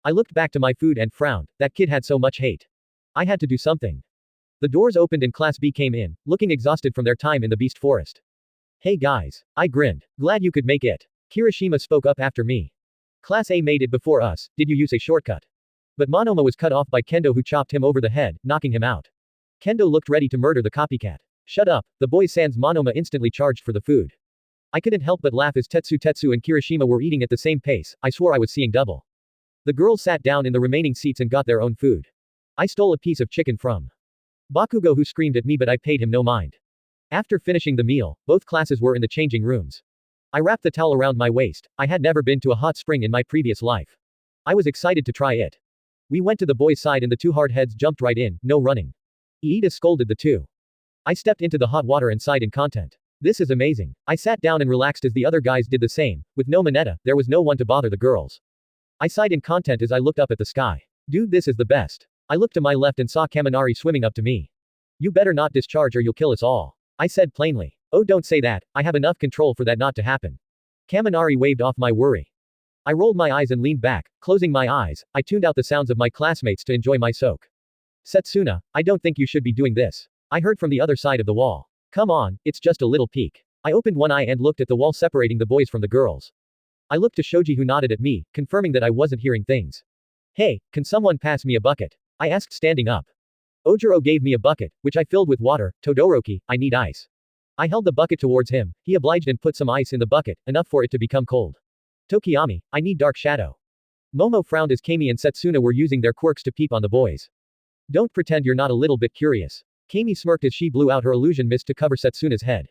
I looked back to my food and frowned. That kid had so much hate. I had to do something. The doors opened and Class B came in, looking exhausted from their time in the Beast Forest. Hey guys. I grinned. Glad you could make it. Kirishima spoke up after me. Class A made it before us. Did you use a shortcut? But Monoma was cut off by Kendo, who chopped him over the head, knocking him out. Kendo looked ready to murder the copycat. Shut up. The boys sans Monoma instantly charged for the food. I couldn't help but laugh as Tetsu and Kirishima were eating at the same pace. I swore I was seeing double. The girls sat down in the remaining seats and got their own food. I stole a piece of chicken from Bakugo, who screamed at me, but I paid him no mind. After finishing the meal, both classes were in the changing rooms. I wrapped the towel around my waist. I had never been to a hot spring in my previous life. I was excited to try it. We went to the boys' side and the two hardheads jumped right in, no running. Iida scolded the two. I stepped into the hot water and sighed in content. This is amazing. I sat down and relaxed as the other guys did the same. With no Mineta, there was no one to bother the girls. I sighed in content as I looked up at the sky. Dude, this is the best. I looked to my left and saw Kaminari swimming up to me. You better not discharge or you'll kill us all. I said plainly. Oh, don't say that. I have enough control for that not to happen. Kaminari waved off my worry. I rolled my eyes and leaned back. Closing my eyes, I tuned out the sounds of my classmates to enjoy my soak. Setsuna, I don't think you should be doing this. I heard from the other side of the wall. Come on, it's just a little peek. I opened one eye and looked at the wall separating the boys from the girls. I looked to Shoji, who nodded at me, confirming that I wasn't hearing things. Hey, can someone pass me a bucket? I asked, standing up. Ojiro gave me a bucket, which I filled with water. Todoroki, I need ice. I held the bucket towards him. He obliged and put some ice in the bucket, enough for it to become cold. Tokiyami, I need dark shadow. Momo frowned as Kami and Setsuna were using their quirks to peep on the boys. Don't pretend you're not a little bit curious. Kami smirked as she blew out her illusion mist to cover Setsuna's head.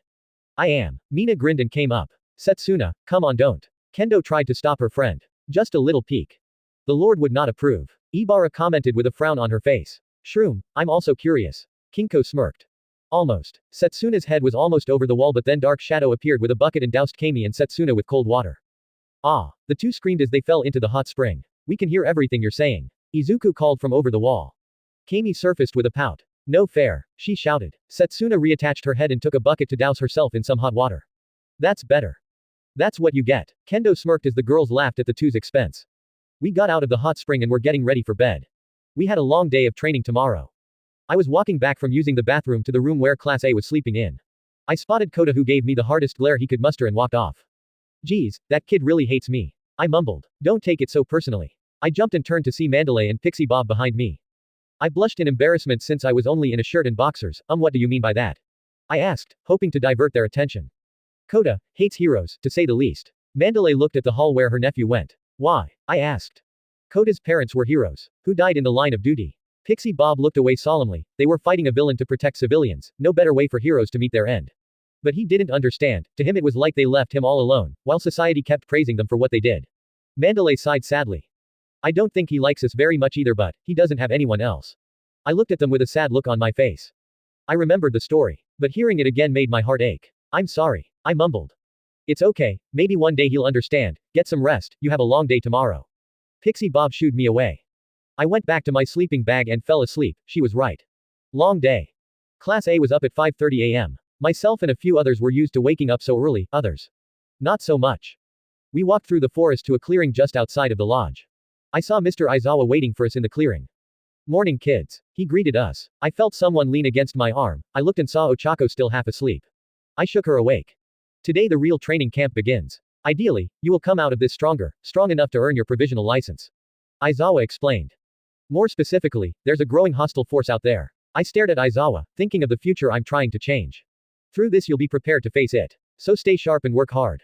I am. Mina grinned and came up. Setsuna, come on, don't. Kendo tried to stop her friend. Just a little peek. The Lord would not approve. Ibara commented with a frown on her face. Shroom, I'm also curious. Kinko smirked. Almost. Setsuna's head was almost over the wall, but then Dark Shadow appeared with a bucket and doused Kami and Setsuna with cold water. Ah! The two screamed as they fell into the hot spring. We can hear everything you're saying. Izuku called from over the wall. Kami surfaced with a pout. No fair, she shouted. Setsuna reattached her head and took a bucket to douse herself in some hot water. That's better. That's what you get. Kendo smirked as the girls laughed at the two's expense. We got out of the hot spring and were getting ready for bed. We had a long day of training tomorrow. I was walking back from using the bathroom to the room where Class A was sleeping in. I spotted Kota, who gave me the hardest glare he could muster, and walked off. Geez, that kid really hates me. I mumbled. Don't take it so personally. I jumped and turned to see Mandalay and Pixie Bob behind me. I blushed in embarrassment since I was only in a shirt and boxers. What do you mean by that? I asked, hoping to divert their attention. Kota hates heroes, to say the least. Mandalay looked at the hall where her nephew went. Why? I asked. Kota's parents were heroes, who died in the line of duty. Pixie Bob looked away solemnly. They were fighting a villain to protect civilians, no better way for heroes to meet their end. But he didn't understand. To him it was like they left him all alone, while society kept praising them for what they did. Mandalay sighed sadly. I don't think he likes us very much either, but he doesn't have anyone else. I looked at them with a sad look on my face. I remembered the story, but hearing it again made my heart ache. I'm sorry, I mumbled. It's okay, maybe one day he'll understand. Get some rest, you have a long day tomorrow. Pixie Bob shooed me away. I went back to my sleeping bag and fell asleep. She was right. Long day. Class A was up at 5:30 a.m. Myself and a few others were used to waking up so early, others not so much. We walked through the forest to a clearing just outside of the lodge. I saw Mr. Aizawa waiting for us in the clearing. Morning, kids. He greeted us. I felt someone lean against my arm. I looked and saw Ochako still half asleep. I shook her awake. Today the real training camp begins. Ideally, you will come out of this stronger, strong enough to earn your provisional license. Aizawa explained. More specifically, there's a growing hostile force out there. I stared at Aizawa, thinking of the future I'm trying to change. Through this you'll be prepared to face it. So stay sharp and work hard.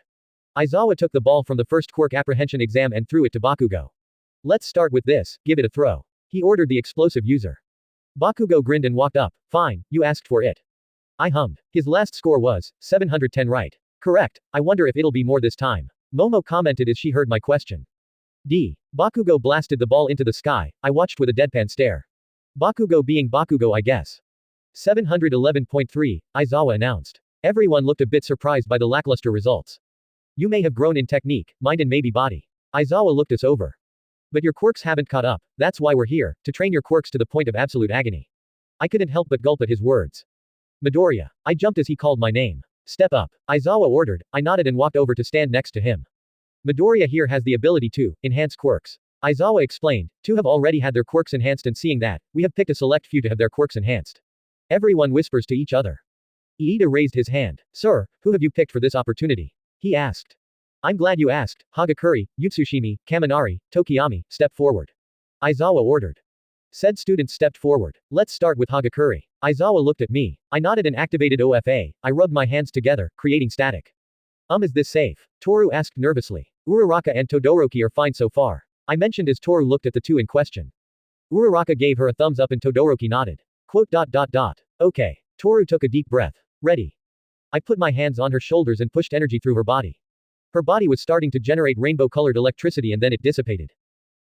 Aizawa took the ball from the first quirk apprehension exam and threw it to Bakugo. Let's start with this, give it a throw. He ordered the explosive user. Bakugo grinned and walked up. Fine, you asked for it. I hummed. His last score was 710, right? Correct. I wonder if it'll be more this time. Momo commented as she heard my question. Bakugo blasted the ball into the sky. I watched with a deadpan stare. Bakugo being Bakugo, I guess. 711.3, Aizawa announced. Everyone looked a bit surprised by the lackluster results. You may have grown in technique, mind and maybe body. Aizawa looked us over. But your quirks haven't caught up. That's why we're here, to train your quirks to the point of absolute agony. I couldn't help but gulp at his words. Midoriya. I jumped as he called my name. Step up. Aizawa ordered. I nodded and walked over to stand next to him. Midoriya here has the ability to enhance quirks. Aizawa explained. Two have already had their quirks enhanced, and seeing that, we have picked a select few to have their quirks enhanced. Everyone whispers to each other. Iida raised his hand. Sir, who have you picked for this opportunity? He asked. I'm glad you asked. Hagakure, Yutsushimi, Kaminari, Tokiyami, step forward. Aizawa ordered. Said students stepped forward. Let's start with Hagakure. Aizawa looked at me. I nodded and activated OFA. I rubbed my hands together, creating static. Is this safe? Toru asked nervously. Uraraka and Todoroki are fine so far. I mentioned as Toru looked at the two in question. Uraraka gave her a thumbs up and Todoroki nodded. Okay. Toru took a deep breath. Ready. I put my hands on her shoulders and pushed energy through her body. Her body was starting to generate rainbow-colored electricity and then it dissipated.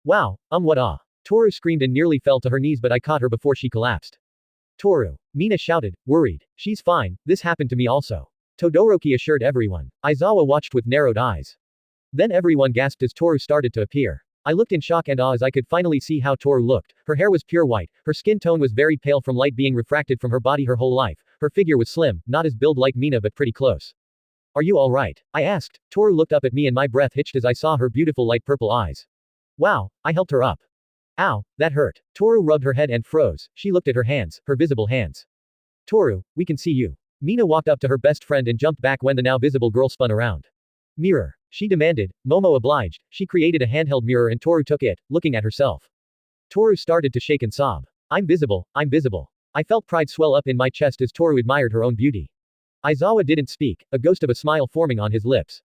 Wow, what Toru screamed and nearly fell to her knees, but I caught her before she collapsed. Toru. Mina shouted, worried. She's fine, this happened to me also. Todoroki assured everyone. Aizawa watched with narrowed eyes. Then everyone gasped as Toru started to appear. I looked in shock and awe as I could finally see how Toru looked. Her hair was pure white, her skin tone was very pale from light being refracted from her body her whole life, her figure was slim, not as build like Mina but pretty close. Are you alright? I asked. Toru looked up at me and my breath hitched as I saw her beautiful light purple eyes. Wow, I helped her up. Ow, that hurt. Toru rubbed her head and froze. She looked at her hands, her visible hands. Toru, we can see you. Mina walked up to her best friend and jumped back when the now visible girl spun around. Mirror. She demanded. Momo obliged. She created a handheld mirror and Toru took it, looking at herself. Toru started to shake and sob. I'm visible, I'm visible. I felt pride swell up in my chest as Toru admired her own beauty. Aizawa didn't speak, a ghost of a smile forming on his lips.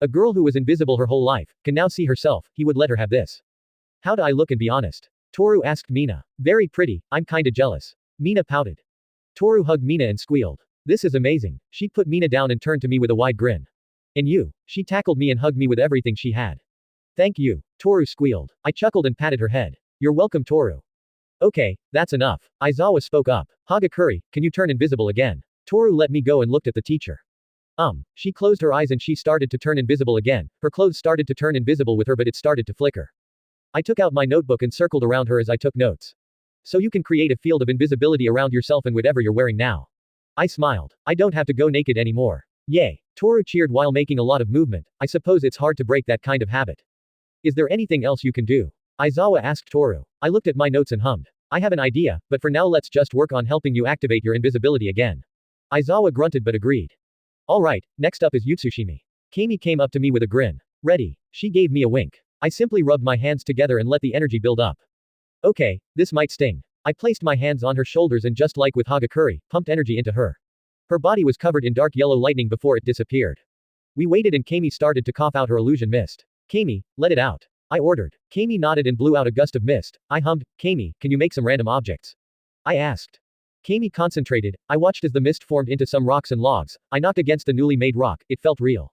A girl who was invisible her whole life, can now see herself, he would let her have this. How do I look and be honest? Toru asked Mina. Very pretty, I'm kinda jealous. Mina pouted. Toru hugged Mina and squealed. This is amazing. She put Mina down and turned to me with a wide grin. And you? She tackled me and hugged me with everything she had. Thank you. Toru squealed. I chuckled and patted her head. You're welcome, Toru. Okay, that's enough. Aizawa spoke up. Hagakure, can you turn invisible again? Toru let me go and looked at the teacher. She closed her eyes and she started to turn invisible again. Her clothes started to turn invisible with her, but it started to flicker. I took out my notebook and circled around her as I took notes. So you can create a field of invisibility around yourself and whatever you're wearing now. I smiled. I don't have to go naked anymore. Yay. Toru cheered while making a lot of movement. I suppose it's hard to break that kind of habit. Is there anything else you can do? Aizawa asked Toru. I looked at my notes and hummed. I have an idea, but for now let's just work on helping you activate your invisibility again. Aizawa grunted but agreed. Alright, next up is Yutsushimi. Kami came up to me with a grin. Ready. She gave me a wink. I simply rubbed my hands together and let the energy build up. Okay, this might sting. I placed my hands on her shoulders and just like with Hagakure, pumped energy into her. Her body was covered in dark yellow lightning before it disappeared. We waited and Kami started to cough out her illusion mist. Kami, let it out. I ordered. Kami nodded and blew out a gust of mist. I hummed, Kami, can you make some random objects? I asked. Kami concentrated. I watched as the mist formed into some rocks and logs. I knocked against the newly made rock. It felt real.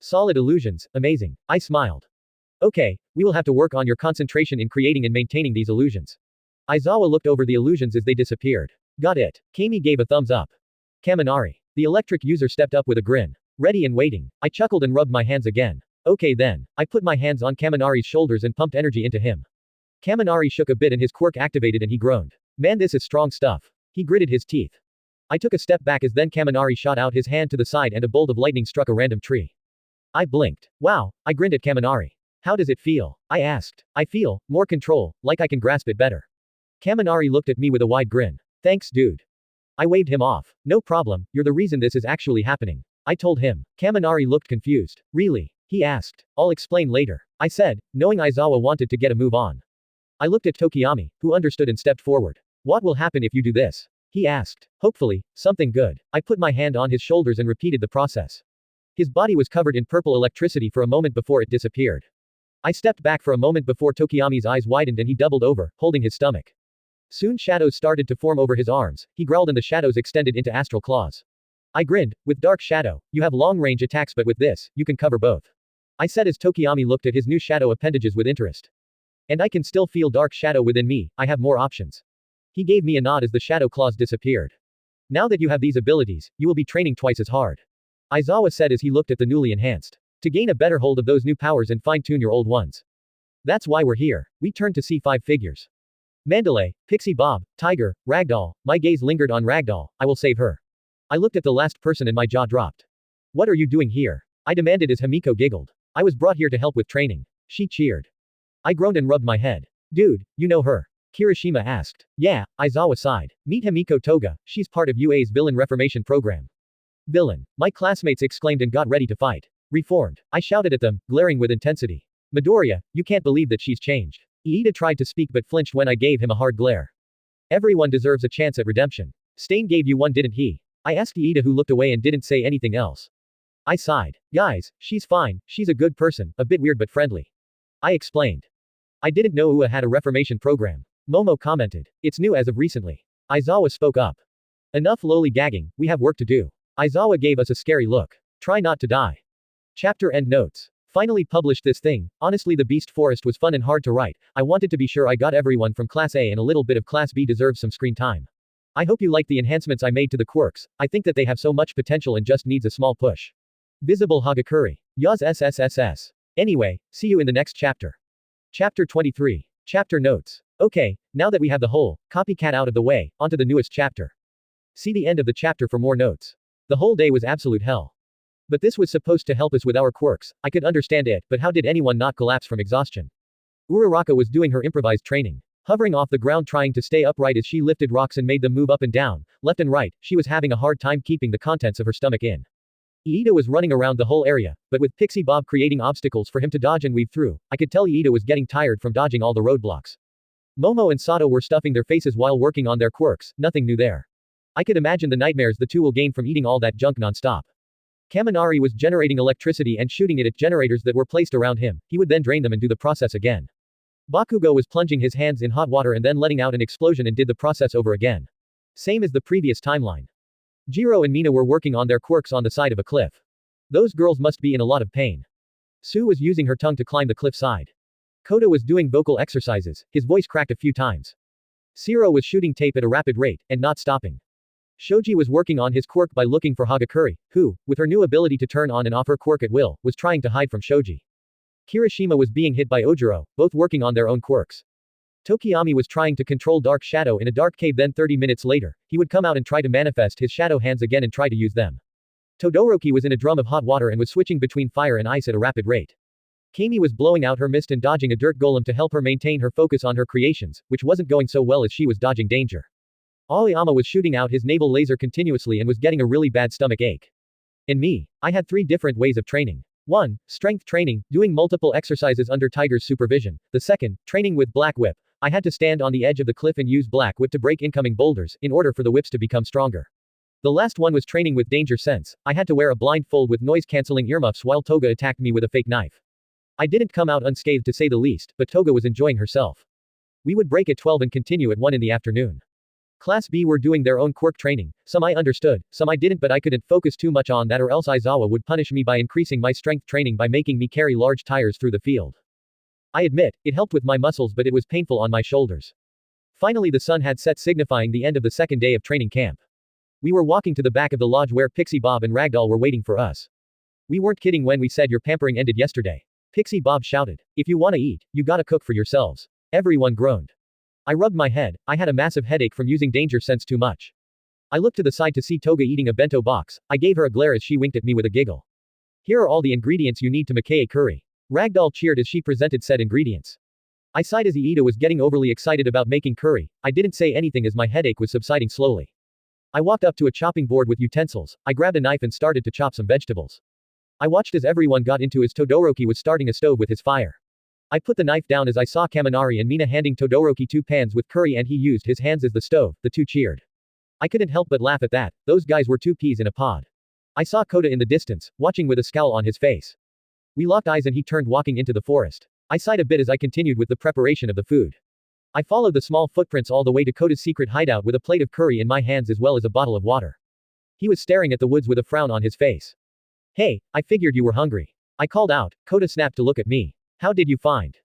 Solid illusions, amazing. I smiled. Okay, we will have to work on your concentration in creating and maintaining these illusions. Aizawa looked over the illusions as they disappeared. Got it. Kami gave a thumbs up. Kaminari. The electric user stepped up with a grin. Ready and waiting. I chuckled and rubbed my hands again. Okay then. I put my hands on Kaminari's shoulders and pumped energy into him. Kaminari shook a bit and his quirk activated and he groaned. Man, this is strong stuff. He gritted his teeth. I took a step back as then Kaminari shot out his hand to the side and a bolt of lightning struck a random tree. I blinked. Wow, I grinned at Kaminari. How does it feel? I asked. I feel more control, like I can grasp it better. Kaminari looked at me with a wide grin. Thanks, dude. I waved him off. No problem, you're the reason this is actually happening. I told him. Kaminari looked confused. Really? He asked. I'll explain later. I said, knowing Aizawa wanted to get a move on. I looked at Tokiyami, who understood and stepped forward. What will happen if you do this? He asked. Hopefully, something good. I put my hand on his shoulders and repeated the process. His body was covered in purple electricity for a moment before it disappeared. I stepped back for a moment before Tokiyami's eyes widened and he doubled over, holding his stomach. Soon shadows started to form over his arms. He growled and the shadows extended into astral claws. I grinned. With Dark Shadow, you have long-range attacks, but with this, you can cover both. I said as Tokiyami looked at his new shadow appendages with interest. And I can still feel Dark Shadow within me, I have more options. He gave me a nod as the shadow claws disappeared. Now that you have these abilities, you will be training twice as hard. Aizawa said as he looked at the newly enhanced. To gain a better hold of those new powers and fine-tune your old ones. That's why we're here. We turned to see 5 figures. Mandalay, Pixie Bob, Tiger, Ragdoll. My gaze lingered on Ragdoll. I will save her. I looked at the last person and my jaw dropped. What are you doing here? I demanded as Himiko giggled. I was brought here to help with training. She cheered. I groaned and rubbed my head. Dude, you know her? Kirishima asked. Yeah, Aizawa sighed. Meet Himiko Toga, she's part of UA's villain reformation program. Villain. My classmates exclaimed and got ready to fight. Reformed. I shouted at them, glaring with intensity. Midoriya, you can't believe that she's changed. Iida tried to speak but flinched when I gave him a hard glare. Everyone deserves a chance at redemption. Stain gave you one, didn't he? I asked Iida, who looked away and didn't say anything else. I sighed. Guys, she's fine, she's a good person, a bit weird but friendly. I explained. I didn't know UA had a reformation program. Momo commented. It's new as of recently. Aizawa spoke up. Enough lowly gagging, we have work to do. Aizawa gave us a scary look. Try not to die. Chapter end notes. Finally published this thing. Honestly, the Beast Forest was fun and hard to write. I wanted to be sure I got everyone from Class A and a little bit of Class B deserves some screen time. I hope you like the enhancements I made to the quirks. I think that they have so much potential and just needs a small push. Visible Hagakure. Yaz SSSS. Anyway, see you in the next chapter. Chapter 23. Chapter notes. Okay, now that we have the whole copycat out of the way, onto the newest chapter. See the end of the chapter for more notes. The whole day was absolute hell. But this was supposed to help us with our quirks. I could understand it, but how did anyone not collapse from exhaustion? Uraraka was doing her improvised training. Hovering off the ground trying to stay upright as she lifted rocks and made them move up and down, left and right, she was having a hard time keeping the contents of her stomach in. Iida was running around the whole area, but with Pixie Bob creating obstacles for him to dodge and weave through, I could tell Iida was getting tired from dodging all the roadblocks. Momo and Sato were stuffing their faces while working on their quirks, nothing new there. I could imagine the nightmares the two will gain from eating all that junk non-stop. Kaminari was generating electricity and shooting it at generators that were placed around him, he would then drain them and do the process again. Bakugo was plunging his hands in hot water and then letting out an explosion and did the process over again. Same as the previous timeline. Jiro and Mina were working on their quirks on the side of a cliff. Those girls must be in a lot of pain. Sue was using her tongue to climb the cliff side. Koda was doing vocal exercises, his voice cracked a few times. Zero was shooting tape at a rapid rate, and not stopping. Shoji was working on his quirk by looking for Hagakure, who, with her new ability to turn on and off her quirk at will, was trying to hide from Shoji. Kirishima was being hit by Ojiro, both working on their own quirks. Tokiyami was trying to control Dark Shadow in a dark cave. Then 30 minutes later, he would come out and try to manifest his shadow hands again and try to use them. Todoroki was in a drum of hot water and was switching between fire and ice at a rapid rate. Kami was blowing out her mist and dodging a dirt golem to help her maintain her focus on her creations, which wasn't going so well as she was dodging danger. Aoyama was shooting out his naval laser continuously and was getting a really bad stomach ache. In me, I had 3 different ways of training. 1. Strength training, doing multiple exercises under Tiger's supervision. The second, training with Black Whip. I had to stand on the edge of the cliff and use Black Whip to break incoming boulders, in order for the whips to become stronger. The last one was training with Danger Sense. I had to wear a blindfold with noise-canceling earmuffs while Toga attacked me with a fake knife. I didn't come out unscathed to say the least, but Toga was enjoying herself. We would break at 12 and continue at 1 in the afternoon. Class B were doing their own quirk training. Some I understood, some I didn't, but I couldn't focus too much on that or else Aizawa would punish me by increasing my strength training by making me carry large tires through the field. I admit, it helped with my muscles, but it was painful on my shoulders. Finally the sun had set, signifying the end of the second day of training camp. We were walking to the back of the lodge where Pixie Bob and Ragdoll were waiting for us. We weren't kidding when we said your pampering ended yesterday. Pixie Bob shouted. If you wanna eat, you gotta cook for yourselves. Everyone groaned. I rubbed my head. I had a massive headache from using Danger Sense too much. I looked to the side to see Toga eating a bento box. I gave her a glare as she winked at me with a giggle. Here are all the ingredients you need to make a curry. Ragdoll cheered as she presented said ingredients. I sighed as Iida was getting overly excited about making curry. I didn't say anything as my headache was subsiding slowly. I walked up to a chopping board with utensils. I grabbed a knife and started to chop some vegetables. I watched as everyone got into as Todoroki was starting a stove with his fire. I put the knife down as I saw Kaminari and Mina handing Todoroki 2 pans with curry and he used his hands as the stove. The 2 cheered. I couldn't help but laugh at that. Those guys were 2 peas in a pod. I saw Kota in the distance, watching with a scowl on his face. We locked eyes and he turned walking into the forest. I sighed a bit as I continued with the preparation of the food. I followed the small footprints all the way to Kota's secret hideout with a plate of curry in my hands as well as a bottle of water. He was staring at the woods with a frown on his face. Hey, I figured you were hungry. I called out. Kota snapped to look at me. How did you find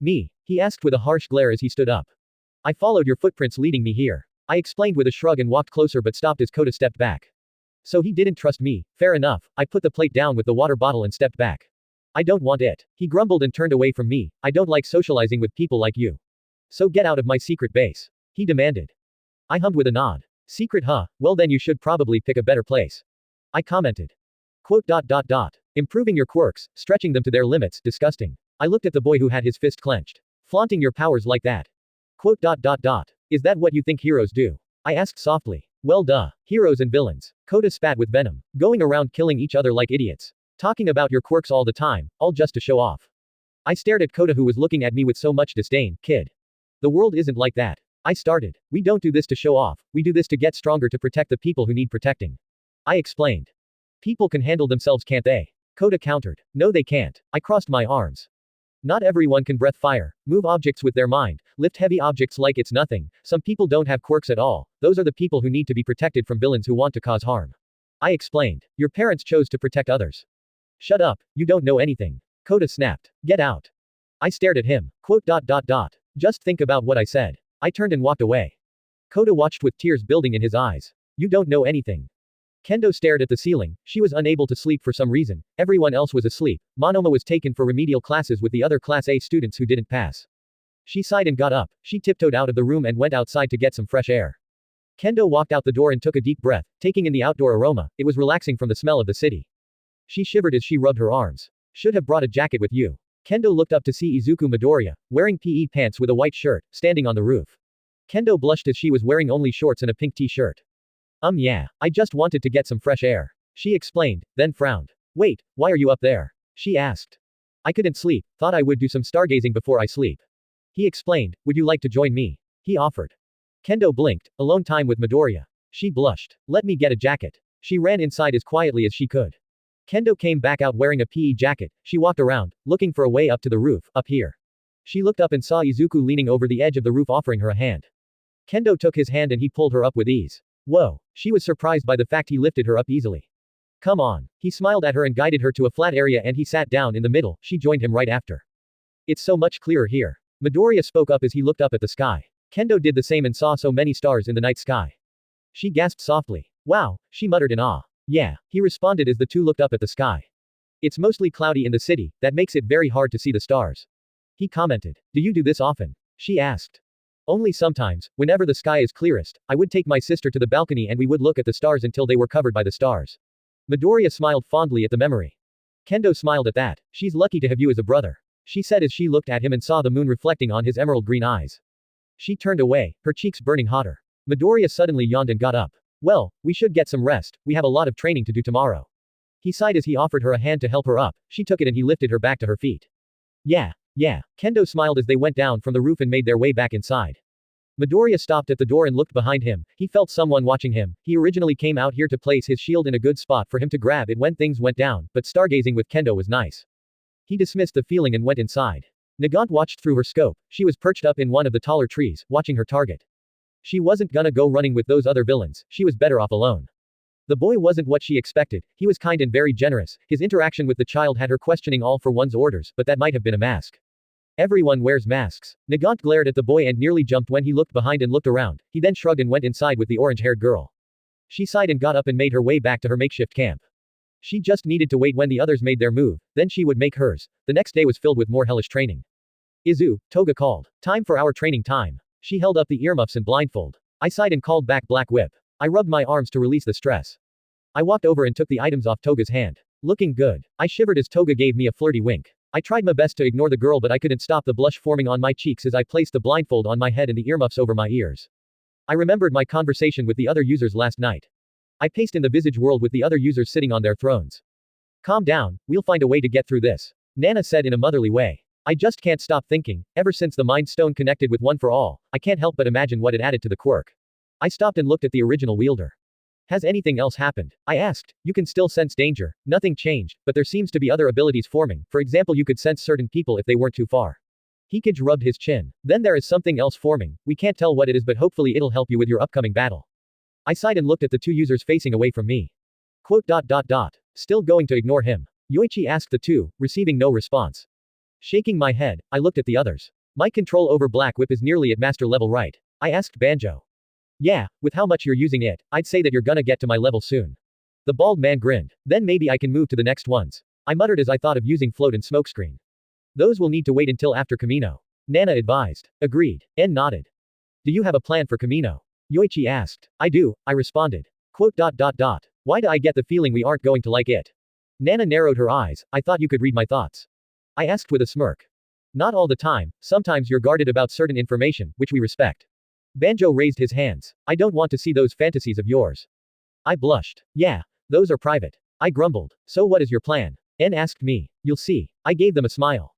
me? He asked with a harsh glare as he stood up. I followed your footprints leading me here. I explained with a shrug and walked closer but stopped as Kota stepped back. So he didn't trust me. Fair enough. I put the plate down with the water bottle and stepped back. I don't want it. He grumbled and turned away from me. I don't like socializing with people like you. So get out of my secret base. He demanded. I hummed with a nod. Secret, huh? Well then you should probably pick a better place. I commented. Quote. Improving your quirks, stretching them to their limits, disgusting. I looked at the boy who had his fist clenched. Flaunting your powers like that. Quote. Is that what you think heroes do? I asked softly. Well duh. Heroes and villains. Kota spat with venom. Going around killing each other like idiots. Talking about your quirks all the time, all just to show off. I stared at Kota who was looking at me with so much disdain. Kid. The world isn't like that. I started. We don't do this to show off, we do this to get stronger to protect the people who need protecting. I explained. People can handle themselves, can't they? Kota countered. No they can't. I crossed my arms. Not everyone can breath fire, move objects with their mind, lift heavy objects like it's nothing. Some people don't have quirks at all. Those are the people who need to be protected from villains who want to cause harm. I explained. Your parents chose to protect others. Shut up, you don't know anything. Kota snapped. Get out. I stared at him. Quote. Just think about what I said. I turned and walked away. Kota watched with tears building in his eyes. You don't know anything. Kendo stared at the ceiling. She was unable to sleep for some reason. Everyone else was asleep. Monoma was taken for remedial classes with the other Class A students who didn't pass. She sighed and got up. She tiptoed out of the room and went outside to get some fresh air. Kendo walked out the door and took a deep breath, taking in the outdoor aroma. It was relaxing from the smell of the city. She shivered as she rubbed her arms. Should have brought a jacket with you. Kendo looked up to see Izuku Midoriya, wearing PE pants with a white shirt, standing on the roof. Kendo blushed as she was wearing only shorts and a pink t-shirt. Yeah, I just wanted to get some fresh air. She explained, then frowned. Wait, why are you up there? She asked. I couldn't sleep, thought I would do some stargazing before I sleep. He explained, would you like to join me? He offered. Kendo blinked, alone time with Midoriya. She blushed. Let me get a jacket. She ran inside as quietly as she could. Kendo came back out wearing a PE jacket. She walked around, looking for a way up to the roof, up here. She looked up and saw Izuku leaning over the edge of the roof offering her a hand. Kendo took his hand and he pulled her up with ease. Whoa, she was surprised by the fact he lifted her up easily. Come on. He smiled at her and guided her to a flat area and he sat down in the middle. She joined him right after. It's so much clearer here. Midoriya spoke up as he looked up at the sky. Kendo did the same and saw so many stars in the night sky. She gasped softly. Wow, she muttered in awe. Yeah, he responded as the two looked up at the sky. It's mostly cloudy in the city, that makes it very hard to see the stars. He commented. Do you do this often? She asked. Only sometimes, whenever the sky is clearest, I would take my sister to the balcony and we would look at the stars until they were covered by the stars. Midoriya smiled fondly at the memory. Kendo smiled at that. She's lucky to have you as a brother, she said as she looked at him and saw the moon reflecting on his emerald green eyes. She turned away, her cheeks burning hotter. Midoriya suddenly yawned and got up. Well, we should get some rest, we have a lot of training to do tomorrow. He sighed as he offered her a hand to help her up. She took it and he lifted her back to her feet. Yeah. Kendo smiled as they went down from the roof and made their way back inside. Midoriya stopped at the door and looked behind him. He felt someone watching him. He originally came out here to place his shield in a good spot for him to grab it when things went down, but stargazing with Kendo was nice. He dismissed the feeling and went inside. Nagant watched through her scope. She was perched up in one of the taller trees, watching her target. She wasn't gonna go running with those other villains, she was better off alone. The boy wasn't what she expected. He was kind and very generous. His interaction with the child had her questioning all for one's orders, but that might have been a mask. Everyone wears masks. Nagant glared at the boy and nearly jumped when he looked behind and looked around. He then shrugged and went inside with the orange-haired girl. She sighed and got up and made her way back to her makeshift camp. She just needed to wait when the others made their move, then she would make hers. The next day was filled with more hellish training. Toga called. Time for our training time. She held up the earmuffs and blindfold. I sighed and called back Black Whip. I rubbed my arms to release the stress. I walked over and took the items off Toga's hand. Looking good. I shivered as Toga gave me a flirty wink. I tried my best to ignore the girl but I couldn't stop the blush forming on my cheeks as I placed the blindfold on my head and the earmuffs over my ears. I remembered my conversation with the other users last night. I paced in the Visage world with the other users sitting on their thrones. Calm down, we'll find a way to get through this, Nana said in a motherly way. I just can't stop thinking, ever since the Mind Stone connected with One for All, I can't help but imagine what it added to the quirk. I stopped and looked at the original wielder. Has anything else happened? I asked. You can still sense danger. Nothing changed, but there seems to be other abilities forming. For example, you could sense certain people if they weren't too far. Hikage rubbed his chin. Then there is something else forming. We can't tell what it is but hopefully it'll help you with your upcoming battle. I sighed and looked at the two users facing away from me. Still going to ignore him? Yoichi asked the two, receiving no response. Shaking my head, I looked at the others. My control over Black Whip is nearly at master level, right? I asked Banjo. Yeah, with how much you're using it, I'd say that you're gonna get to my level soon. The bald man grinned. Then maybe I can move to the next ones. I muttered as I thought of using float and smokescreen. Those will need to wait until after Camino, Nana advised. Agreed. N nodded. Do you have a plan for Camino? Yoichi asked. I do, I responded. Why do I get the feeling we aren't going to like it? Nana narrowed her eyes. I thought you could read my thoughts. I asked with a smirk. Not all the time, sometimes you're guarded about certain information, which we respect. Banjo raised his hands. I don't want to see those fantasies of yours. I blushed. Yeah, those are private. I grumbled. So what is your plan? N asked me. You'll see. I gave them a smile.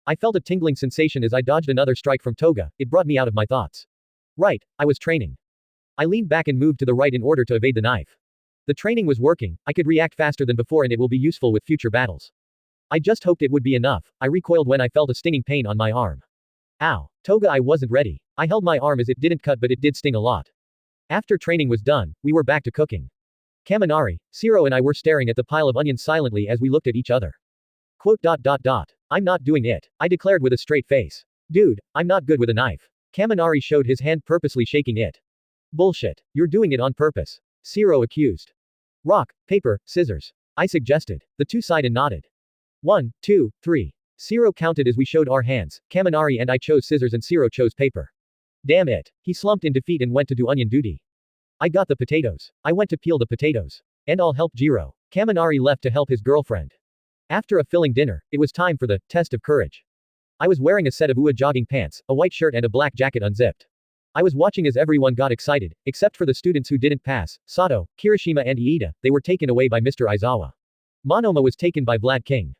I felt a tingling sensation as I dodged another strike from Toga. It brought me out of my thoughts. Right, I was training. I leaned back and moved to the right in order to evade the knife. The training was working. I could react faster than before and it will be useful with future battles. I just hoped it would be enough. I recoiled when I felt a stinging pain on my arm. Ow. Toga, I wasn't ready. I held my arm as it didn't cut but it did sting a lot. After training was done, we were back to cooking. Kaminari, Shiro and I were staring at the pile of onions silently as we looked at each other. I'm not doing it, I declared with a straight face. Dude, I'm not good with a knife. Kaminari showed his hand purposely shaking it. Bullshit. You're doing it on purpose. Shiro accused. Rock, paper, scissors. I suggested. The two sighed and nodded. 1, 2, 3. Shiro counted as we showed our hands. Kaminari and I chose scissors and Shiro chose paper. Damn it. He slumped in defeat and went to do onion duty. I got the potatoes. I went to peel the potatoes. And I'll help Jiro. Kaminari left to help his girlfriend. After a filling dinner, it was time for the test of courage. I was wearing a set of UA jogging pants, a white shirt and a black jacket unzipped. I was watching as everyone got excited, except for the students who didn't pass. Sato, Kirishima and Iida, they were taken away by Mr. Aizawa. Monoma was taken by Vlad King.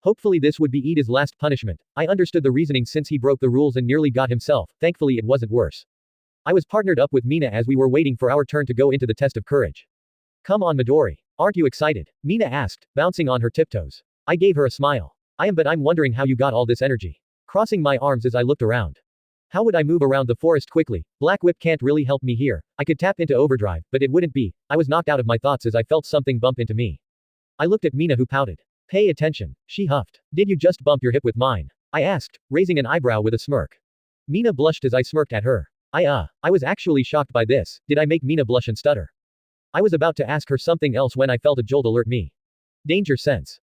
Hopefully this would be Iida's last punishment. I understood the reasoning since he broke the rules and nearly got himself, thankfully it wasn't worse. I was partnered up with Mina as we were waiting for our turn to go into the test of courage. Come on Midori. Aren't you excited? Mina asked, bouncing on her tiptoes. I gave her a smile. But I'm wondering how you got all this energy. Crossing my arms as I looked around. How would I move around the forest quickly? Black Whip can't really help me here. I could tap into overdrive, but it wouldn't be. I was knocked out of my thoughts as I felt something bump into me. I looked at Mina who pouted. Pay attention. She huffed. Did you just bump your hip with mine? I asked, raising an eyebrow with a smirk. Mina blushed as I smirked at her. I was actually shocked by this. Did I make Mina blush and stutter? I was about to ask her something else when I felt a jolt alert me. Danger sense.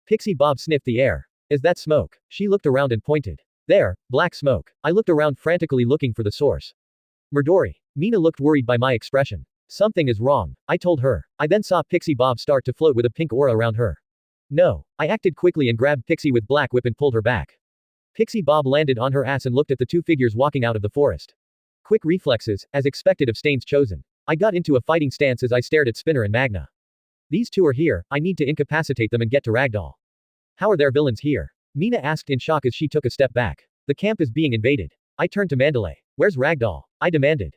Pixie Bob sniffed the air. Is that smoke? She looked around and pointed. There, black smoke. I looked around frantically looking for the source. Midori. Mina looked worried by my expression. Something is wrong, I told her. I then saw Pixie Bob start to float with a pink aura around her. No. I acted quickly and grabbed Pixie with black whip and pulled her back. Pixie Bob landed on her ass and looked at the two figures walking out of the forest. Quick reflexes, as expected of Stains chosen. I got into a fighting stance as I stared at Spinner and Magna. These two are here, I need to incapacitate them and get to Ragdoll. How are their villains here? Mina asked in shock as she took a step back. The camp is being invaded. I turned to Mandalay. Where's Ragdoll? I demanded.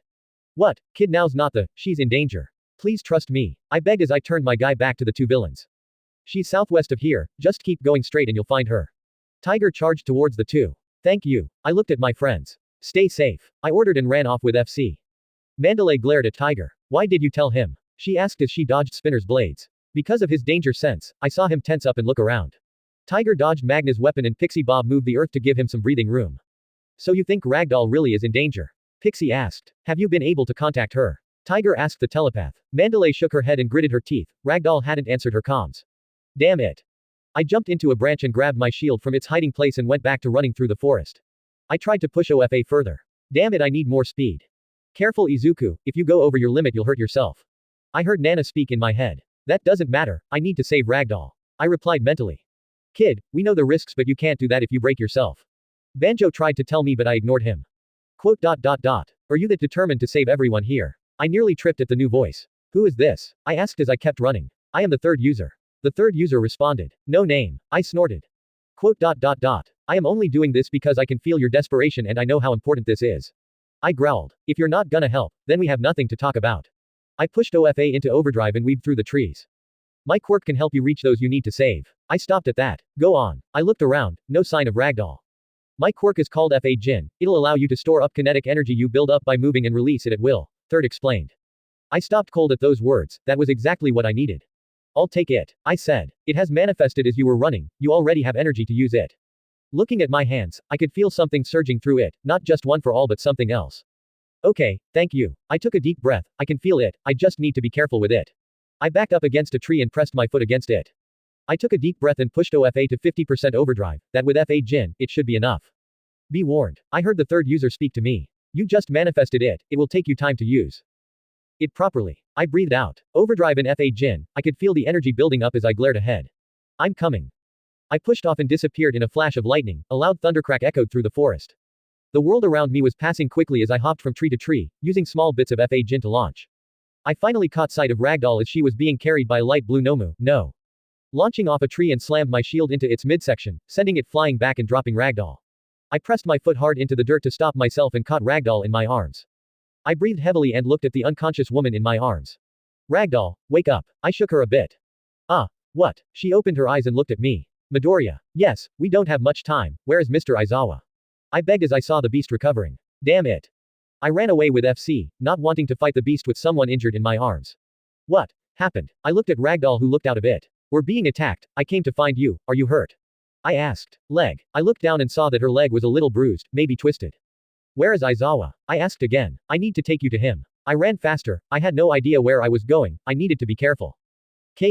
What, kid, now's not the, she's in danger. Please trust me. I begged as I turned my guy back to the two villains. She's southwest of here, just keep going straight and you'll find her. Tiger charged towards the two. Thank you. I looked at my friends. Stay safe. I ordered and ran off with FC. Mandalay glared at Tiger. Why did you tell him? She asked as she dodged Spinner's blades. Because of his danger sense, I saw him tense up and look around. Tiger dodged Magna's weapon and Pixie Bob moved the earth to give him some breathing room. So you think Ragdoll really is in danger? Pixie asked. Have you been able to contact her? Tiger asked the telepath. Mandalay shook her head and gritted her teeth. Ragdoll hadn't answered her comms. Damn it. I jumped into a branch and grabbed my shield from its hiding place and went back to running through the forest. I tried to push OFA further. Damn it, I need more speed. Careful, Izuku, if you go over your limit you'll hurt yourself. I heard Nana speak in my head. That doesn't matter, I need to save Ragdoll. I replied mentally. Kid, we know the risks but you can't do that if you break yourself. Banjo tried to tell me but I ignored him. Quote. Are you that determined to save everyone here? I nearly tripped at the new voice. Who is this? I asked as I kept running. I am the third user. The third user responded. No name. I snorted. Quote. I am only doing this because I can feel your desperation and I know how important this is. I growled. If you're not gonna help, then we have nothing to talk about. I pushed OFA into overdrive and weaved through the trees. My quirk can help you reach those you need to save. I stopped at that. Go on. I looked around, no sign of Ragdoll. My quirk is called FA Jin. It'll allow you to store up kinetic energy you build up by moving and release it at will, Third explained. I stopped cold at those words, that was exactly what I needed. I'll take it, I said. It has manifested as you were running, you already have energy to use it. Looking at my hands, I could feel something surging through it, not just one for all but something else. Okay, thank you. I took a deep breath, I can feel it, I just need to be careful with it. I backed up against a tree and pressed my foot against it. I took a deep breath and pushed OFA to 50% overdrive, that with FA Jin, it should be enough. Be warned. I heard the third user speak to me. You just manifested it, it will take you time to use it properly. I breathed out. Overdrive in FA Jin, I could feel the energy building up as I glared ahead. I'm coming. I pushed off and disappeared in a flash of lightning, a loud thundercrack echoed through the forest. The world around me was passing quickly as I hopped from tree to tree, using small bits of FA Jin to launch. I finally caught sight of Ragdoll as she was being carried by a light blue Nomu, no. Launching off a tree and slammed my shield into its midsection, sending it flying back and dropping Ragdoll. I pressed my foot hard into the dirt to stop myself and caught Ragdoll in my arms. I breathed heavily and looked at the unconscious woman in my arms. Ragdoll, wake up. I shook her a bit. What? She opened her eyes and looked at me. Midoriya. Yes, we don't have much time, where is Mr. Aizawa? I begged as I saw the beast recovering. Damn it. I ran away with FC, not wanting to fight the beast with someone injured in my arms. What happened? I looked at Ragdoll who looked out of it. We're being attacked, I came to find you, are you hurt? I asked. Leg. I looked down and saw that her leg was a little bruised, maybe twisted. Where is Aizawa? I asked again. I need to take you to him. I ran faster, I had no idea where I was going, I needed to be careful.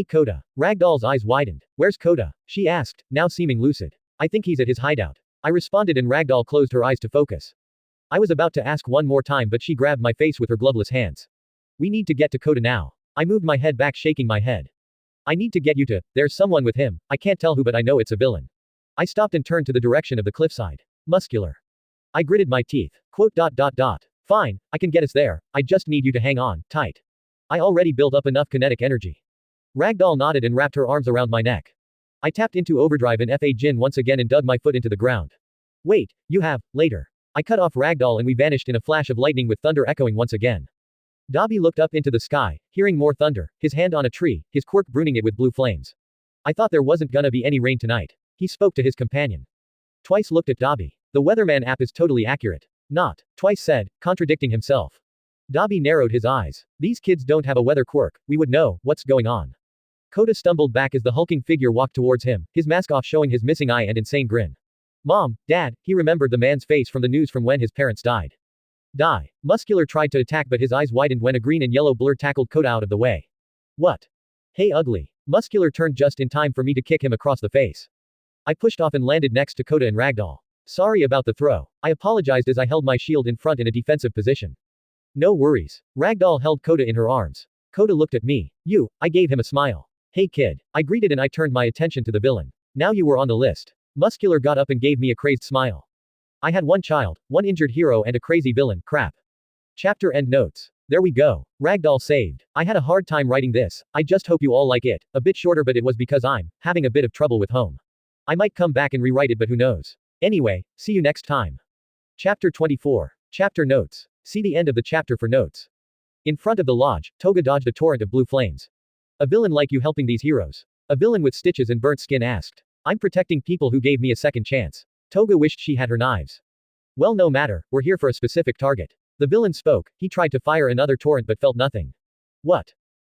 Koda. Ragdoll's eyes widened. Where's Koda? She asked, now seeming lucid. I think he's at his hideout. I responded and Ragdoll closed her eyes to focus. I was about to ask one more time but she grabbed my face with her gloveless hands. We need to get to Koda now. I moved my head back shaking my head. I need to get you to, there's someone with him, I can't tell who but I know it's a villain. I stopped and turned to the direction of the cliffside. Muscular. I gritted my teeth. Quote. Fine, I can get us there, I just need you to hang on, tight. I already built up enough kinetic energy. Ragdoll nodded and wrapped her arms around my neck. I tapped into overdrive in FA Jin once again and dug my foot into the ground. Wait, you have, later. I cut off Ragdoll and we vanished in a flash of lightning with thunder echoing once again. Dobby looked up into the sky, hearing more thunder, his hand on a tree, his quirk bruning it with blue flames. I thought there wasn't gonna be any rain tonight. He spoke to his companion. Twice looked at Dobby. The weatherman app is totally accurate. Not. Twice said, contradicting himself. Dobby narrowed his eyes. These kids don't have a weather quirk, we would know, what's going on. Koda stumbled back as the hulking figure walked towards him, his mask off showing his missing eye and insane grin. Mom, Dad, he remembered the man's face from the news from when his parents died. Die. Muscular tried to attack but his eyes widened when a green and yellow blur tackled Kota out of the way. What? Hey ugly. Muscular turned just in time for me to kick him across the face. I pushed off and landed next to Kota and Ragdoll. Sorry about the throw. I apologized as I held my shield in front in a defensive position. No worries. Ragdoll held Kota in her arms. Kota looked at me. You, I gave him a smile. Hey kid. I greeted and I turned my attention to the villain. Now you were on the list. Muscular got up and gave me a crazed smile. I had one child, one injured hero and a crazy villain, crap. Chapter end notes. There we go. Ragdoll saved. I had a hard time writing this, I just hope you all like it. A bit shorter but it was because I'm having a bit of trouble with home. I might come back and rewrite it but who knows. Anyway, see you next time. Chapter 24. Chapter notes. See the end of the chapter for notes. In front of the lodge, Toga dodged a torrent of blue flames. A villain like you helping these heroes? A villain with stitches and burnt skin asked. I'm protecting people who gave me a second chance. Toga wished she had her knives. Well no matter, we're here for a specific target. The villain spoke, he tried to fire another torrent but felt nothing. What?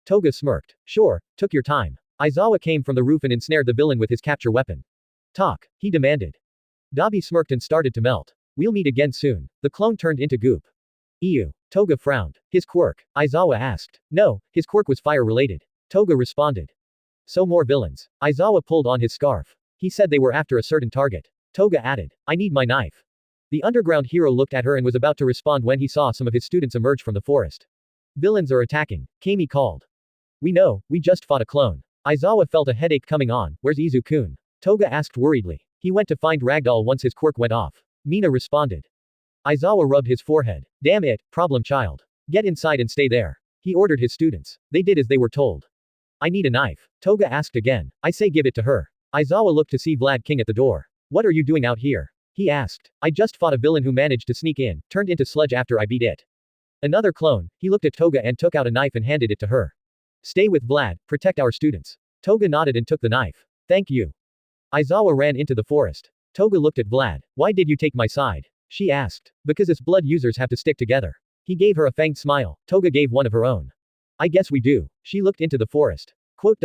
Toga smirked. Sure, took your time. Aizawa came from the roof and ensnared the villain with his capture weapon. Talk, he demanded. Dabi smirked and started to melt. We'll meet again soon. The clone turned into goop. Ew. Toga frowned. His quirk? Aizawa asked. No, his quirk was fire-related. Toga responded. So more villains. Aizawa pulled on his scarf. He said they were after a certain target. Toga added. I need my knife. The underground hero looked at her and was about to respond when he saw some of his students emerge from the forest. Villains are attacking. Kami called. We know, we just fought a clone. Aizawa felt a headache coming on. Where's Izu-kun? Toga asked worriedly. He went to find Ragdoll once his quirk went off. Mina responded. Aizawa rubbed his forehead. Damn it, problem child. Get inside and stay there. He ordered his students. They did as they were told. I need a knife. Toga asked again. I say give it to her. Aizawa looked to see Vlad King at the door. What are you doing out here? He asked. I just fought a villain who managed to sneak in, turned into sludge after I beat it. Another clone. He looked at Toga and took out a knife and handed it to her. Stay with Vlad, protect our students. Toga nodded and took the knife. Thank you. Aizawa ran into the forest. Toga looked at Vlad. Why did you take my side? She asked. Because us blood users have to stick together. He gave her a fanged smile. Toga gave one of her own. I guess we do. She looked into the forest. Quote.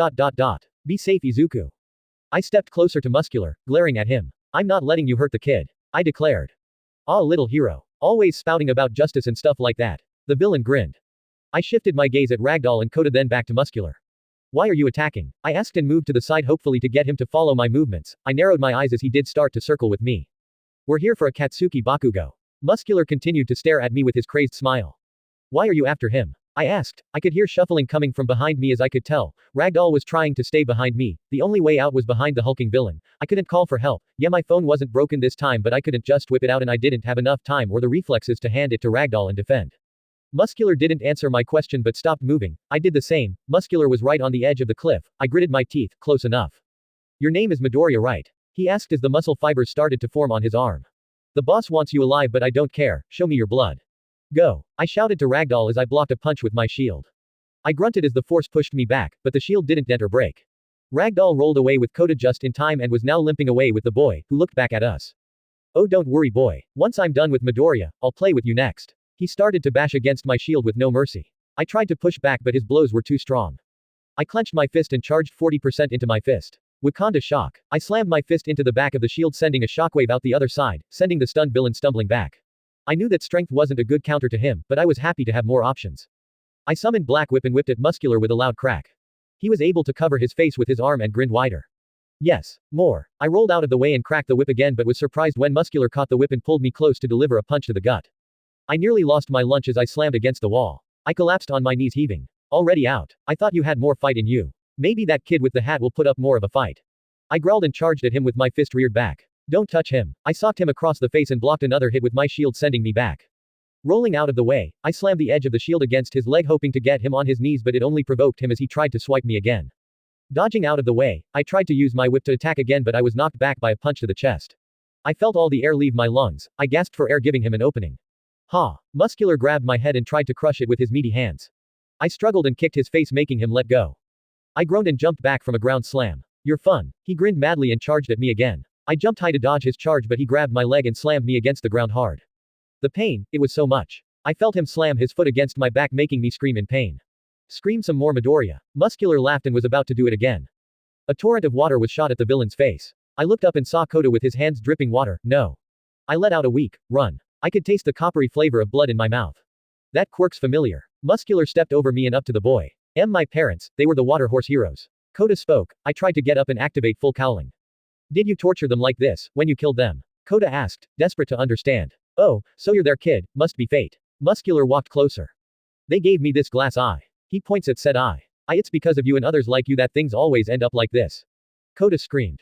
Be safe Izuku. I stepped closer to Muscular, glaring at him. I'm not letting you hurt the kid. I declared. Aw little hero. Always spouting about justice and stuff like that. The villain grinned. I shifted my gaze at Ragdoll and Kota then back to Muscular. Why are you attacking? I asked and moved to the side hopefully to get him to follow my movements. I narrowed my eyes as he did start to circle with me. We're here for a Katsuki Bakugo. Muscular continued to stare at me with his crazed smile. Why are you after him? I asked. I could hear shuffling coming from behind me as I could tell. Ragdoll was trying to stay behind me. The only way out was behind the hulking villain. I couldn't call for help. Yeah, my phone wasn't broken this time but I couldn't just whip it out and I didn't have enough time or the reflexes to hand it to Ragdoll and defend. Muscular didn't answer my question but stopped moving. I did the same. Muscular was right on the edge of the cliff. I gritted my teeth, close enough. Your name is Midoriya, right? He asked as the muscle fibers started to form on his arm. The boss wants you alive but I don't care, show me your blood. Go. I shouted to Ragdoll as I blocked a punch with my shield. I grunted as the force pushed me back, but the shield didn't dent or break. Ragdoll rolled away with Kota just in time and was now limping away with the boy, who looked back at us. Oh don't worry boy, once I'm done with Midoriya, I'll play with you next. He started to bash against my shield with no mercy. I tried to push back but his blows were too strong. I clenched my fist and charged 40% into my fist. Wakanda shock. I slammed my fist into the back of the shield sending a shockwave out the other side, sending the stunned villain stumbling back. I knew that strength wasn't a good counter to him, but I was happy to have more options. I summoned Black Whip and whipped at Muscular with a loud crack. He was able to cover his face with his arm and grinned wider. Yes, more. I rolled out of the way and cracked the whip again but was surprised when Muscular caught the whip and pulled me close to deliver a punch to the gut. I nearly lost my lunch as I slammed against the wall. I collapsed on my knees heaving. Already out. I thought you had more fight in you. Maybe that kid with the hat will put up more of a fight. I growled and charged at him with my fist reared back. Don't touch him. I socked him across the face and blocked another hit with my shield sending me back. Rolling out of the way, I slammed the edge of the shield against his leg hoping to get him on his knees but it only provoked him as he tried to swipe me again. Dodging out of the way, I tried to use my whip to attack again but I was knocked back by a punch to the chest. I felt all the air leave my lungs. I gasped for air giving him an opening. Ha! Muscular grabbed my head and tried to crush it with his meaty hands. I struggled and kicked his face making him let go. I groaned and jumped back from a ground slam. You're fun. He grinned madly and charged at me again. I jumped high to dodge his charge but he grabbed my leg and slammed me against the ground hard. The pain, it was so much. I felt him slam his foot against my back making me scream in pain. Scream some more Midoriya. Muscular laughed and was about to do it again. A torrent of water was shot at the villain's face. I looked up and saw Kota with his hands dripping water. No. I let out a weak run. I could taste the coppery flavor of blood in my mouth. That quirk's familiar. Muscular stepped over me and up to the boy. My parents, they were the water horse heroes. Kota spoke. I tried to get up and activate full cowling. Did you torture them like this, when you killed them? Kota asked, desperate to understand. Oh, so you're their kid, must be fate. Muscular walked closer. They gave me this glass eye. He points at said eye. It's because of you and others like you that things always end up like this. Kota screamed.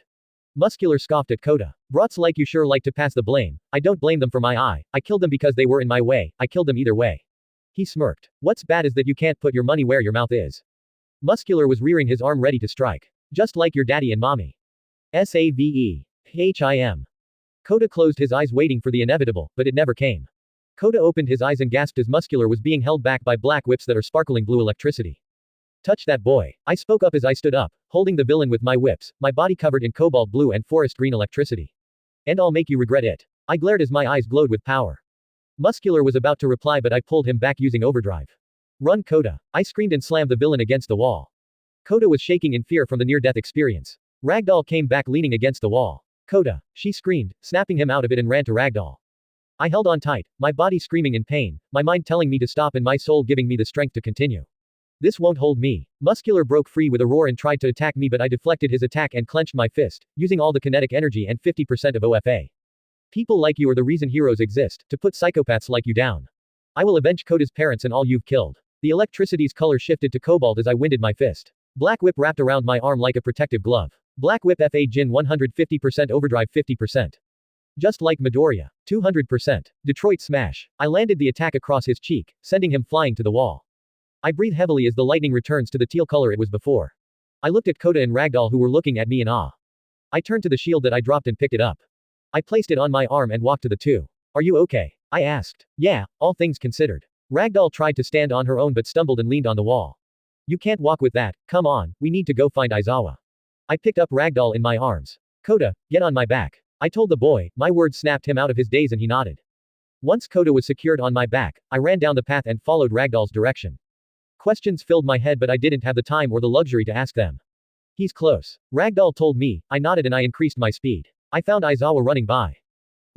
Muscular scoffed at Kota. Brats like you sure like to pass the blame. I don't blame them for my eye. I killed them because they were in my way. I killed them either way. He smirked. What's bad is that you can't put your money where your mouth is. Muscular was rearing his arm ready to strike. Just like your daddy and mommy. SAVE. HIM. Kota closed his eyes waiting for the inevitable, but it never came. Kota opened his eyes and gasped as Muscular was being held back by black whips that are sparkling blue electricity. Touch that boy. I spoke up as I stood up, holding the villain with my whips, my body covered in cobalt blue and forest green electricity. And I'll make you regret it. I glared as my eyes glowed with power. Muscular was about to reply but I pulled him back using overdrive. Run Kota. I screamed and slammed the villain against the wall. Kota was shaking in fear from the near-death experience. Ragdoll came back leaning against the wall. Kota, she screamed, snapping him out of it and ran to Ragdoll. I held on tight, my body screaming in pain, my mind telling me to stop and my soul giving me the strength to continue. This won't hold me. Muscular broke free with a roar and tried to attack me but I deflected his attack and clenched my fist, using all the kinetic energy and 50% of OFA. People like you are the reason heroes exist, to put psychopaths like you down. I will avenge Kota's parents and all you've killed. The electricity's color shifted to cobalt as I winded my fist. Black whip wrapped around my arm like a protective glove. Black whip FA Jin 150% overdrive 50%. Just like Midoriya. 200%. Detroit smash. I landed the attack across his cheek, sending him flying to the wall. I breathe heavily as the lightning returns to the teal color it was before. I looked at Kota and Ragdoll who were looking at me in awe. I turned to the shield that I dropped and picked it up. I placed it on my arm and walked to the two. Are you okay? I asked. Yeah, all things considered. Ragdoll tried to stand on her own but stumbled and leaned on the wall. You can't walk with that, come on, we need to go find Aizawa. I picked up Ragdoll in my arms. Kota, get on my back. I told the boy, my words snapped him out of his daze and he nodded. Once Kota was secured on my back, I ran down the path and followed Ragdoll's direction. Questions filled my head but I didn't have the time or the luxury to ask them. He's close. Ragdoll told me, I nodded and I increased my speed. I found Aizawa running by.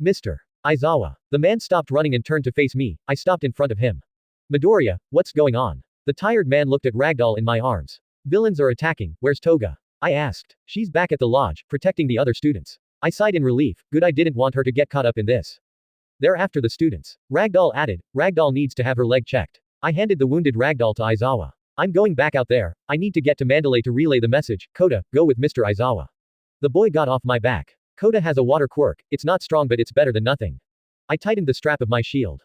Mr. Aizawa. The man stopped running and turned to face me, I stopped in front of him. Midoriya, what's going on? The tired man looked at Ragdoll in my arms. Villains are attacking, where's Toga? I asked. She's back at the lodge, protecting the other students. I sighed in relief, good I didn't want her to get caught up in this. They're after the students. Ragdoll added, Ragdoll needs to have her leg checked. I handed the wounded Ragdoll to Aizawa. I'm going back out there, I need to get to Mandalay to relay the message, Kota, go with Mr. Aizawa. The boy got off my back. Kota has a water quirk, it's not strong but it's better than nothing. I tightened the strap of my shield.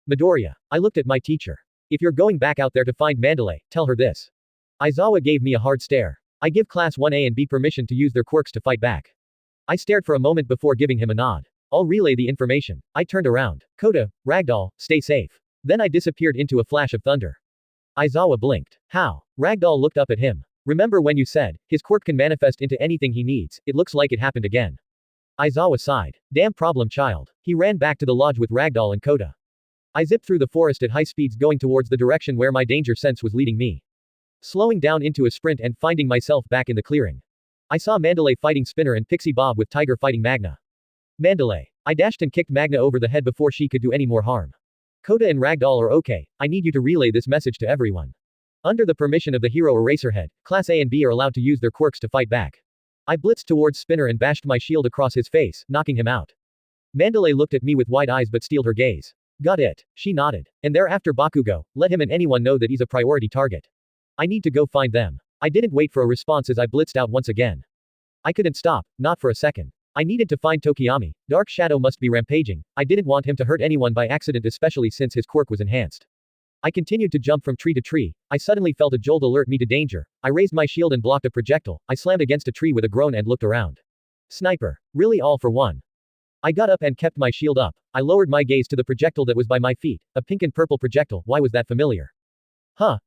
Midoriya. I looked at my teacher. If you're going back out there to find Mandalay, tell her this. Aizawa gave me a hard stare. I give Class 1A and B permission to use their quirks to fight back. I stared for a moment before giving him a nod. I'll relay the information. I turned around. Kota, Ragdoll, stay safe. Then I disappeared into a flash of thunder. Aizawa blinked. How? Ragdoll looked up at him. Remember when you said, his quirk can manifest into anything he needs, it looks like it happened again. Aizawa sighed. Damn problem child. He ran back to the lodge with Ragdoll and Kota. I zipped through the forest at high speeds going towards the direction where my danger sense was leading me. Slowing down into a sprint and finding myself back in the clearing. I saw Mandalay fighting Spinner and Pixie Bob with Tiger fighting Magna. Mandalay. I dashed and kicked Magna over the head before she could do any more harm. Kota and Ragdoll are okay, I need you to relay this message to everyone. Under the permission of the hero Eraserhead, Class A and B are allowed to use their quirks to fight back. I blitzed towards Spinner and bashed my shield across his face, knocking him out. Mandalay looked at me with wide eyes but steeled her gaze. Got it. She nodded. And thereafter Bakugo, let him and anyone know that he's a priority target. I need to go find them. I didn't wait for a response as I blitzed out once again. I couldn't stop, not for a second. I needed to find Tokiyami. Dark Shadow must be rampaging. I didn't want him to hurt anyone by accident especially since his quirk was enhanced. I continued to jump from tree to tree. I suddenly felt a jolt alert me to danger. I raised my shield and blocked a projectile. I slammed against a tree with a groan and looked around. Sniper. Really all for one. I got up and kept my shield up. I lowered my gaze to the projectile that was by my feet. A pink and purple projectile. Why was that familiar?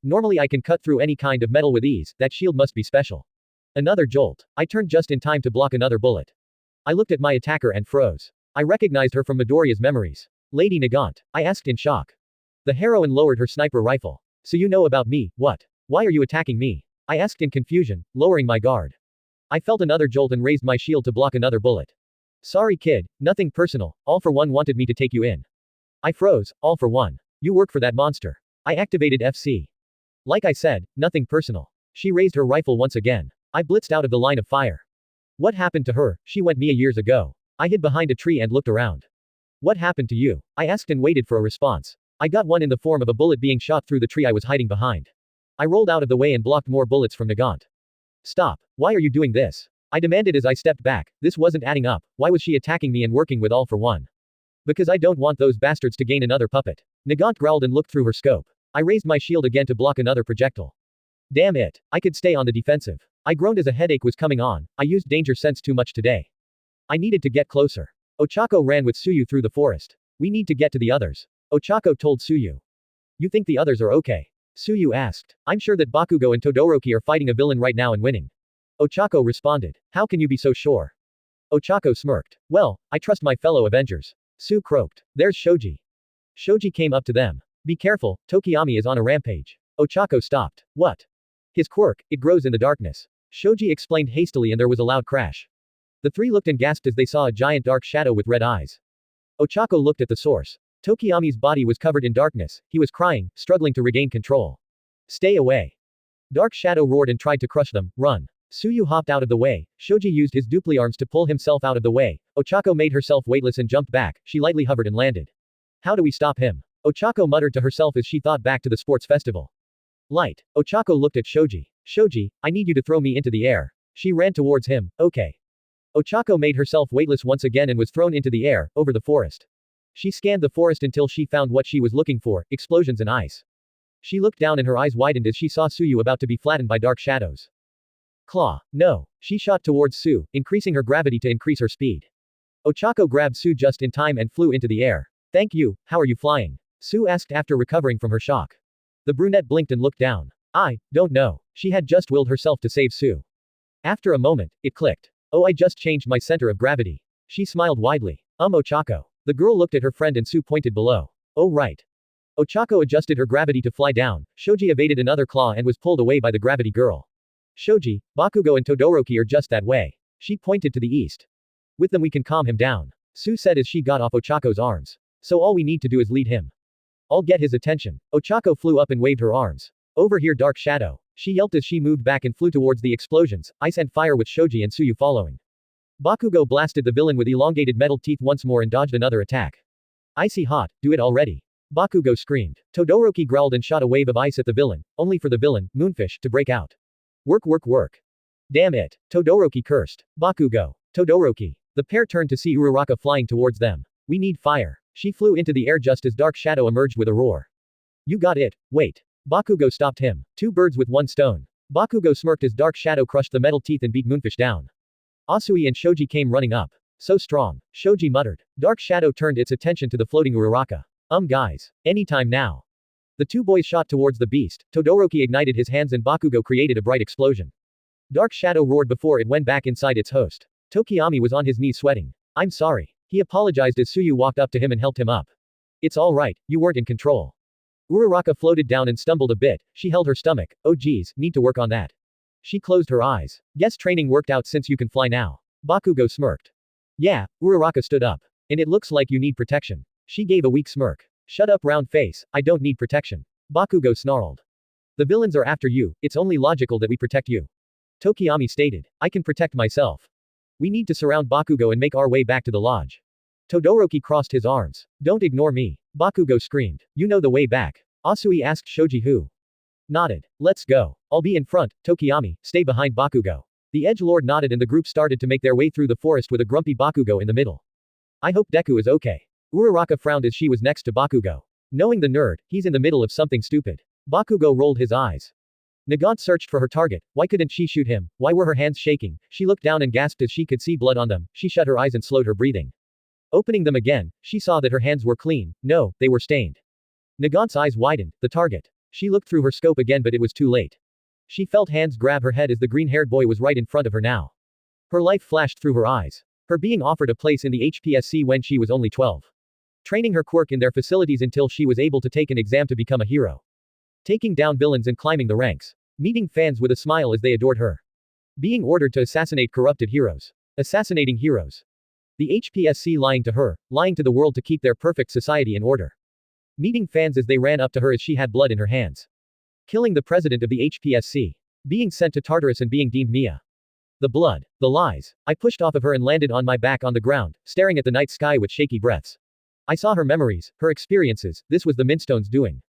Normally I can cut through any kind of metal with ease. That shield must be special. Another jolt. I turned just in time to block another bullet. I looked at my attacker and froze. I recognized her from Midoriya's memories. Lady Nagant. I asked in shock. The heroine lowered her sniper rifle. So you know about me, what? Why are you attacking me? I asked in confusion, lowering my guard. I felt another jolt and raised my shield to block another bullet. Sorry kid, nothing personal, All for One wanted me to take you in. I froze, all for one. You work for that monster. I activated FC. Like I said, nothing personal. She raised her rifle once again. I blitzed out of the line of fire. What happened to her? She went Mia years ago. I hid behind a tree and looked around. What happened to you? I asked and waited for a response. I got one in the form of a bullet being shot through the tree I was hiding behind. I rolled out of the way and blocked more bullets from Nagant. Stop. Why are you doing this? I demanded as I stepped back. This wasn't adding up. Why was she attacking me and working with all for one? Because I don't want those bastards to gain another puppet. Nagant growled and looked through her scope. I raised my shield again to block another projectile. Damn it. I could stay on the defensive. I groaned as a headache was coming on. I used danger sense too much today. I needed to get closer. Ochako ran with Suyu through the forest. We need to get to the others. Ochako told Suyu. You think the others are okay? Suyu asked. I'm sure that Bakugo and Todoroki are fighting a villain right now and winning. Ochako responded. How can you be so sure? Ochako smirked. Well, I trust my fellow Avengers. Su croaked. There's Shoji. Shoji came up to them. Be careful, Tokiyami is on a rampage. Ochako stopped. What? His quirk, it grows in the darkness. Shoji explained hastily and there was a loud crash. The three looked and gasped as they saw a giant dark shadow with red eyes. Ochako looked at the source. Tokiyami's body was covered in darkness, he was crying, struggling to regain control. Stay away. Dark Shadow roared and tried to crush them. Run. Suyu hopped out of the way. Shoji used his dupli arms to pull himself out of the way. Ochako made herself weightless and jumped back. She lightly hovered and landed. How do we stop him? Ochako muttered to herself as she thought back to the sports festival. Light. Ochako looked at Shoji. Shoji, I need you to throw me into the air. She ran towards him. Okay. Ochako made herself weightless once again and was thrown into the air, over the forest. She scanned the forest until she found what she was looking for, explosions and ice. She looked down and her eyes widened as she saw Suyu about to be flattened by dark shadows. Claw. No. She shot towards Su, increasing her gravity to increase her speed. Ochako grabbed Su just in time and flew into the air. Thank you, how are you flying? Su asked after recovering from her shock. The brunette blinked and looked down. I don't know. She had just willed herself to save Su. After a moment, it clicked. Oh, I just changed my center of gravity. She smiled widely. Ochako. The girl looked at her friend and Su pointed below. Oh right. Ochako adjusted her gravity to fly down. Shoji evaded another claw and was pulled away by the gravity girl. Shoji, Bakugo and Todoroki are just that way. She pointed to the east. With them we can calm him down. Su said as she got off Ochako's arms. So all we need to do is lead him. I'll get his attention. Ochako flew up and waved her arms. Over here Dark Shadow. She yelped as she moved back and flew towards the explosions, ice and fire with Shoji and Suyu following. Bakugo blasted the villain with elongated metal teeth once more and dodged another attack. Icy hot, do it already. Bakugo screamed. Todoroki growled and shot a wave of ice at the villain, only for the villain, Moonfish, to break out. Work work work. Damn it. Todoroki cursed. Bakugo. Todoroki. The pair turned to see Uraraka flying towards them. We need fire. She flew into the air just as Dark Shadow emerged with a roar. You got it. Wait. Bakugo stopped him. Two birds with one stone. Bakugo smirked as Dark Shadow crushed the metal teeth and beat Moonfish down. Asui and Shoji came running up. So strong. Shoji muttered. Dark Shadow turned its attention to the floating Uraraka. Guys. Anytime now. The two boys shot towards the beast. Todoroki ignited his hands and Bakugo created a bright explosion. Dark Shadow roared before it went back inside its host. Tokiyami was on his knees sweating. I'm sorry. He apologized as Suyu walked up to him and helped him up. It's all right, you weren't in control. Uraraka floated down and stumbled a bit. She held her stomach. Oh geez, need to work on that. She closed her eyes. Guess training worked out since you can fly now. Bakugo smirked. Yeah, Uraraka stood up. And it looks like you need protection. She gave a weak smirk. Shut up round face, I don't need protection. Bakugo snarled. The villains are after you, it's only logical that we protect you. Tokiyami stated. I can protect myself. We need to surround Bakugo and make our way back to the lodge. Todoroki crossed his arms. Don't ignore me. Bakugo screamed. You know the way back. Asui asked Shoji who nodded. Let's go. I'll be in front, Tokiyami, stay behind Bakugo. The edgelord nodded and the group started to make their way through the forest with a grumpy Bakugo in the middle. I hope Deku is okay. Uraraka frowned as she was next to Bakugo. Knowing the nerd, he's in the middle of something stupid. Bakugo rolled his eyes. Nagant searched for her target. Why couldn't she shoot him? Why were her hands shaking? She looked down and gasped as she could see blood on them. She shut her eyes and slowed her breathing. Opening them again, she saw that her hands were clean. No, they were stained. Nagant's eyes widened. The target. She looked through her scope again but it was too late. She felt hands grab her head as the green-haired boy was right in front of her now. Her life flashed through her eyes. Her being offered a place in the HPSC when she was only 12. Training her quirk in their facilities until she was able to take an exam to become a hero. Taking down villains and climbing the ranks. Meeting fans with a smile as they adored her. Being ordered to assassinate corrupted heroes. Assassinating heroes. The HPSC lying to her, lying to the world to keep their perfect society in order. Meeting fans as they ran up to her as she had blood in her hands. Killing the president of the HPSC. Being sent to Tartarus and being deemed Mia. The blood. The lies. I pushed off of her and landed on my back on the ground, staring at the night sky with shaky breaths. I saw her memories, her experiences, this was the Mintstone's doing.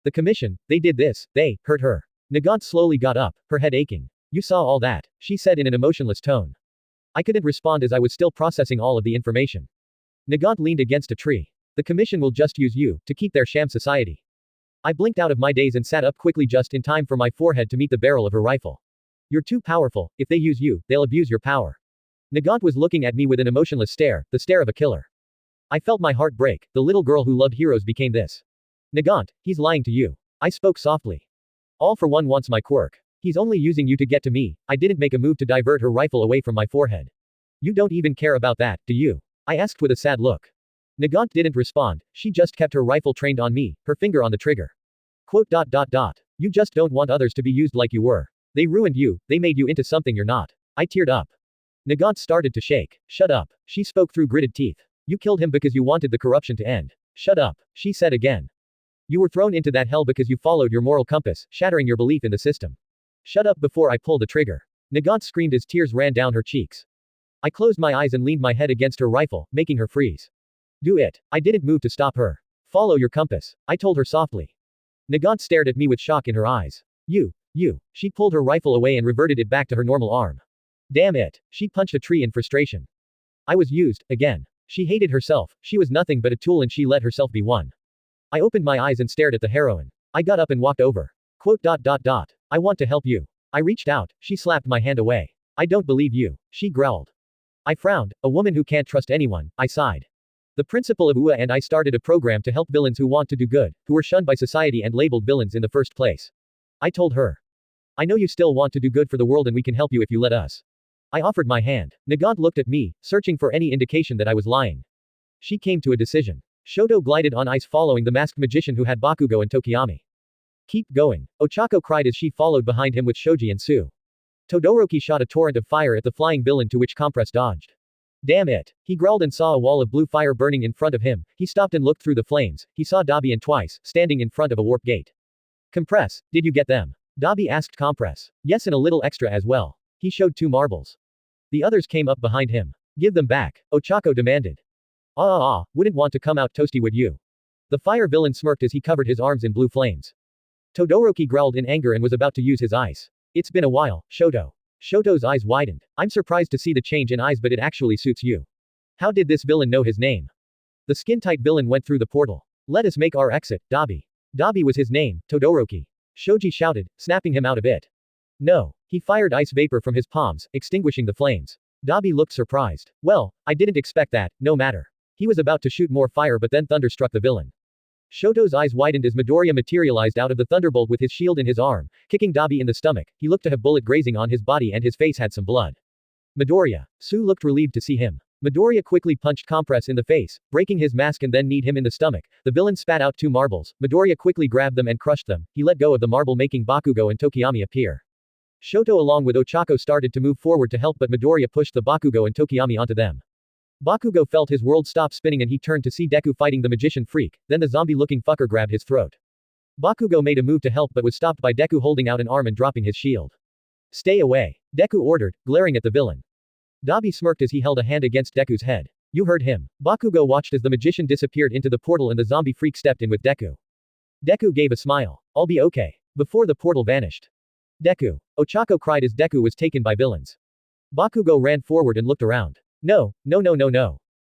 The commission, they did this, they hurt her. Nagant slowly got up, her head aching. You saw all that, she said in an emotionless tone. I couldn't respond as I was still processing all of the information. Nagant leaned against a tree. The commission will just use you, to keep their sham society. I blinked out of my daze and sat up quickly just in time for my forehead to meet the barrel of her rifle. You're too powerful, if they use you, they'll abuse your power. Nagant was looking at me with an emotionless stare, the stare of a killer. I felt my heart break, the little girl who loved heroes became this. Nagant, he's lying to you. I spoke softly. All for one wants my quirk. He's only using you to get to me, I didn't make a move to divert her rifle away from my forehead. You don't even care about that, do you? I asked with a sad look. Nagant didn't respond, she just kept her rifle trained on me, her finger on the trigger. Quote. You just don't want others to be used like you were. They ruined you, they made you into something you're not. I teared up. Nagant started to shake. Shut up, she spoke through gritted teeth. You killed him because you wanted the corruption to end. Shut up, she said again. You were thrown into that hell because you followed your moral compass, shattering your belief in the system. Shut up before I pull the trigger. Nagant screamed as tears ran down her cheeks. I closed my eyes and leaned my head against her rifle, making her freeze. Do it. I didn't move to stop her. Follow your compass, I told her softly. Nagant stared at me with shock in her eyes. You. She pulled her rifle away and reverted it back to her normal arm. Damn it. She punched a tree in frustration. I was used, again. She hated herself, she was nothing but a tool and she let herself be one. I opened my eyes and stared at the heroine. I got up and walked over. Quote. I want to help you. I reached out, she slapped my hand away. I don't believe you, she growled. I frowned, a woman who can't trust anyone, I sighed. The principal of UA and I started a program to help villains who want to do good, who were shunned by society and labeled villains in the first place. I told her. I know you still want to do good for the world and we can help you if you let us. I offered my hand. Nagant looked at me, searching for any indication that I was lying. She came to a decision. Shoto glided on ice following the masked magician who had Bakugo and Tokiyami. Keep going. Ochako cried as she followed behind him with Shoji and Sue. Todoroki shot a torrent of fire at the flying villain to which Compress dodged. Damn it. He growled and saw a wall of blue fire burning in front of him. He stopped and looked through the flames. He saw Dabi and Twice, standing in front of a warp gate. Compress, did you get them? Dabi asked Compress. Yes, and a little extra as well. He showed 2 marbles. The others came up behind him. Give them back, Ochako demanded. Wouldn't want to come out toasty would you? The fire villain smirked as he covered his arms in blue flames. Todoroki growled in anger and was about to use his ice. It's been a while, Shoto. Shoto's eyes widened. I'm surprised to see the change in eyes, but it actually suits you. How did this villain know his name? The skin-tight villain went through the portal. Let us make our exit, Dabi. Dabi was his name, Todoroki. Shoji shouted, snapping him out of it. No. He fired ice vapor from his palms, extinguishing the flames. Dabi looked surprised. Well, I didn't expect that, no matter. He was about to shoot more fire but then thunder struck the villain. Shoto's eyes widened as Midoriya materialized out of the thunderbolt with his shield in his arm, kicking Dabi in the stomach. He looked to have bullet grazing on his body and his face had some blood. Midoriya. Sue looked relieved to see him. Midoriya quickly punched Compress in the face, breaking his mask and then kneed him in the stomach. The villain spat out 2 marbles. Midoriya quickly grabbed them and crushed them. He let go of the marble making Bakugo and Tokiyami appear. Shoto along with Ochako started to move forward to help but Midoriya pushed the Bakugo and Tokiyami onto them. Bakugo felt his world stop spinning and he turned to see Deku fighting the magician freak, then the zombie-looking fucker grabbed his throat. Bakugo made a move to help but was stopped by Deku holding out an arm and dropping his shield. Stay away, Deku ordered, glaring at the villain. Dabi smirked as he held a hand against Deku's head. You heard him. Bakugo watched as the magician disappeared into the portal and the zombie freak stepped in with Deku. Deku gave a smile. I'll be okay. Before the portal vanished. Deku. Ochako cried as Deku was taken by villains. Bakugo ran forward and looked around. No.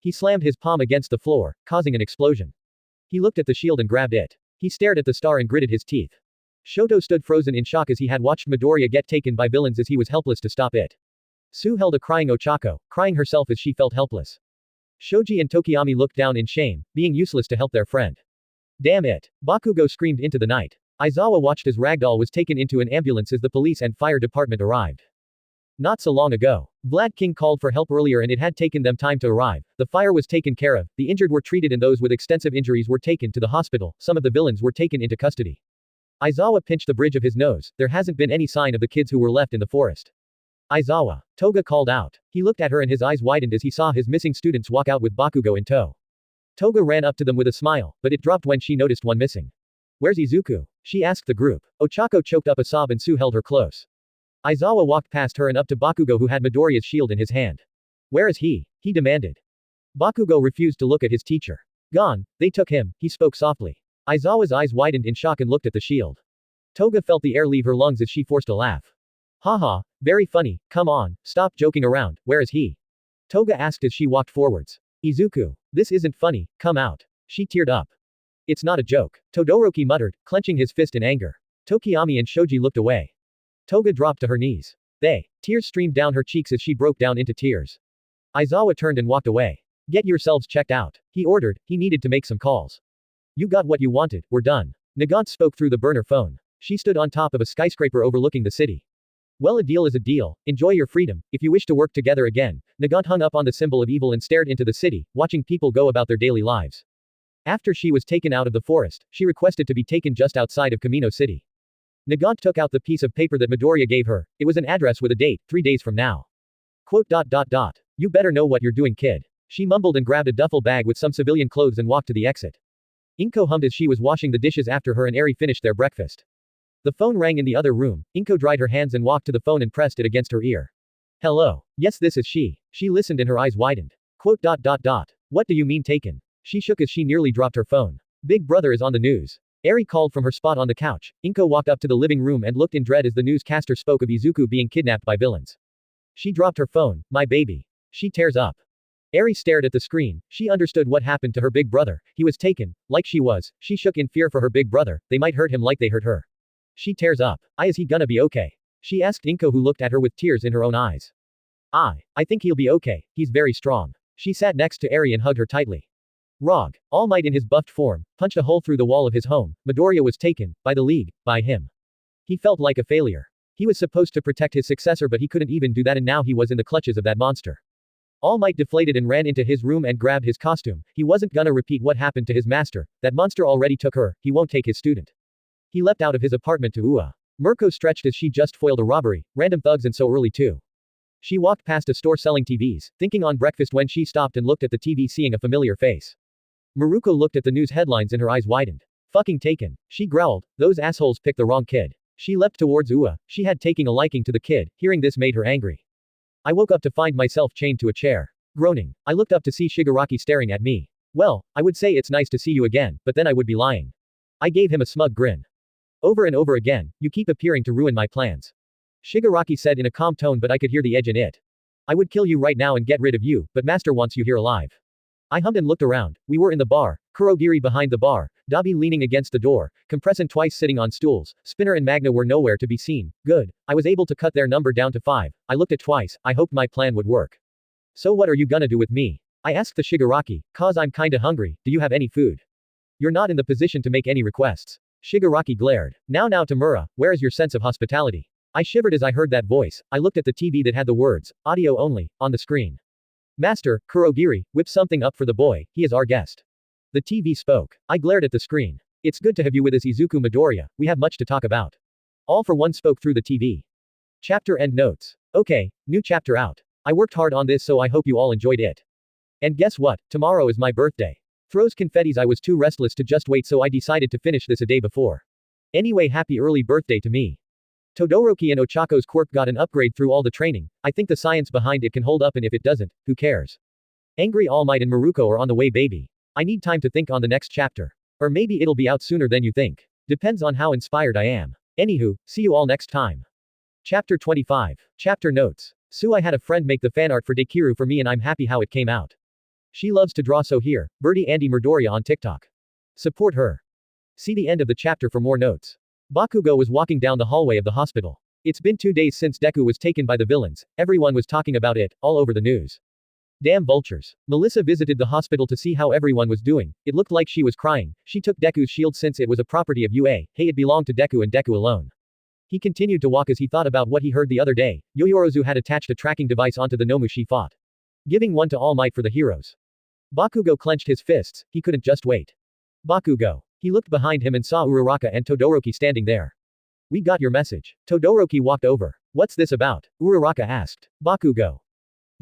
He slammed his palm against the floor, causing an explosion. He looked at the shield and grabbed it. He stared at the star and gritted his teeth. Shoto stood frozen in shock as he had watched Midoriya get taken by villains as he was helpless to stop it. Sue held a crying Ochako, crying herself as she felt helpless. Shoji and Tokiyami looked down in shame, being useless to help their friend. Damn it! Bakugo screamed into the night. Aizawa watched as Ragdoll was taken into an ambulance as the police and fire department arrived. Not so long ago. Vlad King called for help earlier and it had taken them time to arrive. The fire was taken care of, the injured were treated and those with extensive injuries were taken to the hospital, some of the villains were taken into custody. Aizawa pinched the bridge of his nose, there hasn't been any sign of the kids who were left in the forest. Aizawa. Toga called out. He looked at her and his eyes widened as he saw his missing students walk out with Bakugo in tow. Toga ran up to them with a smile, but it dropped when she noticed one missing. Where's Izuku? She asked the group. Ochako choked up a sob and Sue held her close. Aizawa walked past her and up to Bakugo who had Midoriya's shield in his hand. Where is he? He demanded. Bakugo refused to look at his teacher. Gone, they took him, he spoke softly. Aizawa's eyes widened in shock and looked at the shield. Toga felt the air leave her lungs as she forced a laugh. Haha, very funny, come on, stop joking around, where is he? Toga asked as she walked forwards. Izuku, this isn't funny, come out. She teared up. It's not a joke, Todoroki muttered, clenching his fist in anger. Tokiyami and Shoji looked away. Toga dropped to her knees. Tears streamed down her cheeks as she broke down into tears. Aizawa turned and walked away. Get yourselves checked out, he ordered, he needed to make some calls. You got what you wanted, we're done. Nagant spoke through the burner phone. She stood on top of a skyscraper overlooking the city. Well, a deal is a deal, enjoy your freedom, if you wish to work together again. Nagant hung up on the symbol of evil and stared into the city, watching people go about their daily lives. After she was taken out of the forest, she requested to be taken just outside of Camino City. Nagant took out the piece of paper that Midoriya gave her. It was an address with a date, 3 days from now. Quote. You better know what you're doing, kid. She mumbled and grabbed a duffel bag with some civilian clothes and walked to the exit. Inko hummed as she was washing the dishes after her and Eri finished their breakfast. The phone rang in the other room. Inko dried her hands and walked to the phone and pressed it against her ear. Hello. Yes, this is she. She listened and her eyes widened. Quote. What do you mean taken? She shook as she nearly dropped her phone. Big brother is on the news. Eri called from her spot on the couch. Inko walked up to the living room and looked in dread as the newscaster spoke of Izuku being kidnapped by villains. She dropped her phone. My baby. She tears up. Eri stared at the screen. She understood what happened to her big brother. He was taken, like she was. She shook in fear for her big brother. They might hurt him like they hurt her. She tears up. Is he gonna be okay? She asked Inko, who looked at her with tears in her own eyes. I think he'll be okay. He's very strong. She sat next to Eri and hugged her tightly. Rog, All Might in his buffed form, punched a hole through the wall of his home. Midoriya was taken, by the League, by him. He felt like a failure. He was supposed to protect his successor, but he couldn't even do that, and now he was in the clutches of that monster. All Might deflated and ran into his room and grabbed his costume. He wasn't gonna repeat what happened to his master. That monster already took her, he won't take his student. He leapt out of his apartment to Ua. Mirko stretched as she just foiled a robbery. Random thugs, and so early too. She walked past a store selling TVs, thinking on breakfast when she stopped and looked at the TV, seeing a familiar face. Maruko looked at the news headlines and her eyes widened. Fucking taken. She growled, those assholes picked the wrong kid. She leapt towards Ua. She had taken a liking to the kid. Hearing this made her angry. I woke up to find myself chained to a chair. Groaning. I looked up to see Shigaraki staring at me. Well, I would say it's nice to see you again, but then I would be lying. I gave him a smug grin. Over and over again, you keep appearing to ruin my plans. Shigaraki said in a calm tone, but I could hear the edge in it. I would kill you right now and get rid of you, but master wants you here alive. I hummed and looked around. We were in the bar, Kurogiri behind the bar, Dabi leaning against the door, Compression twice sitting on stools, Spinner and Magna were nowhere to be seen. Good. I was able to cut their number down to 5. I looked at twice. I hoped my plan would work. So what are you gonna do with me? I asked the Shigaraki, cause I'm kinda hungry. Do you have any food? You're not in the position to make any requests. Shigaraki glared. Now Tamura, where is your sense of hospitality? I shivered as I heard that voice. I looked at the TV that had the words, audio only, on the screen. Master, Kurogiri, whip something up for the boy, he is our guest. The TV spoke. I glared at the screen. It's good to have you with us, Izuku Midoriya, we have much to talk about. All for one spoke through the TV. Chapter end notes. Okay, new chapter out. I worked hard on this, so I hope you all enjoyed it. And guess what? Tomorrow is my birthday. Throws confettis. I was too restless to just wait, so I decided to finish this a day before. Anyway, happy early birthday to me. Todoroki and Ochako's quirk got an upgrade through all the training. I think the science behind it can hold up, and if it doesn't, who cares? Angry All Might and Maruko are on the way, baby. I need time to think on the next chapter. Or maybe it'll be out sooner than you think. Depends on how inspired I am. Anywho, see you all next time. Chapter 25. Chapter notes. I had a friend make the fan art for Dekiru for me, and I'm happy how it came out. She loves to draw, so here, Birdie Andy Midoriya on TikTok. Support her. See the end of the chapter for more notes. Bakugo was walking down the hallway of the hospital. It's been 2 days since Deku was taken by the villains. Everyone was talking about it, all over the news. Damn vultures. Melissa visited the hospital to see how everyone was doing. It looked like she was crying. She took Deku's shield since it was a property of UA. Hey, it belonged to Deku and Deku alone. He continued to walk as he thought about what he heard the other day. Yoyorozu had attached a tracking device onto the Nomu she fought. Giving one to All Might for the heroes. Bakugo clenched his fists. He couldn't just wait. Bakugo. He looked behind him and saw Uraraka and Todoroki standing there. We got your message. Todoroki walked over. What's this about? Uraraka asked. Bakugo.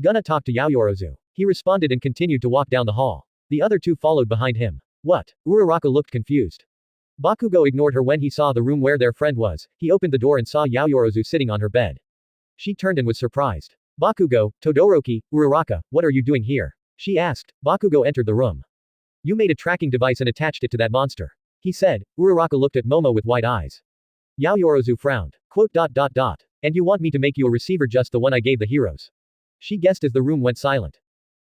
Gonna talk to Yaoyorozu. He responded and continued to walk down the hall. The other two followed behind him. What? Uraraka looked confused. Bakugo ignored her when he saw the room where their friend was. He opened the door and saw Yaoyorozu sitting on her bed. She turned and was surprised. Bakugo, Todoroki, Uraraka, what are you doing here? She asked. Bakugo entered the room. You made a tracking device and attached it to that monster. He said. Uraraka looked at Momo with wide eyes. Yaoyorozu frowned. And you want me to make you a receiver just the one I gave the heroes? She guessed as the room went silent.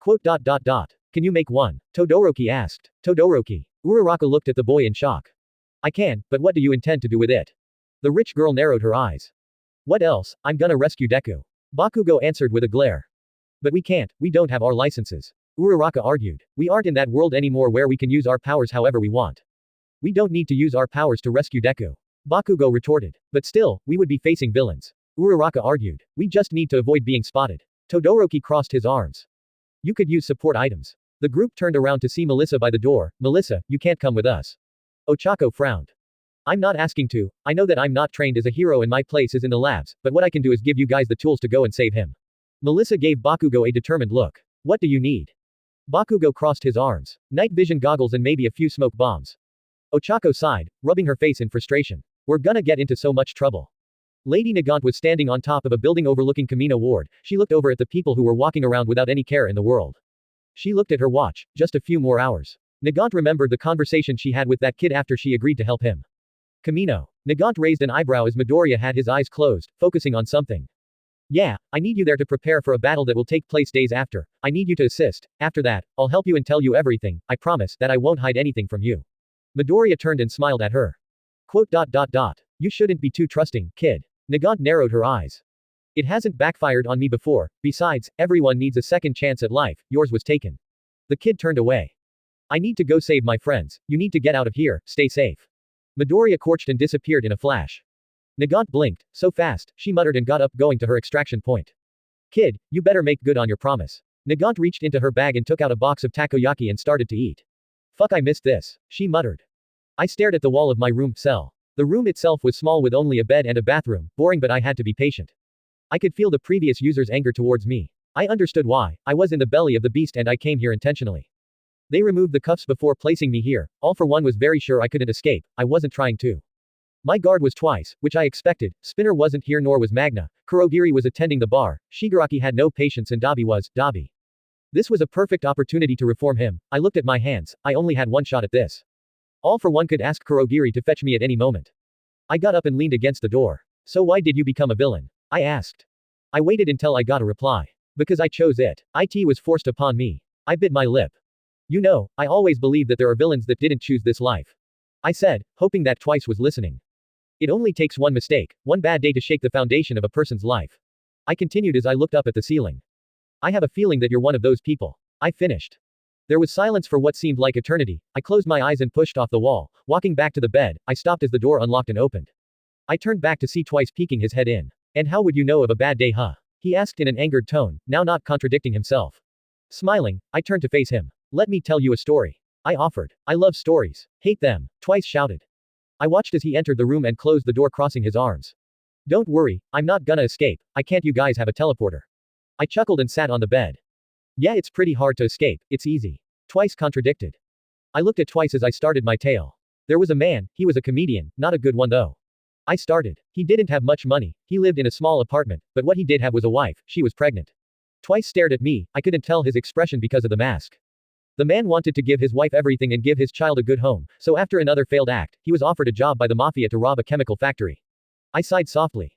Can you make one? Todoroki asked. Todoroki. Uraraka looked at the boy in shock. I can, but what do you intend to do with it? The rich girl narrowed her eyes. What else? I'm gonna rescue Deku. Bakugo answered with a glare. But we can't, we don't have our licenses. Uraraka argued. We aren't in that world anymore where we can use our powers however we want. We don't need to use our powers to rescue Deku. Bakugo retorted. But still, we would be facing villains. Uraraka argued. We just need to avoid being spotted. Todoroki crossed his arms. You could use support items. The group turned around to see Melissa by the door. Melissa, you can't come with us. Ochako frowned. I'm not asking to. I know that I'm not trained as a hero and my place is in the labs, but what I can do is give you guys the tools to go and save him. Melissa gave Bakugo a determined look. What do you need? Bakugo crossed his arms. Night vision goggles and maybe a few smoke bombs. Ochako sighed, rubbing her face in frustration. We're gonna get into so much trouble. Lady Nagant was standing on top of a building overlooking Camino Ward. She looked over at the people who were walking around without any care in the world. She looked at her watch. Just a few more hours. Nagant remembered the conversation she had with that kid after she agreed to help him. Camino. Nagant raised an eyebrow as Midoriya had his eyes closed, focusing on something. Yeah, I need you there to prepare for a battle that will take place days after. I need you to assist. After that, I'll help you and tell you everything. I promise that I won't hide anything from you. Midoriya turned and smiled at her. You shouldn't be too trusting, kid. Nagant narrowed her eyes. It hasn't backfired on me before. Besides, everyone needs a second chance at life. Yours was taken. The kid turned away. I need to go save my friends. You need to get out of here. Stay safe. Midoriya corched and disappeared in a flash. Nagant blinked, so fast, she muttered and got up going to her extraction point. Kid, you better make good on your promise. Nagant reached into her bag and took out a box of takoyaki and started to eat. Fuck, I missed this, she muttered. I stared at the wall of my room cell. The room itself was small with only a bed and a bathroom, boring, but I had to be patient. I could feel the previous user's anger towards me. I understood why. I was in the belly of the beast and I came here intentionally. They removed the cuffs before placing me here. All for one was very sure I couldn't escape. I wasn't trying to. My guard was twice, which I expected. Spinner wasn't here nor was Magna. Kurogiri was attending the bar. Shigaraki had no patience and Dabi. This was a perfect opportunity to reform him. I looked at my hands. I only had one shot at this. All for one could ask Kurogiri to fetch me at any moment. I got up and leaned against the door. So why did you become a villain? I asked. I waited until I got a reply. Because I chose it. It was forced upon me. I bit my lip. You know, I always believed that there are villains that didn't choose this life. I said, hoping that Twice was listening. It only takes one mistake, one bad day to shake the foundation of a person's life. I continued as I looked up at the ceiling. I have a feeling that you're one of those people. I finished. There was silence for what seemed like eternity. I closed my eyes and pushed off the wall. Walking back to the bed, I stopped as the door unlocked and opened. I turned back to see Twice peeking his head in. And how would you know of a bad day, huh? He asked in an angered tone, now not contradicting himself. Smiling, I turned to face him. Let me tell you a story. I offered. I love stories. Hate them. Twice shouted. I watched as he entered the room and closed the door, crossing his arms. Don't worry, I'm not gonna escape. I can't. You guys have a teleporter. I chuckled and sat on the bed. Yeah, it's pretty hard to escape. It's easy. Twice contradicted. I looked at Twice as I started my tale. There was a man, he was a comedian, not a good one though. I started. He didn't have much money. He lived in a small apartment, but what he did have was a wife. She was pregnant. Twice stared at me. I couldn't tell his expression because of the mask. The man wanted to give his wife everything and give his child a good home, so after another failed act, he was offered a job by the mafia to rob a chemical factory. I sighed softly.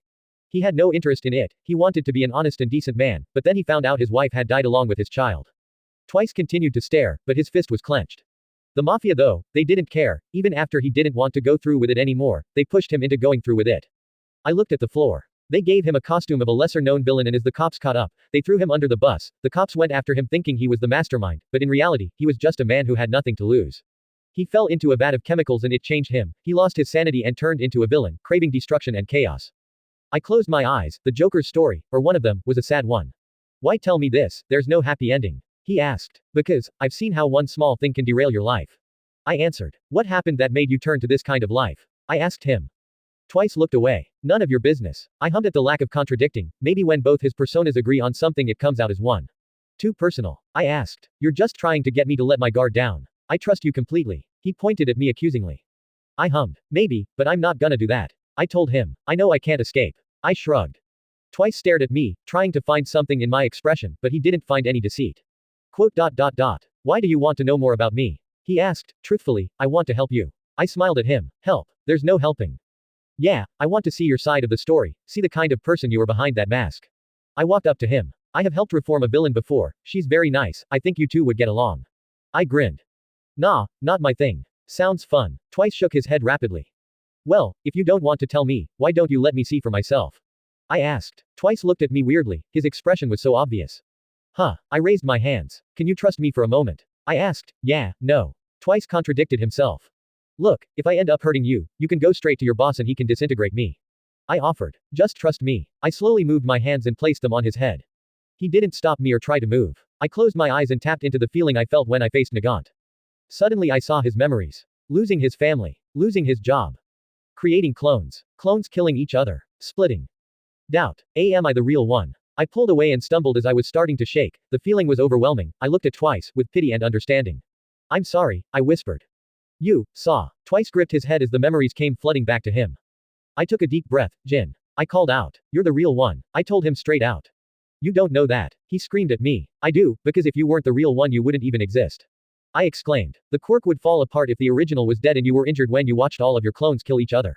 He had no interest in it. He wanted to be an honest and decent man, but then he found out his wife had died along with his child. Twice continued to stare, but his fist was clenched. The mafia though, they didn't care. Even after he didn't want to go through with it anymore, they pushed him into going through with it. I looked at the floor. They gave him a costume of a lesser-known villain and as the cops caught up, they threw him under the bus. The cops went after him thinking he was the mastermind, but in reality, he was just a man who had nothing to lose. He fell into a vat of chemicals and it changed him. He lost his sanity and turned into a villain, craving destruction and chaos. I closed my eyes. The Joker's story, or one of them, was a sad one. Why tell me this? There's no happy ending. He asked. Because, I've seen how one small thing can derail your life. I answered. What happened that made you turn to this kind of life? I asked him. Twice looked away. None of your business. I hummed at the lack of contradicting. Maybe when both his personas agree on something it comes out as one. Too personal. I asked. You're just trying to get me to let my guard down. I trust you completely. He pointed at me accusingly. I hummed. Maybe, but I'm not gonna do that. I told him. I know I can't escape. I shrugged. Twice stared at me, trying to find something in my expression, but he didn't find any deceit. Quote. Why do you want to know more about me? He asked. Truthfully, I want to help you. I smiled at him. Help. There's no helping. Yeah, I want to see your side of the story, see the kind of person you are behind that mask. I walked up to him. I have helped reform a villain before, she's very nice, I think you two would get along. I grinned. Nah, not my thing. Sounds fun. Twice shook his head rapidly. Well, if you don't want to tell me, why don't you let me see for myself? I asked. Twice looked at me weirdly, his expression was so obvious. Huh, I raised my hands. Can you trust me for a moment? I asked. Yeah, no. Twice contradicted himself. Look, if I end up hurting you, you can go straight to your boss and he can disintegrate me. I offered. Just trust me. I slowly moved my hands and placed them on his head. He didn't stop me or try to move. I closed my eyes and tapped into the feeling I felt when I faced Nagant. Suddenly I saw his memories. Losing his family. Losing his job. Creating clones. Clones killing each other. Splitting. Doubt. Am I the real one? I pulled away and stumbled as I was starting to shake. The feeling was overwhelming. I looked at Twice, with pity and understanding. I'm sorry, I whispered. You, saw. Twice gripped his head as the memories came flooding back to him. I took a deep breath. Jin. I called out. You're the real one. I told him straight out. You don't know that. He screamed at me. I do, because if you weren't the real one you wouldn't even exist. I exclaimed. The quirk would fall apart if the original was dead and you were injured when you watched all of your clones kill each other.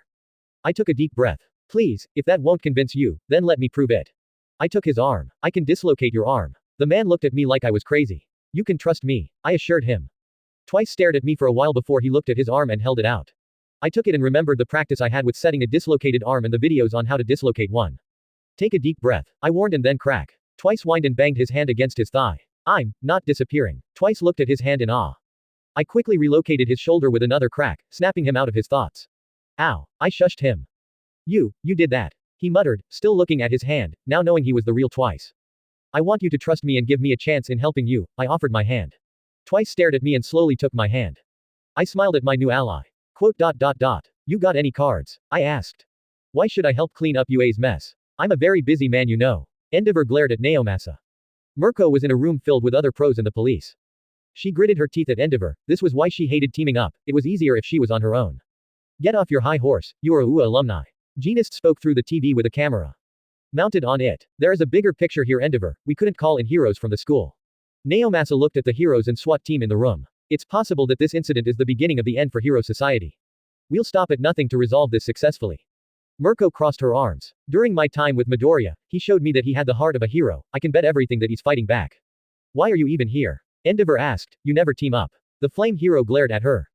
I took a deep breath. Please, if that won't convince you, then let me prove it. I took his arm. I can dislocate your arm. The man looked at me like I was crazy. You can trust me, I assured him. Twice stared at me for a while before he looked at his arm and held it out. I took it and remembered the practice I had with setting a dislocated arm and the videos on how to dislocate one. Take a deep breath, I warned, and then crack. Twice whined and banged his hand against his thigh. I'm not disappearing. Twice looked at his hand in awe. I quickly relocated his shoulder with another crack, snapping him out of his thoughts. Ow. I shushed him. You did that. He muttered, still looking at his hand, now knowing he was the real Twice. I want you to trust me and give me a chance in helping you. I offered my hand. Twice stared at me and slowly took my hand. I smiled at my new ally. Quote. You got any cards? I asked. Why should I help clean up UA's mess? I'm a very busy man, you know. Endeavor glared at Naomasa. Mirko was in a room filled with other pros and the police. She gritted her teeth at Endeavor. This was why she hated teaming up. It was easier if she was on her own. Get off your high horse, you are a UA alumni. Genist spoke through the TV with a camera mounted on it. There is a bigger picture here, Endeavor. We couldn't call in heroes from the school. Naomasa looked at the heroes and SWAT team in the room. It's possible that this incident is the beginning of the end for Hero Society. We'll stop at nothing to resolve this successfully. Mirko crossed her arms. During my time with Midoriya, he showed me that he had the heart of a hero. I can bet everything that he's fighting back. Why are you even here? Endeavor asked. You never team up. The flame hero glared at her.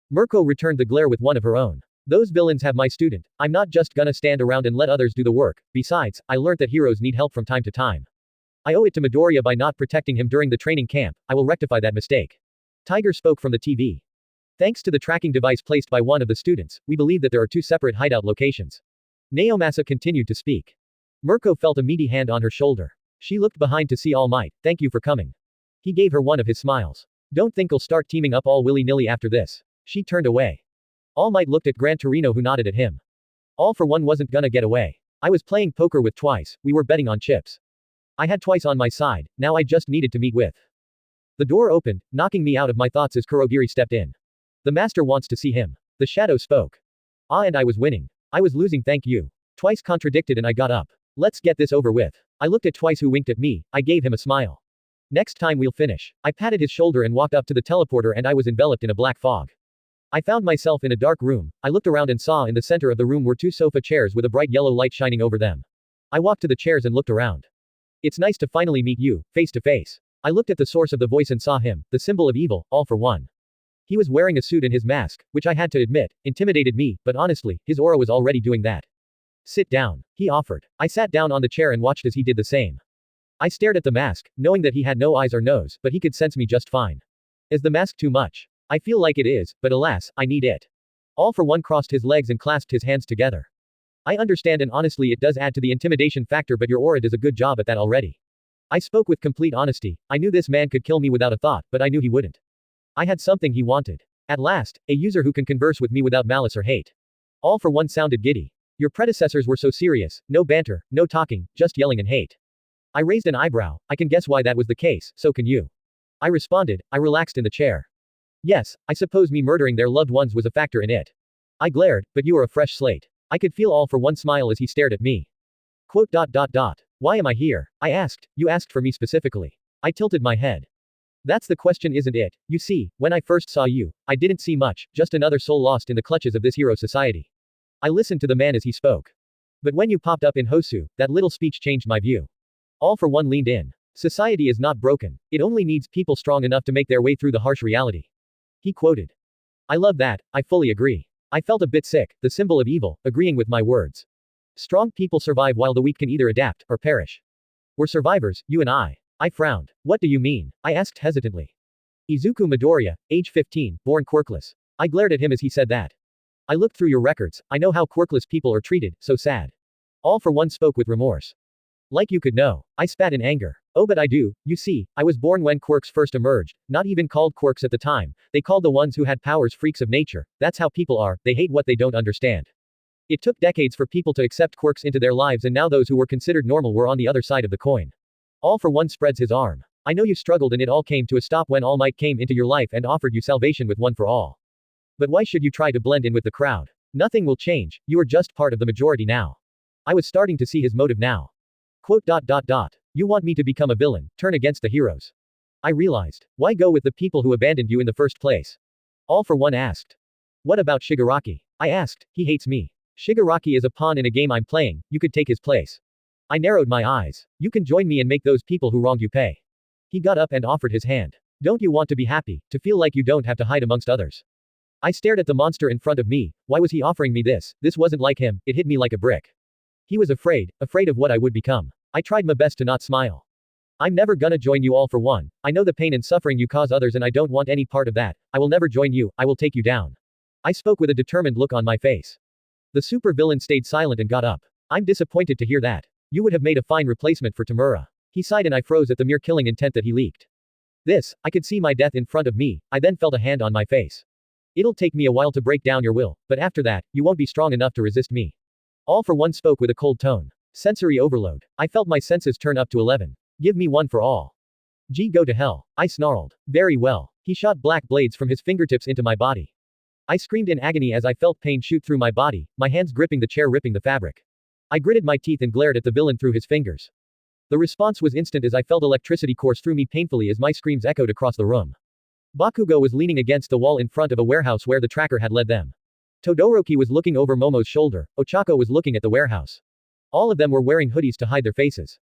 Mirko returned the glare with one of her own. Those villains have my student. I'm not just gonna stand around and let others do the work. Besides, I learned that heroes need help from time to time. I owe it to Midoriya by not protecting him during the training camp. I will rectify that mistake. Tiger spoke from the TV. Thanks to the tracking device placed by one of the students, we believe that there are two separate hideout locations. Naomasa continued to speak. Mirko felt a meaty hand on her shoulder. She looked behind to see All Might. Thank you for coming. He gave her one of his smiles. Don't think I'll start teaming up all willy-nilly after this. She turned away. All Might looked at Gran Torino, who nodded at him. All for One wasn't gonna get away. I was playing poker with Twice, we were betting on chips. I had Twice on my side, now I just needed to meet with. The door opened, knocking me out of my thoughts as Kurogiri stepped in. The master wants to see him. The shadow spoke. And I was winning. I was losing, thank you. Twice contradicted and I got up. Let's get this over with. I looked at Twice, who winked at me. I gave him a smile. Next time we'll finish. I patted his shoulder and walked up to the teleporter, and I was enveloped in a black fog. I found myself in a dark room. I looked around and saw in the center of the room were two sofa chairs with a bright yellow light shining over them. I walked to the chairs and looked around. It's nice to finally meet you, face to face. I looked at the source of the voice and saw him, the symbol of evil, All for One. He was wearing a suit, and his mask, which I had to admit, intimidated me, but honestly, his aura was already doing that. Sit down, he offered. I sat down on the chair and watched as he did the same. I stared at the mask, knowing that he had no eyes or nose, but he could sense me just fine. Is the mask too much? I feel like it is, but alas, I need it. All for One crossed his legs and clasped his hands together. I understand, and honestly it does add to the intimidation factor, but your aura does a good job at that already. I spoke with complete honesty. I knew this man could kill me without a thought, but I knew he wouldn't. I had something he wanted. At last, a user who can converse with me without malice or hate. All for One sounded giddy. Your predecessors were so serious, no banter, no talking, just yelling and hate. I raised an eyebrow. I can guess why that was the case, so can you. I responded. I relaxed in the chair. Yes, I suppose me murdering their loved ones was a factor in it. I glared, but you are a fresh slate. I could feel All for One smile as he stared at me. Quote. Why am I here? I asked. You asked for me specifically. I tilted my head. That's the question, isn't it? You see, when I first saw you, I didn't see much, just another soul lost in the clutches of this hero society. I listened to the man as he spoke. But when you popped up in Hosu, that little speech changed my view. All for One leaned in. Society is not broken. It only needs people strong enough to make their way through the harsh reality. He quoted. I love that, I fully agree. I felt a bit sick, the symbol of evil, agreeing with my words. Strong people survive while the weak can either adapt or perish. We're survivors, you and I. I frowned. What do you mean? I asked hesitantly. Izuku Midoriya, age 15, born quirkless. I glared at him as he said that. I looked through your records, I know how quirkless people are treated, so sad. All for One spoke with remorse. Like you could know. I spat in anger. Oh, but I do. You see, I was born when quirks first emerged, not even called quirks at the time. They called the ones who had powers freaks of nature. That's how people are, they hate what they don't understand. It took decades for people to accept quirks into their lives, and now those who were considered normal were on the other side of the coin. All for One spreads his arm. I know you struggled, and it all came to a stop when All Might came into your life and offered you salvation with One for All. But why should you try to blend in with the crowd? Nothing will change, you are just part of the majority now. I was starting to see his motive now. Quote. You want me to become a villain, turn against the heroes. I realized. Why go with the people who abandoned you in the first place? All for One asked. What about Shigaraki? I asked. He hates me. Shigaraki is a pawn in a game I'm playing, you could take his place. I narrowed my eyes. You can join me and make those people who wronged you pay. He got up and offered his hand. Don't you want to be happy, to feel like you don't have to hide amongst others? I stared at the monster in front of me. Why was he offering me this? This wasn't like him, it hit me like a brick. He was afraid of what I would become. I tried my best to not smile. I'm never gonna join you, All for One. I know the pain and suffering you cause others, and I don't want any part of that. I will never join you, I will take you down. I spoke with a determined look on my face. The supervillain stayed silent and got up. I'm disappointed to hear that. You would have made a fine replacement for Tamura. He sighed, and I froze at the mere killing intent that he leaked. I could see my death in front of me. I then felt a hand on my face. It'll take me a while to break down your will, but after that, you won't be strong enough to resist me. All for One spoke with a cold tone. Sensory overload. I felt my senses turn up to 11. Give me One for All. Go to hell. I snarled. Very well. He shot black blades from his fingertips into my body. I screamed in agony as I felt pain shoot through my body, my hands gripping the chair, ripping the fabric. I gritted my teeth and glared at the villain through his fingers. The response was instant as I felt electricity course through me painfully as my screams echoed across the room. Bakugo was leaning against the wall in front of a warehouse where the tracker had led them. Todoroki was looking over Momo's shoulder. Ochako was looking at the warehouse. All of them were wearing hoodies to hide their faces.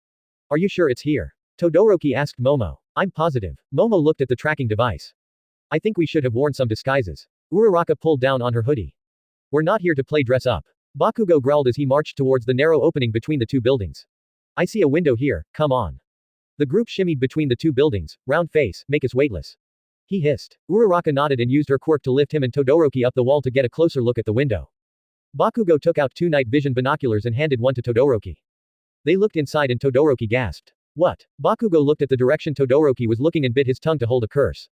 Are you sure it's here? Todoroki asked Momo. I'm positive. Momo looked at the tracking device. I think we should have worn some disguises. Uraraka pulled down on her hoodie. We're not here to play dress up. Bakugo growled as he marched towards the narrow opening between the two buildings. I see a window here, come on. The group shimmied between the two buildings. Round face, make us weightless. He hissed. Uraraka nodded and used her quirk to lift him and Todoroki up the wall to get a closer look at the window. Bakugo took out 2 night vision binoculars and handed one to Todoroki. They looked inside and Todoroki gasped. What? Bakugo looked at the direction Todoroki was looking and bit his tongue to hold a curse.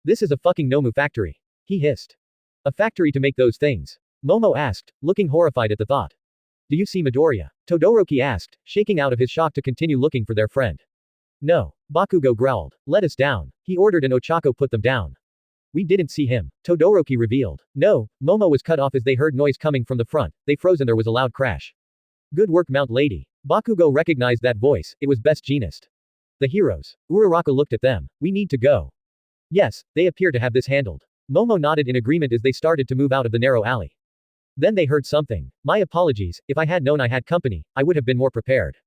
This is a fucking Nomu factory. He hissed. A factory to make those things? Momo asked, looking horrified at the thought. Do you see Midoriya? Todoroki asked, shaking out of his shock to continue looking for their friend. No. Bakugo growled. Let us down. He ordered and Ochako put them down. We didn't see him. Todoroki revealed. No. Momo was cut off as they heard noise coming from the front. They froze and there was a loud crash. Good work, Mount Lady. Bakugo recognized that voice. It was Best Jeanist. The heroes. Uraraka looked at them. We need to go. Yes, they appear to have this handled. Momo nodded in agreement as they started to move out of the narrow alley. Then they heard something. My apologies, if I had known I had company, I would have been more prepared.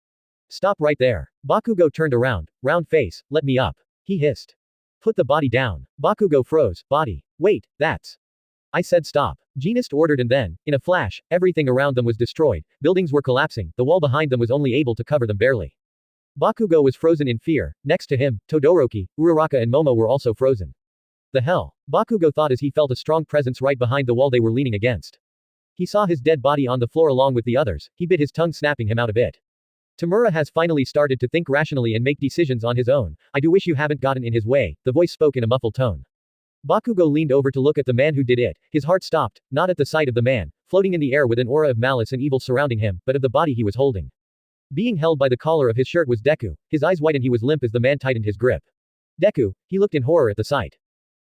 Stop right there. Bakugo turned around. Round face, let me up. He hissed. Put the body down. Bakugo froze. Body. Wait, that's. I said stop. Jeanist ordered and then, in a flash, everything around them was destroyed. Buildings were collapsing, the wall behind them was only able to cover them barely. Bakugo was frozen in fear. Next to him, Todoroki, Uraraka and Momo were also frozen. The hell? Bakugo thought as he felt a strong presence right behind the wall they were leaning against. He saw his dead body on the floor along with the others. He bit his tongue, snapping him out of it. Tamura has finally started to think rationally and make decisions on his own. I do wish you haven't gotten in his way, the voice spoke in a muffled tone. Bakugo leaned over to look at the man who did it. His heart stopped, not at the sight of the man, floating in the air with an aura of malice and evil surrounding him, but of the body he was holding. Being held by the collar of his shirt was Deku. His eyes whitened, he was limp as the man tightened his grip. Deku, he looked in horror at the sight.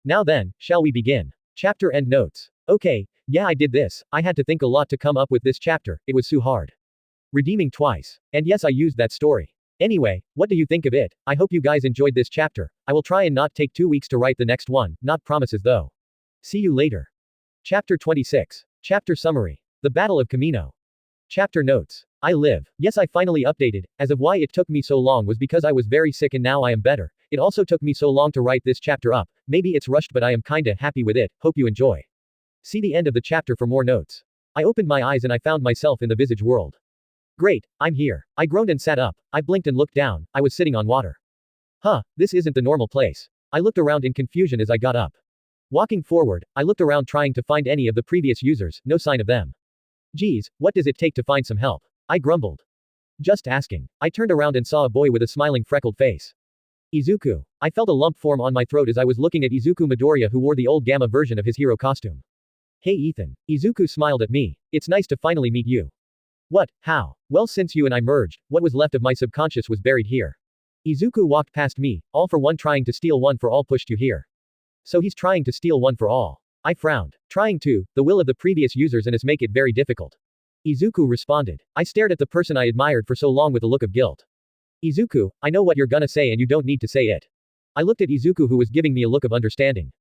Now then, shall we begin? Chapter end notes. Okay, yeah, I did this. I had to think a lot to come up with this chapter, it was so hard. Redeeming twice. And yes, I used that story. Anyway, what do you think of it? I hope you guys enjoyed this chapter. I will try and not take 2 weeks to write the next one, not promises though. See you later. Chapter 26. Chapter summary. The Battle of Camino. Chapter notes. I live. Yes, I finally updated. As of why it took me so long was because I was very sick and now I am better. It also took me so long to write this chapter up. Maybe it's rushed but I am kinda happy with it. Hope you enjoy. See the end of the chapter for more notes. I opened my eyes and I found myself in the Visage world. Great, I'm here. I groaned and sat up. I blinked and looked down. I was sitting on water. Huh, this isn't the normal place. I looked around in confusion as I got up. Walking forward, I looked around trying to find any of the previous users, no sign of them. Geez, what does it take to find some help? I grumbled. Just asking. I turned around and saw a boy with a smiling freckled face. Izuku. I felt a lump form on my throat as I was looking at Izuku Midoriya, who wore the old Gamma version of his hero costume. Hey Ethan. Izuku smiled at me. It's nice to finally meet you. What? How? Well, since you and I merged, what was left of my subconscious was buried here. Izuku walked past me, all for one trying to steal one for all pushed you here. So he's trying to steal one for all. I frowned. Trying to, the will of the previous users and us make it very difficult. Izuku responded. I stared at the person I admired for so long with a look of guilt. Izuku, I know what you're gonna say and you don't need to say it. I looked at Izuku who was giving me a look of understanding.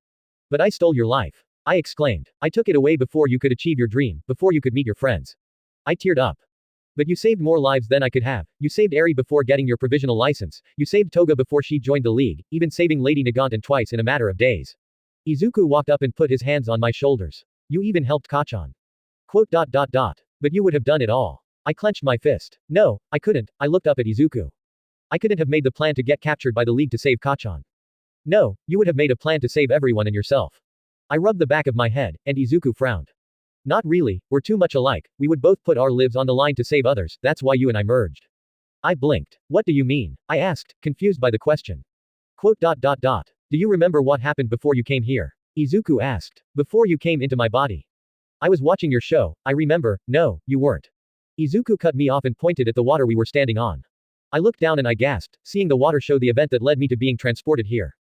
But I stole your life. I exclaimed. I took it away before you could achieve your dream, before you could meet your friends. I teared up. But you saved more lives than I could have. You saved Eri before getting your provisional license. You saved Toga before she joined the league, even saving Lady Nagantan twice in a matter of days. Izuku walked up and put his hands on my shoulders. You even helped Kachan. Quote. But you would have done it all. I clenched my fist. No, I couldn't. I looked up at Izuku. I couldn't have made the plan to get captured by the league to save Kachan. No, you would have made a plan to save everyone and yourself. I rubbed the back of my head, and Izuku frowned. Not really, we're too much alike, we would both put our lives on the line to save others, that's why you and I merged. I blinked. What do you mean? I asked, confused by the question. Quote. Do you remember what happened before you came here? Izuku asked. Before you came into my body. I was watching your show, I remember. No, you weren't. Izuku cut me off and pointed at the water we were standing on. I looked down and I gasped, seeing the water show the event that led me to being transported here.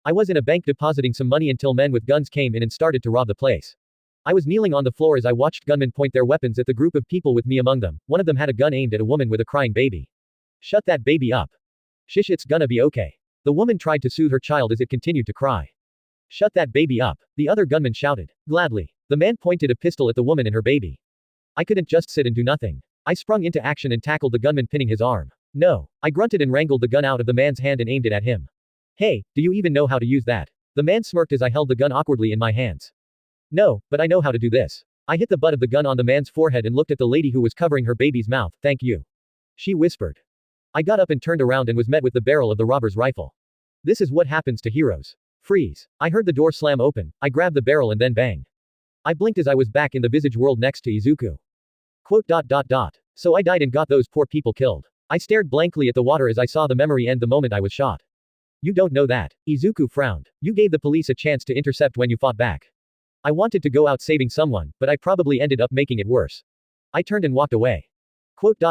I was in a bank depositing some money until men with guns came in and started to rob the place. I was kneeling on the floor as I watched gunmen point their weapons at the group of people with me among them. One of them had a gun aimed at a woman with a crying baby. Shut that baby up. Shish, it's gonna be okay. The woman tried to soothe her child as it continued to cry. Shut that baby up. The other gunman shouted. Gladly. The man pointed a pistol at the woman and her baby. I couldn't just sit and do nothing. I sprung into action and tackled the gunman, pinning his arm. No. I grunted and wrangled the gun out of the man's hand and aimed it at him. Hey, do you even know how to use that? The man smirked as I held the gun awkwardly in my hands. No, but I know how to do this. I hit the butt of the gun on the man's forehead and looked at the lady who was covering her baby's mouth. Thank you. She whispered. I got up and turned around and was met with the barrel of the robber's rifle. This is what happens to heroes. Freeze. I heard the door slam open. I grabbed the barrel and then bang. I blinked as I was back in the Visage world next to Izuku. Quote. So I died and got those poor people killed. I stared blankly at the water as I saw the memory end the moment I was shot. You don't know that. Izuku frowned. You gave the police a chance to intercept when you fought back. I wanted to go out saving someone, but I probably ended up making it worse. I turned and walked away. Quote.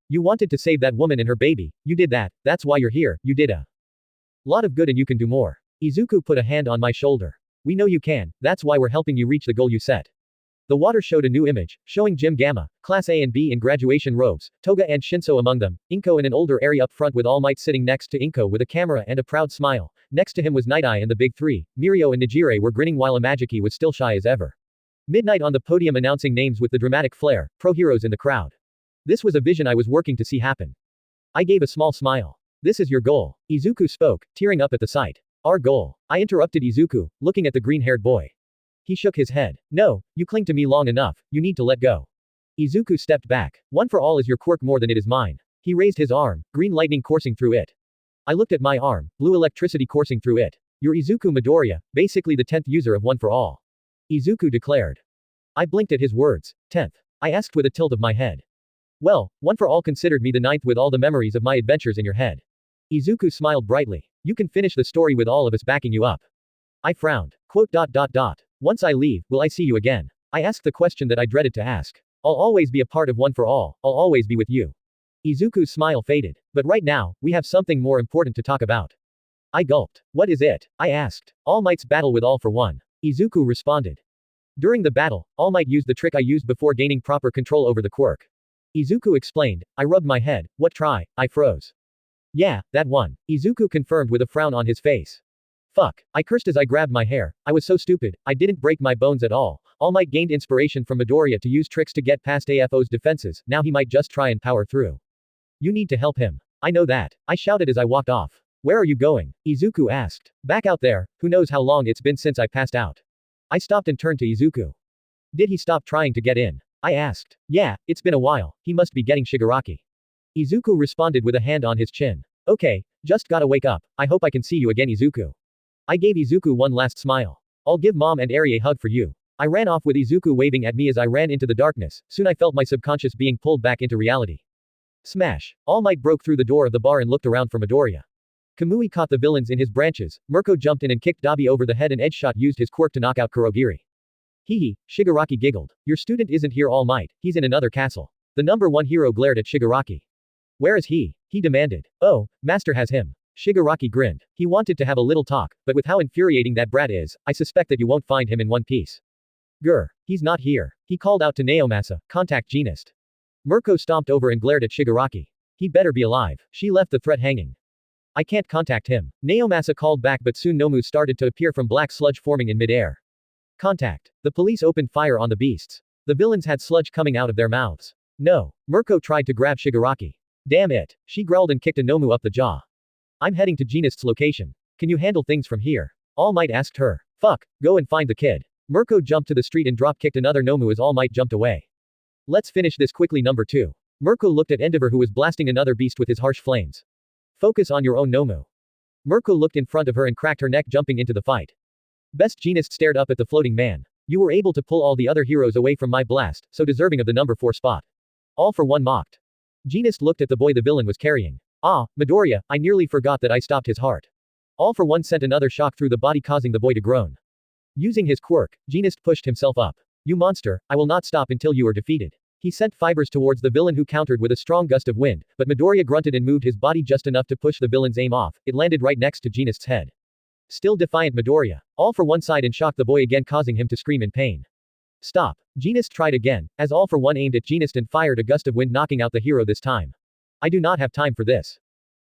You wanted to save that woman and her baby. You did that. That's why you're here. You did a lot of good and you can do more. Izuku put a hand on my shoulder. We know you can. That's why we're helping you reach the goal you set. The water showed a new image, showing Gym Gamma, Class A and B in graduation robes, Toga and Shinso among them, Inko and an older Eri up front with All Might sitting next to Inko with a camera and a proud smile. Next to him was Night Eye and the Big Three. Mirio and Nijire were grinning while Imagiki was still shy as ever. Midnight on the podium announcing names with the dramatic flair, pro heroes in the crowd. This was a vision I was working to see happen. I gave a small smile. This is your goal. Izuku spoke, tearing up at the sight. Our goal. I interrupted Izuku, looking at the green-haired boy. He shook his head. No, you cling to me long enough, you need to let go. Izuku stepped back. One for all is your quirk more than it is mine. He raised his arm, green lightning coursing through it. I looked at my arm, blue electricity coursing through it. You're Izuku Midoriya, basically the 10th user of One for All. Izuku declared. I blinked at his words. 10th. I asked with a tilt of my head. Well, One for All considered me the 9th with all the memories of my adventures in your head. Izuku smiled brightly. You can finish the story with all of us backing you up. I frowned. Quote. Once I leave, will I see you again? I asked the question that I dreaded to ask. I'll always be a part of One for All, I'll always be with you. Izuku's smile faded. But right now, we have something more important to talk about. I gulped. What is it? I asked. All Might's battle with All for One. Izuku responded. During the battle, All Might used the trick I used before gaining proper control over the quirk. Izuku explained. I rubbed my head. What try? I froze. Yeah, that one. Izuku confirmed with a frown on his face. Fuck. I cursed as I grabbed my hair. I was so stupid, I didn't break my bones at all. All Might gained inspiration from Midoriya to use tricks to get past AFO's defenses, now he might just try and power through. You need to help him. I know that. I shouted as I walked off. Where are you going? Izuku asked. Back out there, who knows how long it's been since I passed out. I stopped and turned to Izuku. Did he stop trying to get in? I asked. Yeah, it's been a while, he must be getting Shigaraki. Izuku responded with a hand on his chin. Okay, just gotta wake up, I hope I can see you again Izuku. I gave Izuku one last smile. I'll give Mom and Eri a hug for you. I ran off with Izuku waving at me as I ran into the darkness, soon I felt my subconscious being pulled back into reality. Smash. All Might broke through the door of the bar and looked around for Midoriya. Kamui caught the villains in his branches, Mirko jumped in and kicked Dabi over the head and Edgeshot used his quirk to knock out Kurogiri. Hee, Shigaraki giggled. Your student isn't here All Might, he's in another castle. The number one hero glared at Shigaraki. Where is he? He demanded. Oh, Master has him. Shigaraki grinned. He wanted to have a little talk, but with how infuriating that brat is, I suspect that you won't find him in one piece. Grr. He's not here. He called out to Naomasa, contact Genist. Mirko stomped over and glared at Shigaraki. He better be alive. She left the threat hanging. I can't contact him. Naomasa called back but soon Nomu started to appear from black sludge forming in midair. Contact. The police opened fire on the beasts. The villains had sludge coming out of their mouths. No. Mirko tried to grab Shigaraki. Damn it. She growled and kicked a Nomu up the jaw. I'm heading to Genist's location. Can you handle things from here? All Might asked her. Fuck, go and find the kid. Mirko jumped to the street and drop-kicked another Nomu as All Might jumped away. Let's finish this quickly number 2. Mirko looked at Endeavor who was blasting another beast with his harsh flames. Focus on your own Nomu. Mirko looked in front of her and cracked her neck jumping into the fight. Best Genist stared up at the floating man. You were able to pull all the other heroes away from my blast, so deserving of the number 4 spot. All for one mocked. Genist looked at the boy the villain was carrying. Ah, Midoriya, I nearly forgot that I stopped his heart. All for one sent another shock through the body causing the boy to groan. Using his quirk, Genist pushed himself up. You monster, I will not stop until you are defeated. He sent fibers towards the villain who countered with a strong gust of wind, but Midoriya grunted and moved his body just enough to push the villain's aim off, it landed right next to Genist's head. Still defiant Midoriya. All for one side and shocked the boy again causing him to scream in pain. Stop. Genist tried again, as All for one aimed at Genist and fired a gust of wind knocking out the hero this time. I do not have time for this.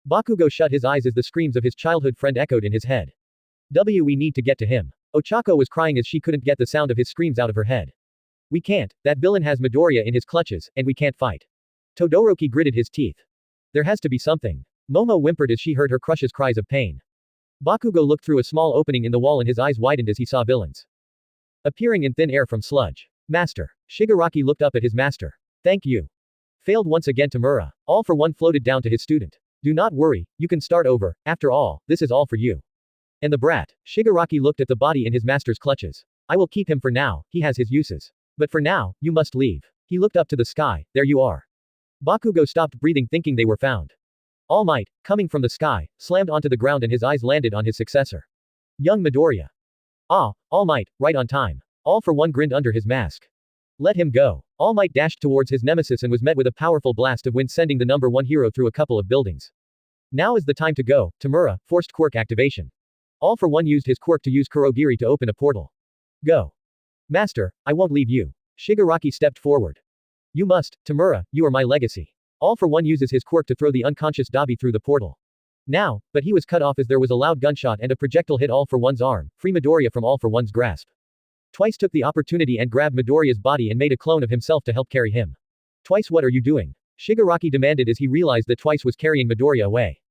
Bakugo shut his eyes as the screams of his childhood friend echoed in his head. We need to get to him. Ochako was crying as she couldn't get the sound of his screams out of her head. We can't, that villain has Midoriya in his clutches, and we can't fight. Todoroki gritted his teeth. There has to be something. Momo whimpered as she heard her crush's cries of pain. Bakugo looked through a small opening in the wall and his eyes widened as he saw villains appearing in thin air from sludge. Master. Shigaraki looked up at his master. Thank you. Failed once again Tamura. All for one floated down to his student. Do not worry, you can start over, after all, this is all for you. And the brat. Shigaraki looked at the body in his master's clutches. I will keep him for now, he has his uses. But for now, you must leave. He looked up to the sky, there you are. Bakugo stopped breathing thinking they were found. All Might, coming from the sky, slammed onto the ground and his eyes landed on his successor. Young Midoriya. Ah, All Might, right on time. All for one grinned under his mask. Let him go. All Might dashed towards his nemesis and was met with a powerful blast of wind sending the number 1 hero through a couple of buildings. Now is the time to go, Tamura, forced quirk activation. All for one used his quirk to use Kurogiri to open a portal. Go. Master, I won't leave you. Shigaraki stepped forward. You must, Tamura, you are my legacy. All for one uses his quirk to throw the unconscious Dabi through the portal. Now, but he was cut off as there was a loud gunshot and a projectile hit All for one's arm, free Midoriya from All for one's grasp. Twice took the opportunity and grabbed Midoriya's body and made a clone of himself to help carry him. Twice what are you doing? Shigaraki demanded as he realized that Twice was carrying Midoriya away.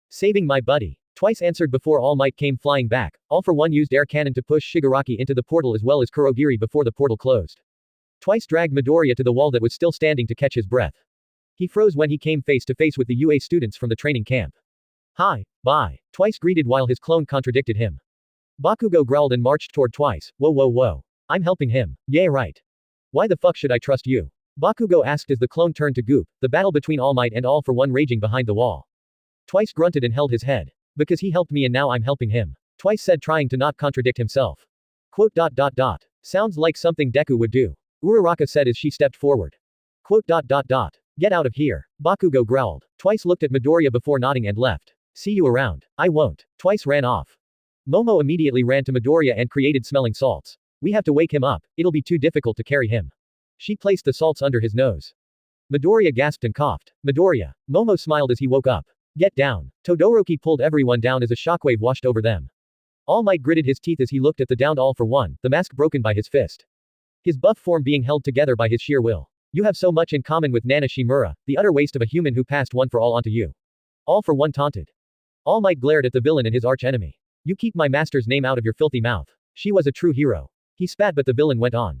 Saving my buddy. Twice answered before All Might came flying back. All for one used air cannon to push Shigaraki into the portal as well as Kurogiri before the portal closed. Twice dragged Midoriya to the wall that was still standing to catch his breath. He froze when he came face to face with the UA students from the training camp. Hi, bye. Twice greeted while his clone contradicted him. Bakugo growled and marched toward Twice. Whoa. I'm helping him. Yeah right. Why the fuck should I trust you? Bakugo asked as the clone turned to Goop, the battle between All Might and All for one raging behind the wall. Twice grunted and held his head. Because he helped me and now I'm helping him. Twice said, trying to not contradict himself. Quote. Sounds like something Deku would do. Uraraka said as she stepped forward. Quote. Get out of here. Bakugo growled. Twice looked at Midoriya before nodding and left. See you around. I won't. Twice ran off. Momo immediately ran to Midoriya and created smelling salts. We have to wake him up, it'll be too difficult to carry him. She placed the salts under his nose. Midoriya gasped and coughed. Midoriya. Momo smiled as he woke up. Get down. Todoroki pulled everyone down as a shockwave washed over them. All Might gritted his teeth as he looked at the downed All for One, the mask broken by his fist. His buff form being held together by his sheer will. You have so much in common with Nana Shimura, the utter waste of a human who passed one for all onto you. All for One taunted. All Might glared at the villain and his arch-enemy. You keep my master's name out of your filthy mouth. She was a true hero. He spat but the villain went on.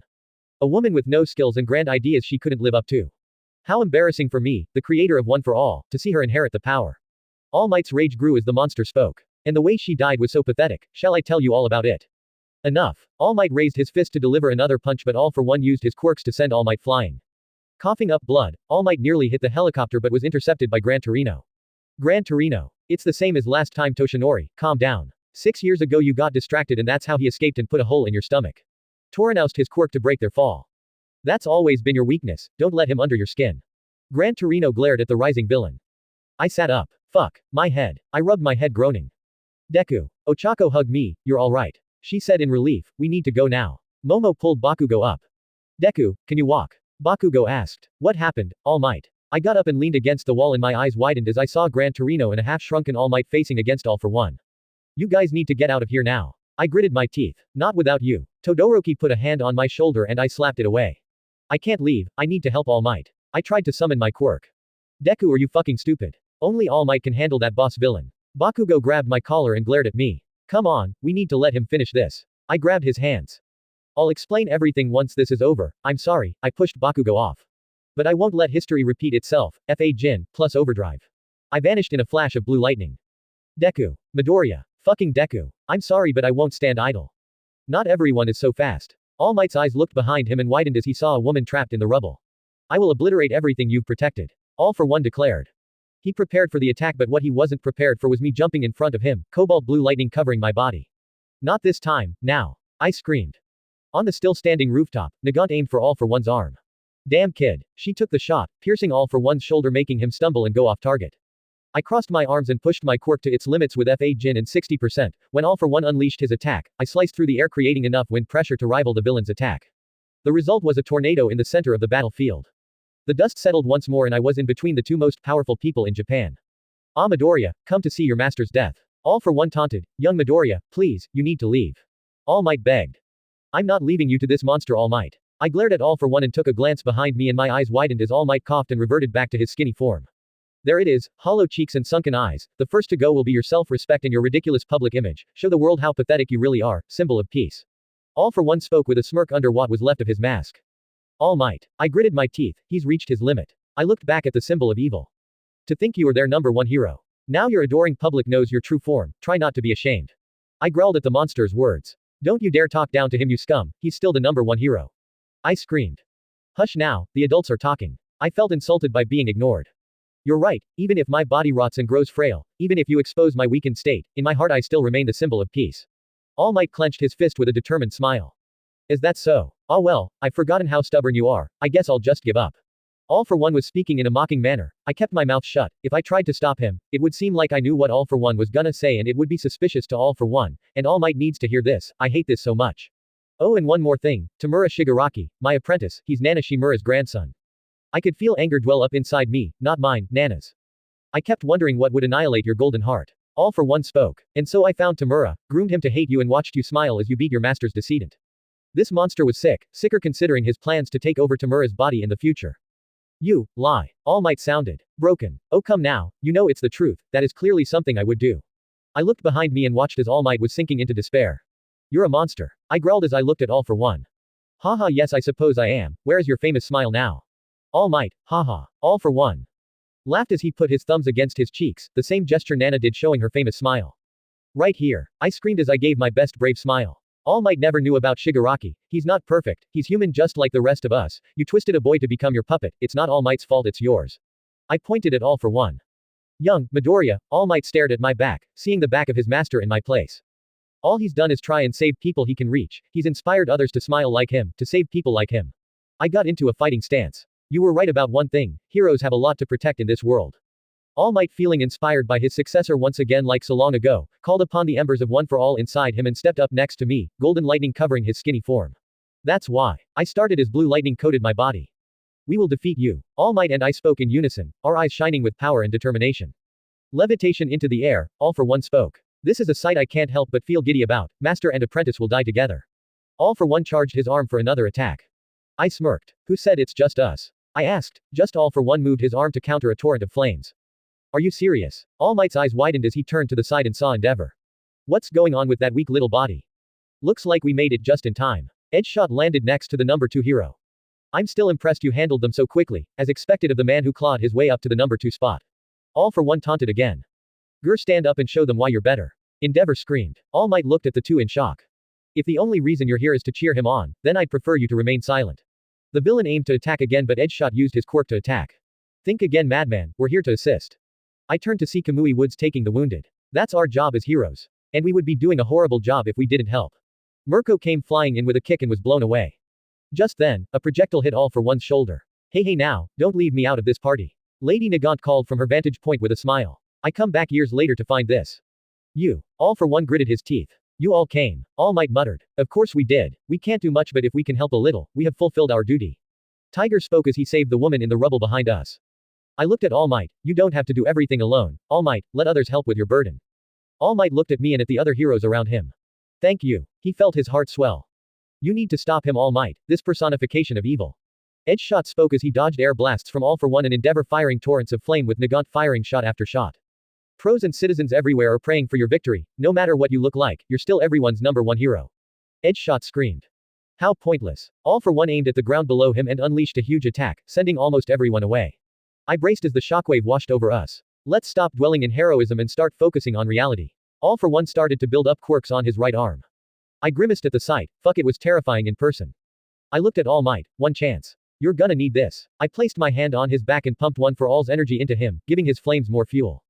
A woman with no skills and grand ideas she couldn't live up to. How embarrassing for me, the creator of One for All, to see her inherit the power. All Might's rage grew as the monster spoke. And the way she died was so pathetic, shall I tell you all about it? Enough. All Might raised his fist to deliver another punch but All for One used his quirks to send All Might flying. Coughing up blood, All Might nearly hit the helicopter but was intercepted by Gran Torino. Gran Torino. It's the same as last time Toshinori, calm down. 6 years ago you got distracted and that's how he escaped and put a hole in your stomach. Torinaused his quirk to break their fall. That's always been your weakness, don't let him under your skin. Gran Torino glared at the rising villain. I sat up. Fuck. My head. I rubbed my head groaning. Deku. Ochako hugged me, you're alright. She said in relief, we need to go now. Momo pulled Bakugo up. Deku, can you walk? Bakugo asked. What happened, All Might? I got up and leaned against the wall and my eyes widened as I saw Gran Torino and a half-shrunken All Might facing against All for One. You guys need to get out of here now. I gritted my teeth. Not without you. Todoroki put a hand on my shoulder and I slapped it away. I can't leave, I need to help All Might. I tried to summon my quirk. Deku, are you fucking stupid? Only All Might can handle that boss villain. Bakugo grabbed my collar and glared at me. Come on, we need to let him finish this. I grabbed his hands. I'll explain everything once this is over, I'm sorry, I pushed Bakugo off. But I won't let history repeat itself, F.A. Jin, plus overdrive. I vanished in a flash of blue lightning. Deku. Midoriya. Fucking Deku. I'm sorry but I won't stand idle. Not everyone is so fast. All Might's eyes looked behind him and widened as he saw a woman trapped in the rubble. I will obliterate everything you've protected. All for One declared. He prepared for the attack but what he wasn't prepared for was me jumping in front of him, cobalt blue lightning covering my body. Not this time, now. I screamed. On the still standing rooftop, Nagant aimed for All for One's arm. Damn kid. She took the shot, piercing All for One's shoulder making him stumble and go off target. I crossed my arms and pushed my quirk to its limits with F.A. Jin and 60%. When All for One unleashed his attack, I sliced through the air creating enough wind pressure to rival the villain's attack. The result was a tornado in the center of the battlefield. The dust settled once more and I was in between the two most powerful people in Japan. Ah Midoriya, come to see your master's death. All for One taunted, young Midoriya, please, you need to leave. All Might begged. I'm not leaving you to this monster All Might. I glared at All for One and took a glance behind me and my eyes widened as All Might coughed and reverted back to his skinny form. There it is, hollow cheeks and sunken eyes, the first to go will be your self-respect and your ridiculous public image, show the world how pathetic you really are, symbol of peace. All for One spoke with a smirk under what was left of his mask. All Might. I gritted my teeth, he's reached his limit. I looked back at the symbol of evil. To think you were their number one hero. Now your adoring public knows your true form, try not to be ashamed. I growled at the monster's words. Don't you dare talk down to him you scum, he's still the number one hero. I screamed. Hush now, the adults are talking. I felt insulted by being ignored. You're right, even if my body rots and grows frail, even if you expose my weakened state, in my heart I still remain the symbol of peace. All Might clenched his fist with a determined smile. Is that so? Ah well, I've forgotten how stubborn you are, I guess I'll just give up. All for One was speaking in a mocking manner. I kept my mouth shut. If I tried to stop him, it would seem like I knew what All for One was gonna say and it would be suspicious to All for One, and All Might needs to hear this, I hate this so much. Oh and one more thing, Tamura Shigaraki, my apprentice, he's Nana Shimura's grandson. I could feel anger dwell up inside me, not mine, Nana's. I kept wondering what would annihilate your golden heart. All for One spoke. And so I found Tamura, groomed him to hate you and watched you smile as you beat your master's decedent. This monster was sick, sicker considering his plans to take over Tamura's body in the future. You, lie. All Might sounded broken. Oh come now, you know it's the truth, that is clearly something I would do. I looked behind me and watched as All Might was sinking into despair. You're a monster. I growled as I looked at All for One. Haha yes I suppose I am, where's your famous smile now? All Might, haha. All for One laughed as he put his thumbs against his cheeks, the same gesture Nana did showing her famous smile. Right here. I screamed as I gave my best brave smile. All Might never knew about Shigaraki. He's not perfect, he's human just like the rest of us. You twisted a boy to become your puppet, it's not All Might's fault it's yours. I pointed at All for One. Young Midoriya, All Might stared at my back, seeing the back of his master in my place. All he's done is try and save people he can reach. He's inspired others to smile like him, to save people like him. I got into a fighting stance. You were right about one thing, heroes have a lot to protect in this world. All Might, feeling inspired by his successor once again like so long ago, called upon the embers of One for All inside him and stepped up next to me, golden lightning covering his skinny form. That's why. I started as blue lightning coated my body. We will defeat you. All Might and I spoke in unison, our eyes shining with power and determination. Levitation into the air, All for One spoke. This is a sight I can't help but feel giddy about, master and apprentice will die together. All for One charged his arm for another attack. I smirked. Who said it's just us? I asked. Just All for One moved his arm to counter a torrent of flames. Are you serious? All Might's eyes widened as he turned to the side and saw Endeavor. What's going on with that weak little body? Looks like we made it just in time. Edge shot landed next to the number 2 hero. I'm still impressed you handled them so quickly, as expected of the man who clawed his way up to the number 2 spot. All for One taunted again. Gur, stand up and show them why you're better. Endeavor screamed. All Might looked at the two in shock. If the only reason you're here is to cheer him on, then I'd prefer you to remain silent. The villain aimed to attack again but Edgeshot used his quirk to attack. Think again, madman, we're here to assist. I turned to see Kamui Woods taking the wounded. That's our job as heroes. And we would be doing a horrible job if we didn't help. Mirko came flying in with a kick and was blown away. Just then, a projectile hit All for One's shoulder. Hey now, don't leave me out of this party. Lady Nagant called from her vantage point with a smile. I come back years later to find this. You. All for One gritted his teeth. You all came. All Might muttered. Of course we did. We can't do much but if we can help a little, we have fulfilled our duty. Tiger spoke as he saved the woman in the rubble behind us. I looked at All Might. You don't have to do everything alone. All Might, let others help with your burden. All Might looked at me and at the other heroes around him. Thank you. He felt his heart swell. You need to stop him, All Might, this personification of evil. Edgeshot spoke as he dodged air blasts from All for One and Endeavor firing torrents of flame with Nagant firing shot after shot. Pros and citizens everywhere are praying for your victory. No matter what you look like, you're still everyone's number 1 hero. Edgeshot screamed. How pointless. All for One aimed at the ground below him and unleashed a huge attack, sending almost everyone away. I braced as the shockwave washed over us. Let's stop dwelling in heroism and start focusing on reality. All for One started to build up quirks on his right arm. I grimaced at the sight. Fuck, it was terrifying in person. I looked at All Might. One chance. You're gonna need this. I placed my hand on his back and pumped One for All's energy into him, giving his flames more fuel.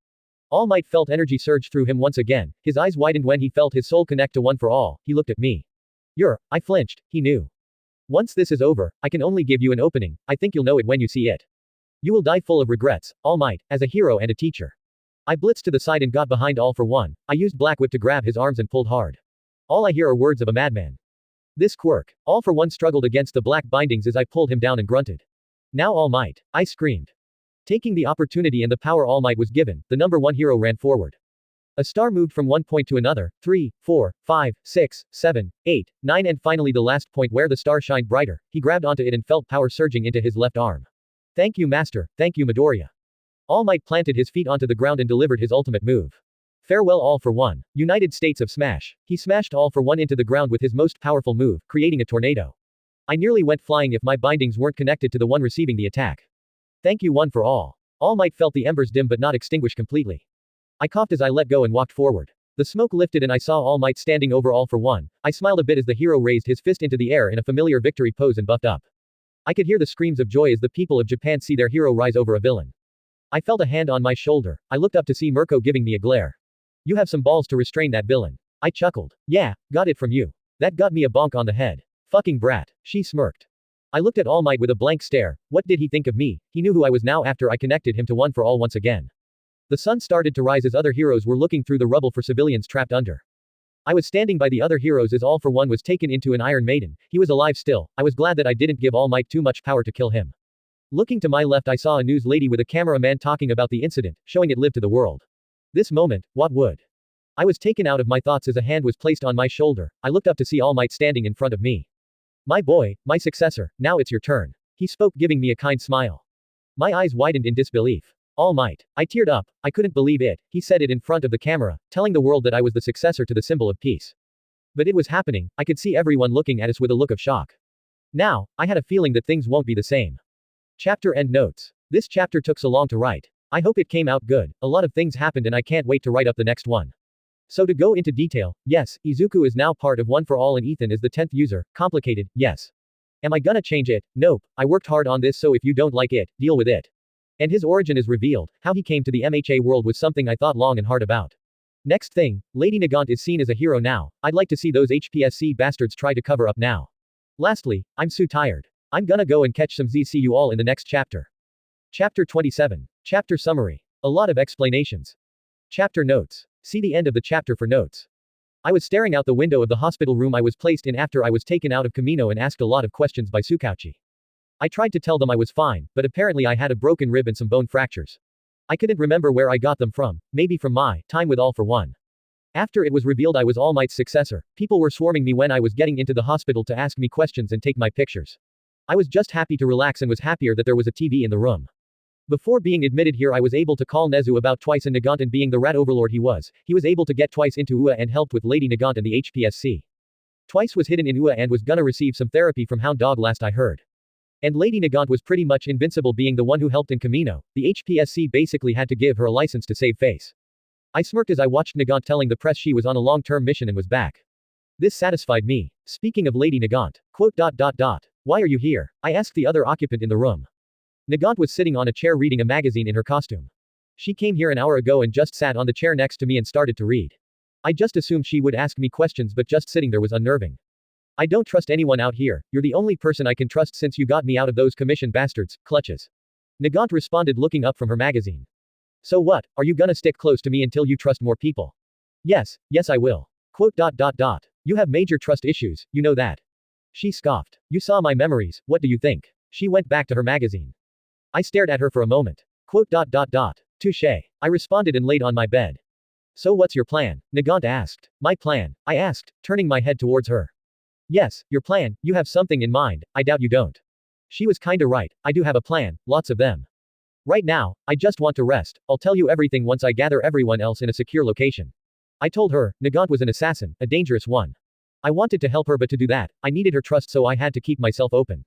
All Might felt energy surge through him once again. His eyes widened when he felt his soul connect to One for All. He looked at me. I flinched. He knew. Once this is over, I can only give you an opening. I think you'll know it when you see it. You will die full of regrets, All Might, as a hero and a teacher. I blitzed to the side and got behind All for One. I used Black Whip to grab his arms and pulled hard. All I hear are words of a madman. This quirk. All for One struggled against the black bindings as I pulled him down and grunted. Now All Might. I screamed. Taking the opportunity and the power All Might was given, the number 1 hero ran forward. A star moved from one point to another, 3, 4, 5, 6, 7, 8, 9 and finally the last point where the star shined brighter. He grabbed onto it and felt power surging into his left arm. Thank you, Master. Thank you, Midoriya. All Might planted his feet onto the ground and delivered his ultimate move. Farewell, All for One. United States of Smash. He smashed All for One into the ground with his most powerful move, creating a tornado. I nearly went flying if my bindings weren't connected to the one receiving the attack. Thank you, One for All. All Might felt the embers dim but not extinguish completely. I coughed as I let go and walked forward. The smoke lifted and I saw All Might standing over All for One. I smiled a bit as the hero raised his fist into the air in a familiar victory pose and buffed up. I could hear the screams of joy as the people of Japan see their hero rise over a villain. I felt a hand on my shoulder. I looked up to see Mirko giving me a glare. You have some balls to restrain that villain. I chuckled. Yeah, got it from you. That got me a bonk on the head. Fucking brat. She smirked. I looked at All Might with a blank stare. What did he think of me? He knew who I was now after I connected him to One for All once again. The sun started to rise as other heroes were looking through the rubble for civilians trapped under. I was standing by the other heroes as All for One was taken into an Iron Maiden. He was alive still. I was glad that I didn't give All Might too much power to kill him. Looking to my left I saw a news lady with a cameraman talking about the incident, showing it lived to the world. This moment, what would? I was taken out of my thoughts as a hand was placed on my shoulder. I looked up to see All Might standing in front of me. My boy, my successor, now it's your turn. He spoke giving me a kind smile. My eyes widened in disbelief. All Might. I teared up. I couldn't believe it. He said it in front of the camera, telling the world that I was the successor to the symbol of peace. But it was happening. I could see everyone looking at us with a look of shock. Now, I had a feeling that things won't be the same. Chapter end notes. This chapter took so long to write. I hope it came out good. A lot of things happened and I can't wait to write up the next one. So to go into detail, yes, Izuku is now part of One for All and Ethan is the 10th user. Complicated, yes. Am I gonna change it? Nope. I worked hard on this, so if you don't like it, deal with it. And his origin is revealed. How he came to the MHA world was something I thought long and hard about. Next thing, Lady Nagant is seen as a hero now. I'd like to see those HPSC bastards try to cover up now. Lastly, I'm so tired. I'm gonna go and catch some Z. See you all in the next chapter. Chapter 27. Chapter Summary. A lot of explanations. Chapter Notes. See the end of the chapter for notes. I was staring out the window of the hospital room I was placed in after I was taken out of Camino and asked a lot of questions by Tsukauchi. I tried to tell them I was fine, but apparently I had a broken rib and some bone fractures. I couldn't remember where I got them from, maybe from my time with All for One. After it was revealed I was All Might's successor, people were swarming me when I was getting into the hospital to ask me questions and take my pictures. I was just happy to relax and was happier that there was a TV in the room. Before being admitted here I was able to call Nezu about twice and Nagant, and being the rat overlord he was able to get twice into UA and helped with Lady Nagant and the HPSC. Twice was hidden in UA and was gonna receive some therapy from Hound Dog last I heard. And Lady Nagant was pretty much invincible, being the one who helped in Camino. The HPSC basically had to give her a license to save face. I smirked as I watched Nagant telling the press she was on a long-term mission and was back. This satisfied me. Speaking of Lady Nagant, why are you here? I asked the other occupant in the room. Nagant was sitting on a chair reading a magazine in her costume. She came here an hour ago and just sat on the chair next to me and started to read. I just assumed she would ask me questions, but just sitting there was unnerving. I don't trust anyone out here. You're the only person I can trust since you got me out of those commission bastards' clutches. Nagant responded, looking up from her magazine. So what, are you gonna stick close to me until you trust more people? Yes I will. You have major trust issues, you know that. She scoffed. You saw my memories, what do you think? She went back to her magazine. I stared at her for a moment. Touché. I responded and laid on my bed. So what's your plan? Nagant asked. My plan? I asked, turning my head towards her. Yes, your plan, you have something in mind, I doubt you don't. She was kinda right, I do have a plan, lots of them. Right now, I just want to rest, I'll tell you everything once I gather everyone else in a secure location. I told her, Nagant was an assassin, a dangerous one. I wanted to help her, but to do that, I needed her trust, so I had to keep myself open.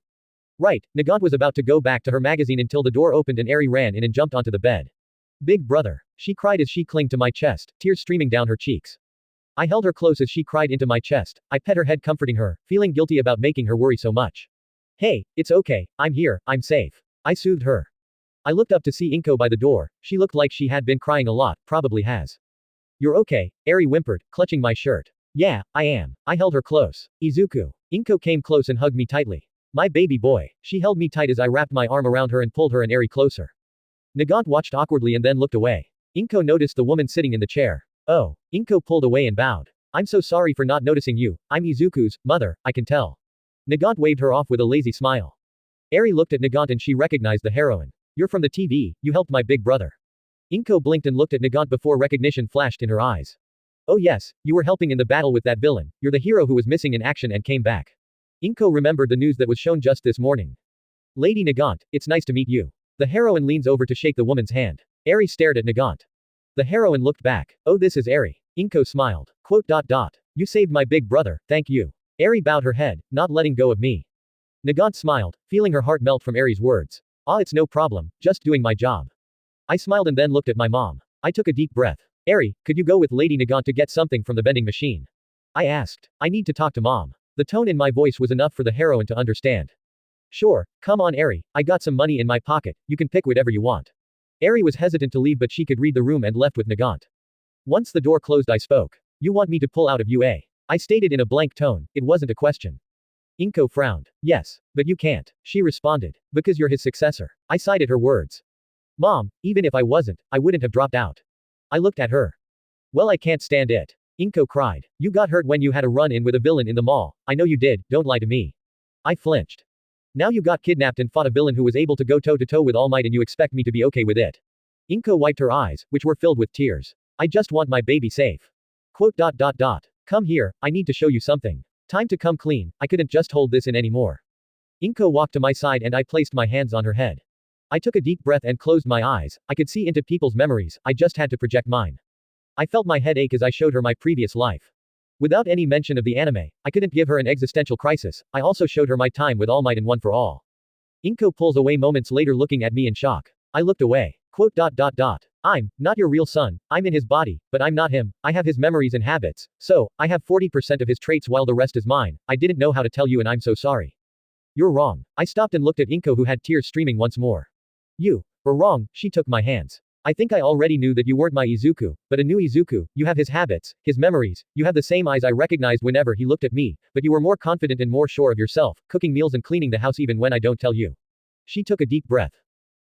Right, Nagant was about to go back to her magazine until the door opened and Eri ran in and jumped onto the bed. Big brother. She cried as she clung to my chest, tears streaming down her cheeks. I held her close as she cried into my chest. I pet her head, comforting her, feeling guilty about making her worry so much. Hey, it's okay, I'm here, I'm safe. I soothed her. I looked up to see Inko by the door. She looked like she had been crying a lot, probably has. You're okay, Eri whimpered, clutching my shirt. Yeah, I am. I held her close. Izuku. Inko came close and hugged me tightly. My baby boy. She held me tight as I wrapped my arm around her and pulled her and Eri closer. Nagant watched awkwardly and then looked away. Inko noticed the woman sitting in the chair. Oh. Inko pulled away and bowed. I'm so sorry for not noticing you. I'm Izuku's mother, I can tell. Nagant waved her off with a lazy smile. Eri looked at Nagant and she recognized the heroine. You're from the TV, you helped my big brother. Inko blinked and looked at Nagant before recognition flashed in her eyes. Oh yes, you were helping in the battle with that villain. You're the hero who was missing in action and came back. Inko remembered the news that was shown just this morning. Lady Nagant, it's nice to meet you. The heroine leans over to shake the woman's hand. Eri stared at Nagant. The heroine looked back. Oh, this is Eri. Inko smiled. You saved my big brother, thank you. Eri bowed her head, not letting go of me. Nagant smiled, feeling her heart melt from Eri's words. Ah, it's no problem, just doing my job. I smiled and then looked at my mom. I took a deep breath. Eri, could you go with Lady Nagant to get something from the vending machine? I asked. I need to talk to mom. The tone in my voice was enough for the heroine to understand. Sure, come on Eri, I got some money in my pocket, you can pick whatever you want. Eri was hesitant to leave, but she could read the room and left with Nagant. Once the door closed I spoke. You want me to pull out of UA? I stated in a blank tone, it wasn't a question. Inko frowned. Yes, but you can't, she responded. Because you're his successor. I cited her words. Mom, even if I wasn't, I wouldn't have dropped out. I looked at her. Well, I can't stand it. Inko cried. You got hurt when you had a run-in with a villain in the mall. I know you did, don't lie to me. I flinched. Now you got kidnapped and fought a villain who was able to go toe-to-toe with All Might and you expect me to be okay with it. Inko wiped her eyes, which were filled with tears. I just want my baby safe. Come here, I need to show you something. Time to come clean, I couldn't just hold this in anymore. Inko walked to my side and I placed my hands on her head. I took a deep breath and closed my eyes. I could see into people's memories, I just had to project mine. I felt my head ache as I showed her my previous life. Without any mention of the anime, I couldn't give her an existential crisis. I also showed her my time with All Might and One for All. Inko pulls away moments later, looking at me in shock. I looked away. I'm not your real son, I'm in his body, but I'm not him. I have his memories and habits, so I have 40% of his traits while the rest is mine. I didn't know how to tell you and I'm so sorry. You're wrong. I stopped and looked at Inko, who had tears streaming once more. You were wrong, she took my hands. I think I already knew that you weren't my Izuku, but a new Izuku, you have his habits, his memories, you have the same eyes I recognized whenever he looked at me, but you were more confident and more sure of yourself, cooking meals and cleaning the house even when I don't tell you. She took a deep breath.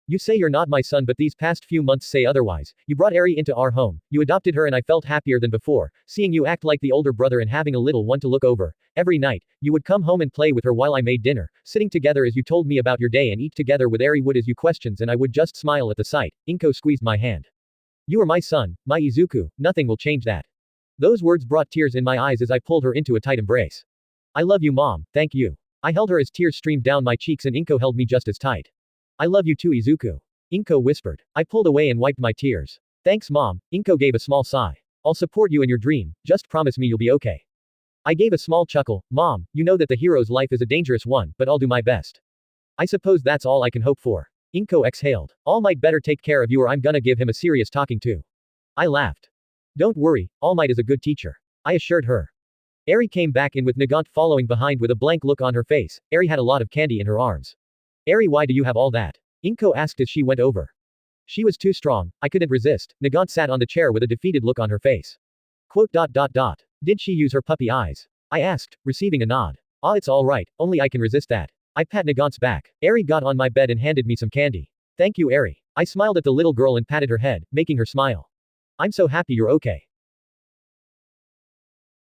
You say you're not my son, but these past few months say otherwise. You brought Eri into our home, you adopted her, and I felt happier than before, seeing you act like the older brother and having a little one to look over. Every night, you would come home and play with her while I made dinner, sitting together as you told me about your day and eat together with Eri would as you questions, and I would just smile at the sight. Inko squeezed my hand. You are my son, my Izuku, nothing will change that. Those words brought tears in my eyes as I pulled her into a tight embrace. I love you, Mom, thank you. I held her as tears streamed down my cheeks and Inko held me just as tight. I love you too, Izuku. Inko whispered. I pulled away and wiped my tears. Thanks, Mom. Inko gave a small sigh. I'll support you in your dream, just promise me you'll be okay. I gave a small chuckle. Mom, you know that the hero's life is a dangerous one, but I'll do my best. I suppose that's all I can hope for. Inko exhaled. All Might better take care of you or I'm gonna give him a serious talking to. I laughed. Don't worry, All Might is a good teacher. I assured her. Eri came back in with Nagant following behind with a blank look on her face. Eri had a lot of candy in her arms. Eri, why do you have all that? Inko asked as she went over. She was too strong, I couldn't resist. Nagant sat on the chair with a defeated look on her face. Did she use her puppy eyes? I asked, receiving a nod. Ah, it's alright, only I can resist that. I pat Nagant's back. Eri got on my bed and handed me some candy. Thank you, Eri. I smiled at the little girl and patted her head, making her smile. I'm so happy you're okay.